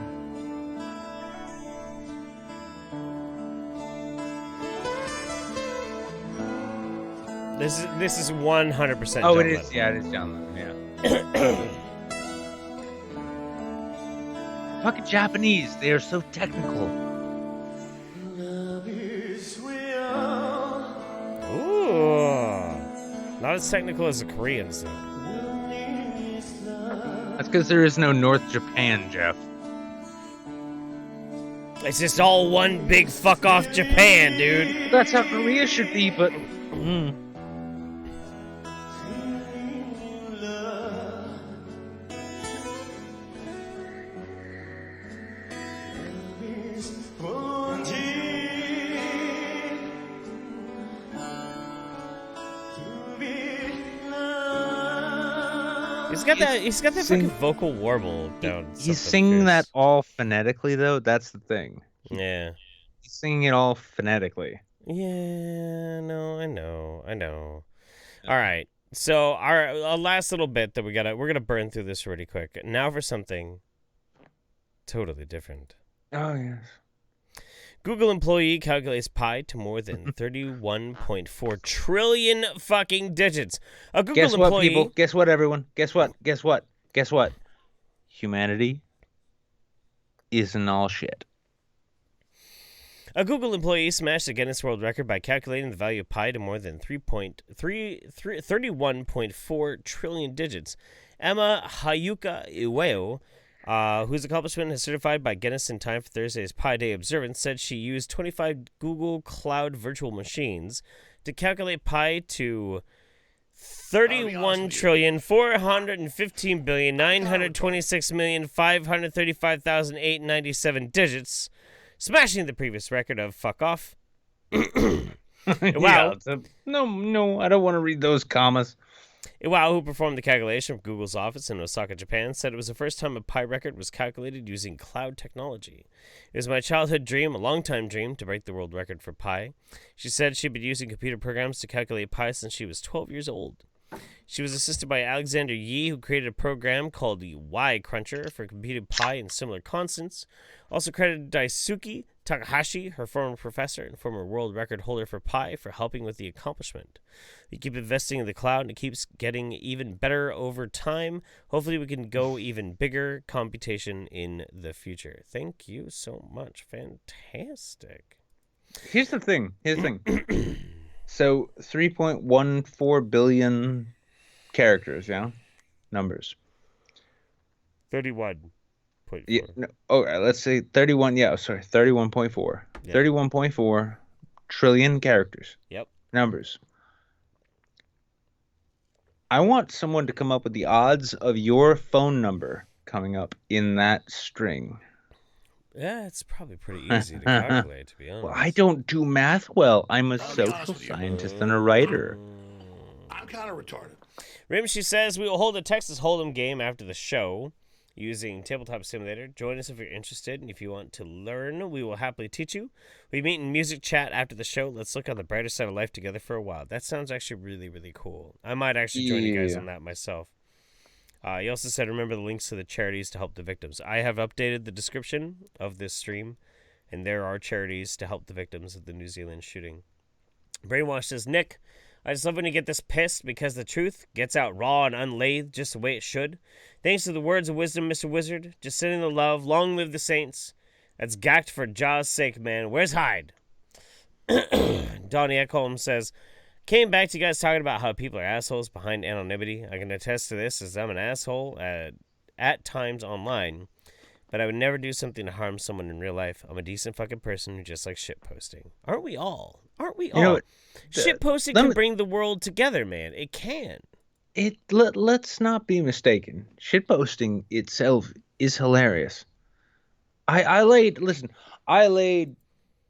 This is 100% John Oh, it Lennon. is. Yeah, it is John Lennon. Yeah. Fucking Japanese. They are so technical. Ooh. Not as technical as the Koreans, though. That's because there is no North Japan, Jeff. It's just all one big fuck off Japan, dude. That's how Korea should be, but... He's got that fucking vocal warble down. He's singing that all phonetically, though. That's the thing. Yeah. He's singing it all phonetically. Yeah, no, I know. All right. So our last little bit that we're gonna burn through this really quick. Now for something totally different. Oh yes. Google employee calculates pi to more than 31.4 trillion fucking digits. A Google Guess what, employee. people? Guess what, everyone? Guess what? Guess what? Guess what? Humanity isn't all shit. A Google employee smashed the Guinness World Record by calculating the value of pi to more than 31.4 trillion digits. Emma Hayuka Iweo, whose accomplishment is certified by Guinness in time for Thursday's Pi Day observance, said she used 25 Google Cloud virtual machines to calculate pi to 31,415,926,535,897 digits, smashing the previous record of fuck off. Wow. No, I don't want to read those commas. Iwao, who performed the calculation for Google's office in Osaka, Japan, said it was the first time a pi record was calculated using cloud technology. It was my childhood dream, a long-time dream, to break the world record for pi. She said she'd been using computer programs to calculate pi since she was 12 years old. She was assisted by Alexander Yi, who created a program called the Y Cruncher for computing pi and similar constants. Also credited Daisuke Takahashi, her former professor and former world record holder for pi, for helping with the accomplishment. We keep investing in the cloud, and it keeps getting even better over time. Hopefully we can go even bigger computation in the future. Thank you so much. Fantastic. Here's the thing. So 3.14 billion characters, yeah? Numbers. 31.4. Yeah, no, okay, let's say 31. Yeah, sorry, 31.4. Yep. 31.4 trillion characters. Yep. Numbers. I want someone to come up with the odds of your phone number coming up in that string. Yeah, it's probably pretty easy to calculate, to be honest. Well, I don't do math well. I'm a social scientist and a writer. I'm kind of retarded. Rimshi says we will hold a Texas Hold'em game after the show using Tabletop Simulator. Join us if you're interested, and if you want to learn, we will happily teach you. We meet in music chat after the show. Let's look on the brighter side of life together for a while. That sounds actually really, really cool. I might actually join you guys on that myself. He also said, remember the links to the charities to help the victims. I have updated the description of this stream, and there are charities to help the victims of the New Zealand shooting. Brainwash says, Nick, I just love when you get this pissed because the truth gets out raw and unlathed just the way it should. Thanks to the words of wisdom, Mr. Wizard. Just sending the love. Long live the saints. That's gacked for Jaw's sake, man. Where's Hyde? Donnie Ekholm says, came back to you guys talking about how people are assholes behind anonymity. I can attest to this as I'm an asshole at times online, but I would never do something to harm someone in real life. I'm a decent fucking person who just likes shitposting. Aren't we all? You know, shitposting can bring the world together, man. It can. Let's not be mistaken. Shitposting itself is hilarious. I laid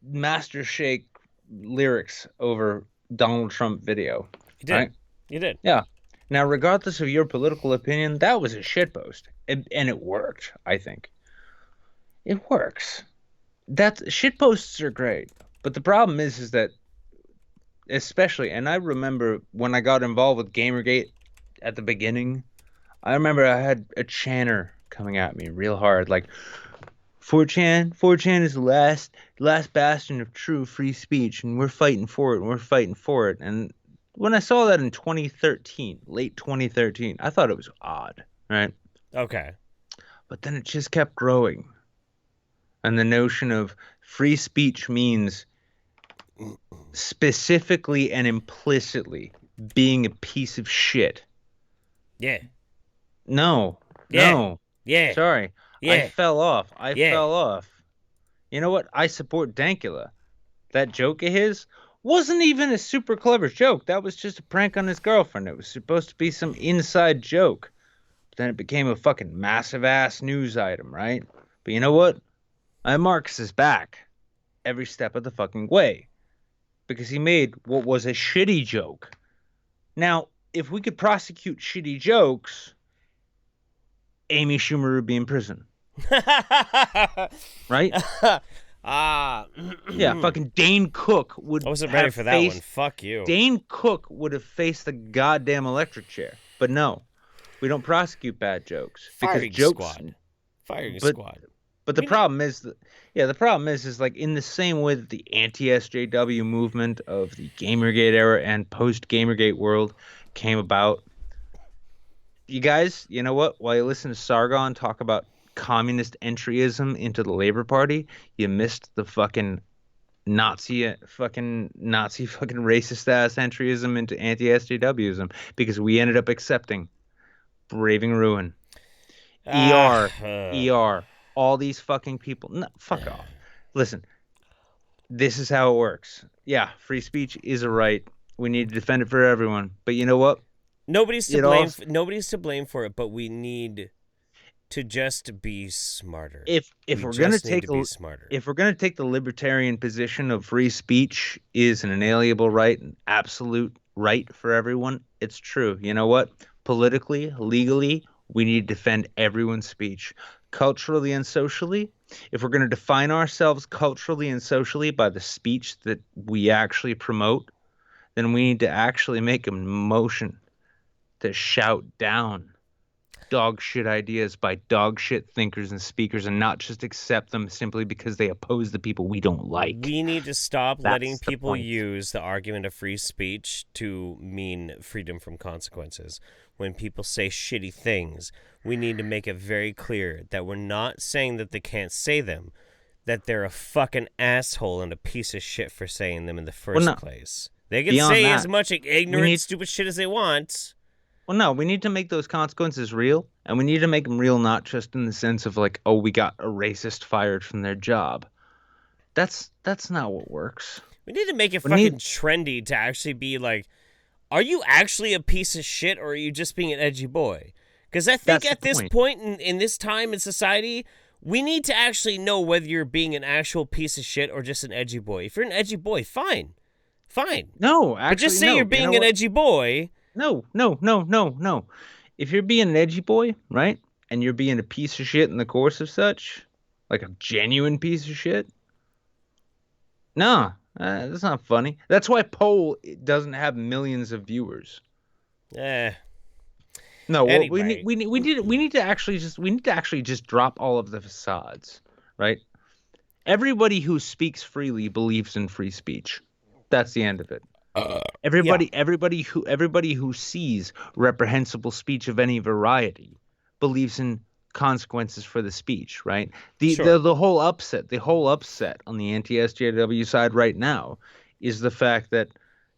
Master Shake lyrics over Donald Trump video. You did. Right? You did. Yeah. Now, regardless of your political opinion, that was a shitpost. And it worked, I think. It works. Shitposts are great. But the problem is that, especially, and I remember when I got involved with Gamergate at the beginning, I remember I had a chanter coming at me real hard, like, 4chan is the last bastion of true free speech, and we're fighting for it, And when I saw that in 2013, late 2013, I thought it was odd, right? Okay. But then it just kept growing. And the notion of free speech means specifically and implicitly being a piece of shit. Yeah. No. Yeah. Sorry. Yeah. I fell off. You know what? I support Dankula. That joke of his wasn't even a super clever joke. That was just a prank on his girlfriend. It was supposed to be some inside joke. But then it became a fucking massive ass news item, right? But you know what? I marks his back every step of the fucking way. Because he made what was a shitty joke. Now, if we could prosecute shitty jokes, Amy Schumer would be in prison. Right? Yeah, fucking Dane Cook would I wasn't have ready for that faced, one. Fuck you. Dane Cook would have faced the goddamn electric chair. But no, we don't prosecute bad jokes. Because Firing jokes... squad. Firing but, squad. But the problem is that, the problem is like in the same way that the anti-SJW movement of the Gamergate era and post-Gamergate world came about. You guys, you know what? While you listen to Sargon talk about communist entryism into the Labor Party, you missed the fucking Nazi fucking racist ass entryism into anti-SJWism because we ended up accepting Braving Ruin, ER, all these fucking people. No, fuck off. Listen, this is how it works. Yeah, free speech is a right. We need to defend it for everyone. But you know what? Nobody's to blame. Nobody's to blame for it, but we need to just be smarter. If we're gonna take the libertarian position of free speech is an inalienable right, an absolute right for everyone, it's true. You know what? Politically, legally, we need to defend everyone's speech. Culturally and socially, if we're going to define ourselves culturally and socially by the speech that we actually promote, then we need to actually make a motion to shout down dog shit ideas by dog shit thinkers and speakers and not just accept them simply because they oppose the people we don't like. We need to stop letting people use the argument of free speech to mean freedom from consequences. When people say shitty things, we need to make it very clear that we're not saying that they can't say them, that they're a fucking asshole and a piece of shit for saying them in the first place. They can say as much ignorant, stupid shit as they want. Well, no, we need to make those consequences real, and we need to make them real not just in the sense of like, oh, we got a racist fired from their job. That's not what works. We need to make it fucking trendy to actually be like, are you actually a piece of shit or are you just being an edgy boy? Because I think at this point in this time in society, we need to actually know whether you're being an actual piece of shit or just an edgy boy. If you're an edgy boy, fine. No, actually, but just say you're being an edgy boy. No. If you're being an edgy boy, right, and you're being a piece of shit in the course of such, like a genuine piece of shit, no, that's not funny. That's why Poll doesn't have millions of viewers. No, anyway. we need to actually just drop all of the facades, right? Everybody who speaks freely believes in free speech. That's the end of it. Everybody who sees reprehensible speech of any variety believes in consequences for the speech, right? The whole upset on the anti-SJW side right now is the fact that,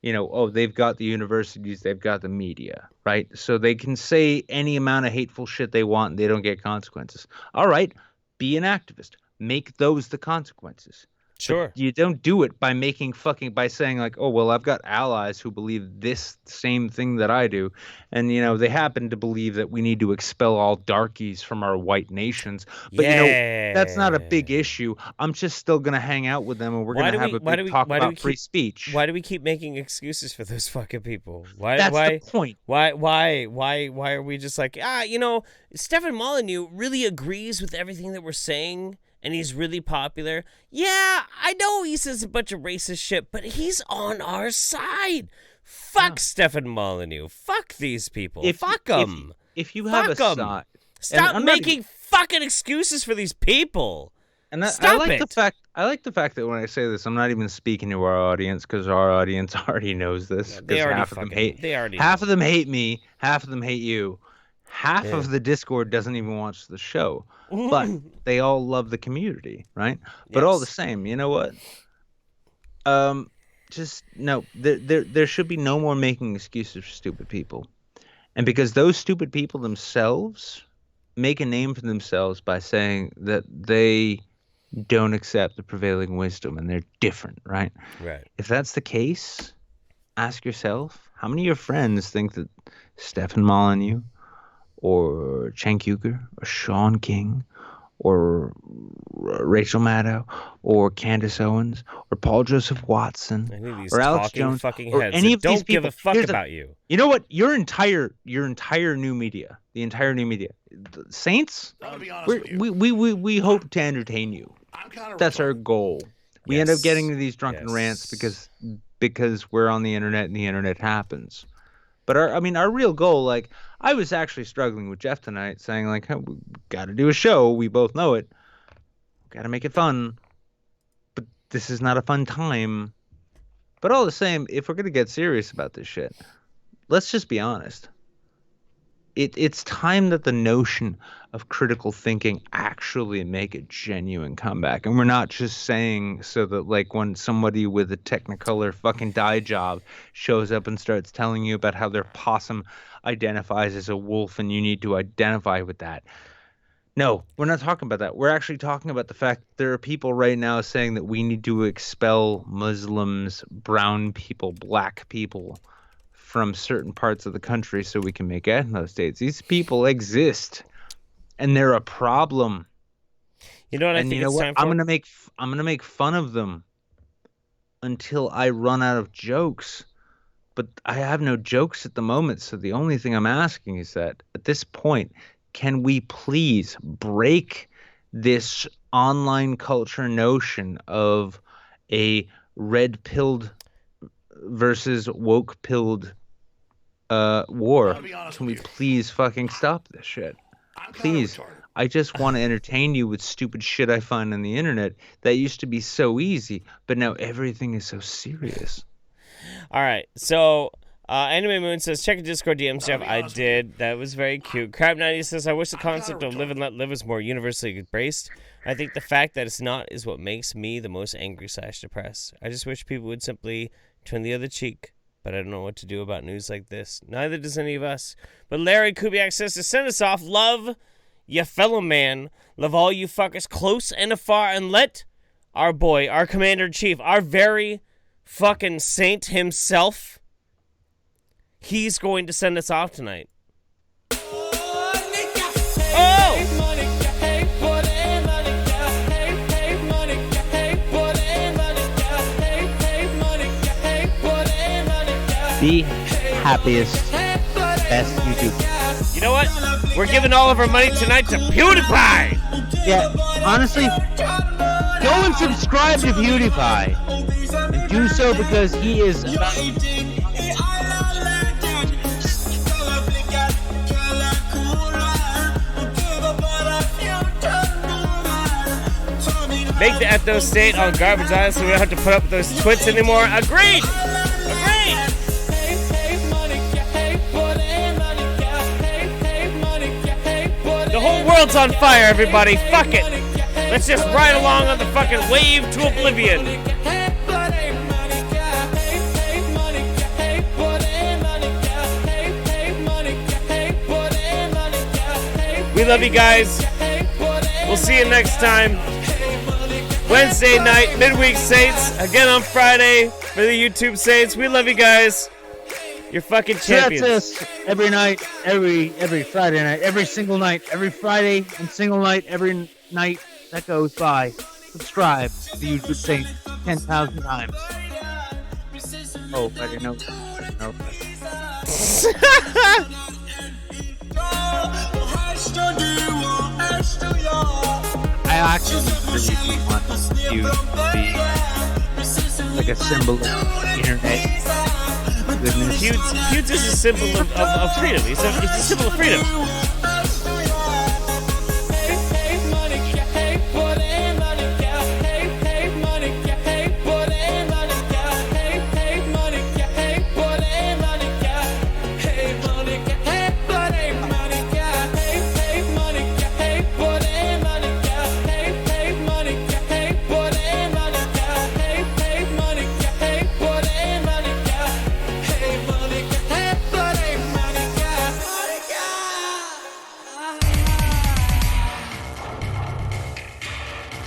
they've got the universities, they've got the media, right? So they can say any amount of hateful shit they want and they don't get consequences. All right, be an activist. Make those the consequences. Sure. But you don't do it by by saying like, oh, well, I've got allies who believe this same thing that I do. And, they happen to believe that we need to expel all darkies from our white nations. But, that's not a big issue. I'm just still going to hang out with them and we're going to have a big talk about free speech. Why do we keep making excuses for those fucking people? That's the point. Why are we just like, Stefan Molyneux really agrees with everything that we're saying? And he's really popular. Yeah, I know he says a bunch of racist shit, but he's on our side. Fuck Stefan Molyneux. Fuck these people. Fuck them. If you have a side, stop making fucking excuses for these people. And I like the fact that when I say this, I'm not even speaking to our audience because our audience already knows this. Half of them hate me. Half of them hate you. Half of the Discord doesn't even watch the show, but they all love the community, right? But all the same, you know what? There should be no more making excuses for stupid people. And because those stupid people themselves make a name for themselves by saying that they don't accept the prevailing wisdom and they're different, right? Right. If that's the case, ask yourself, how many of your friends think that Stefan Molyneux or Cenk Uygur or Sean King or Rachel Maddow or Candace Owens or Paul Joseph Watson Any of these or Alex talking Jones fucking or heads any that of these don't give people. a fuck Here's about you. You know what? Your entire new media, the entire new media, the Saints. I'm gonna be honest with you. We hope to entertain you. I'm kind of That's our goal. We end up getting to these drunken Yes. rants because we're on the internet and the internet happens. But our real goal, like, I was actually struggling with Jeff tonight, saying like, hey, we got to do a show. We both know it. Got to make it fun. But this is not a fun time. But all the same, if we're gonna get serious about this shit, let's just be honest. It's time that the notion of critical thinking actually make a genuine comeback. And we're not just saying so that, like, when somebody with a Technicolor fucking dye job shows up and starts telling you about how their possum identifies as a wolf and you need to identify with that. No, we're not talking about that. We're actually talking about the fact that there are people right now saying that we need to expel Muslims, brown people, black people from certain parts of the country so we can make ethno-states. These people exist, and they're a problem. You know what I and think you know it's what? time for? I'm gonna make fun of them until I run out of jokes. But I have no jokes at the moment, so the only thing I'm asking is that at this point, can we please break this online culture notion of a red-pilled versus woke-pilled war? Can we please fucking stop this shit? Please. I just want to entertain you with stupid shit I find on the internet that used to be so easy, but now everything is so serious. All right, so Anime Moon says, check the Discord DMs, Jeff. I did. That was very cute. Crab90 says, I wish the concept of live and let live was more universally embraced. I think the fact that it's not is what makes me the most angry / depressed. I just wish people would simply turn the other cheek. But I don't know what to do about news like this. Neither does any of us. But Larry Kubiak says to send us off, love your fellow man. Love all you fuckers close and afar. And let our boy, our commander-in-chief, our very fucking saint himself, he's going to send us off tonight. The happiest, best YouTube. You know what? We're giving all of our money tonight to PewDiePie. Yeah, honestly, go and subscribe to PewDiePie. And do so because he is about... Make the ethno state on Garbage Island so we don't have to put up with those twits anymore. Agreed! Agreed! The whole world's on fire, everybody. Fuck it. Let's just ride along on the fucking wave to oblivion. We love you guys. We'll see you next time. Wednesday night, midweek Saints. Again on Friday for the YouTube Saints. We love you guys. You're fucking champions. So that's us every night, every Friday night, every single night, every Friday and single night, every night that goes by. Subscribe to the YouTube Saints 10,000 times. Oh, I didn't know. No. I actually really want you to be like a symbol of internet goodness. Pewds is a symbol of freedom. It's a symbol of freedom.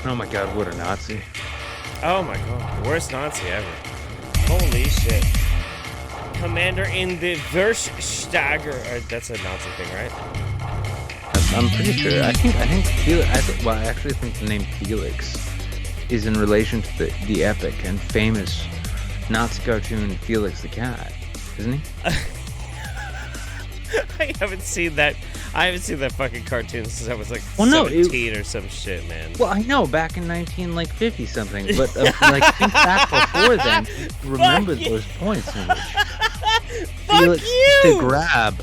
Oh my god, what a Nazi. Oh my god, the worst Nazi ever. Holy shit. Commander in the Versteiger. That's a Nazi thing, right? I'm pretty sure. I think Felix. I actually think the name Felix is in relation to the epic and famous Nazi cartoon Felix the Cat, isn't he? I haven't seen that. I haven't seen that fucking cartoon since I was like 17 or some shit, man. Well, I know, back in 1950 something, but like think back before then. Remember those points in which Felix used to grab.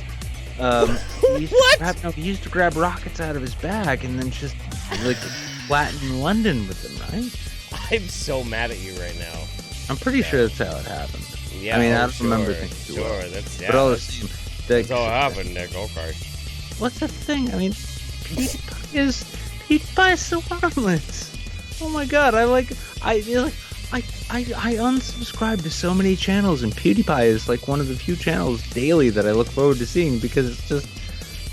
He used to grab rockets out of his bag and then just like flatten London with them, right? I'm so mad at you right now. I'm pretty sure that's how it happened. Yeah, I mean, I don't remember things too well. But all the same, that's all happened, Nick. Okay. What's the thing? I mean, PewDiePie is so harmless. Oh my god, I unsubscribe to so many channels, and PewDiePie is like one of the few channels daily that I look forward to seeing because it's just,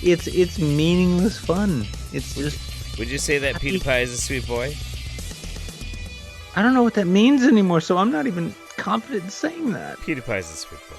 it's meaningless fun. It's just. Would you say that PewDiePie is a sweet boy? I don't know what that means anymore, so I'm not even confident in saying that. PewDiePie is a sweet boy.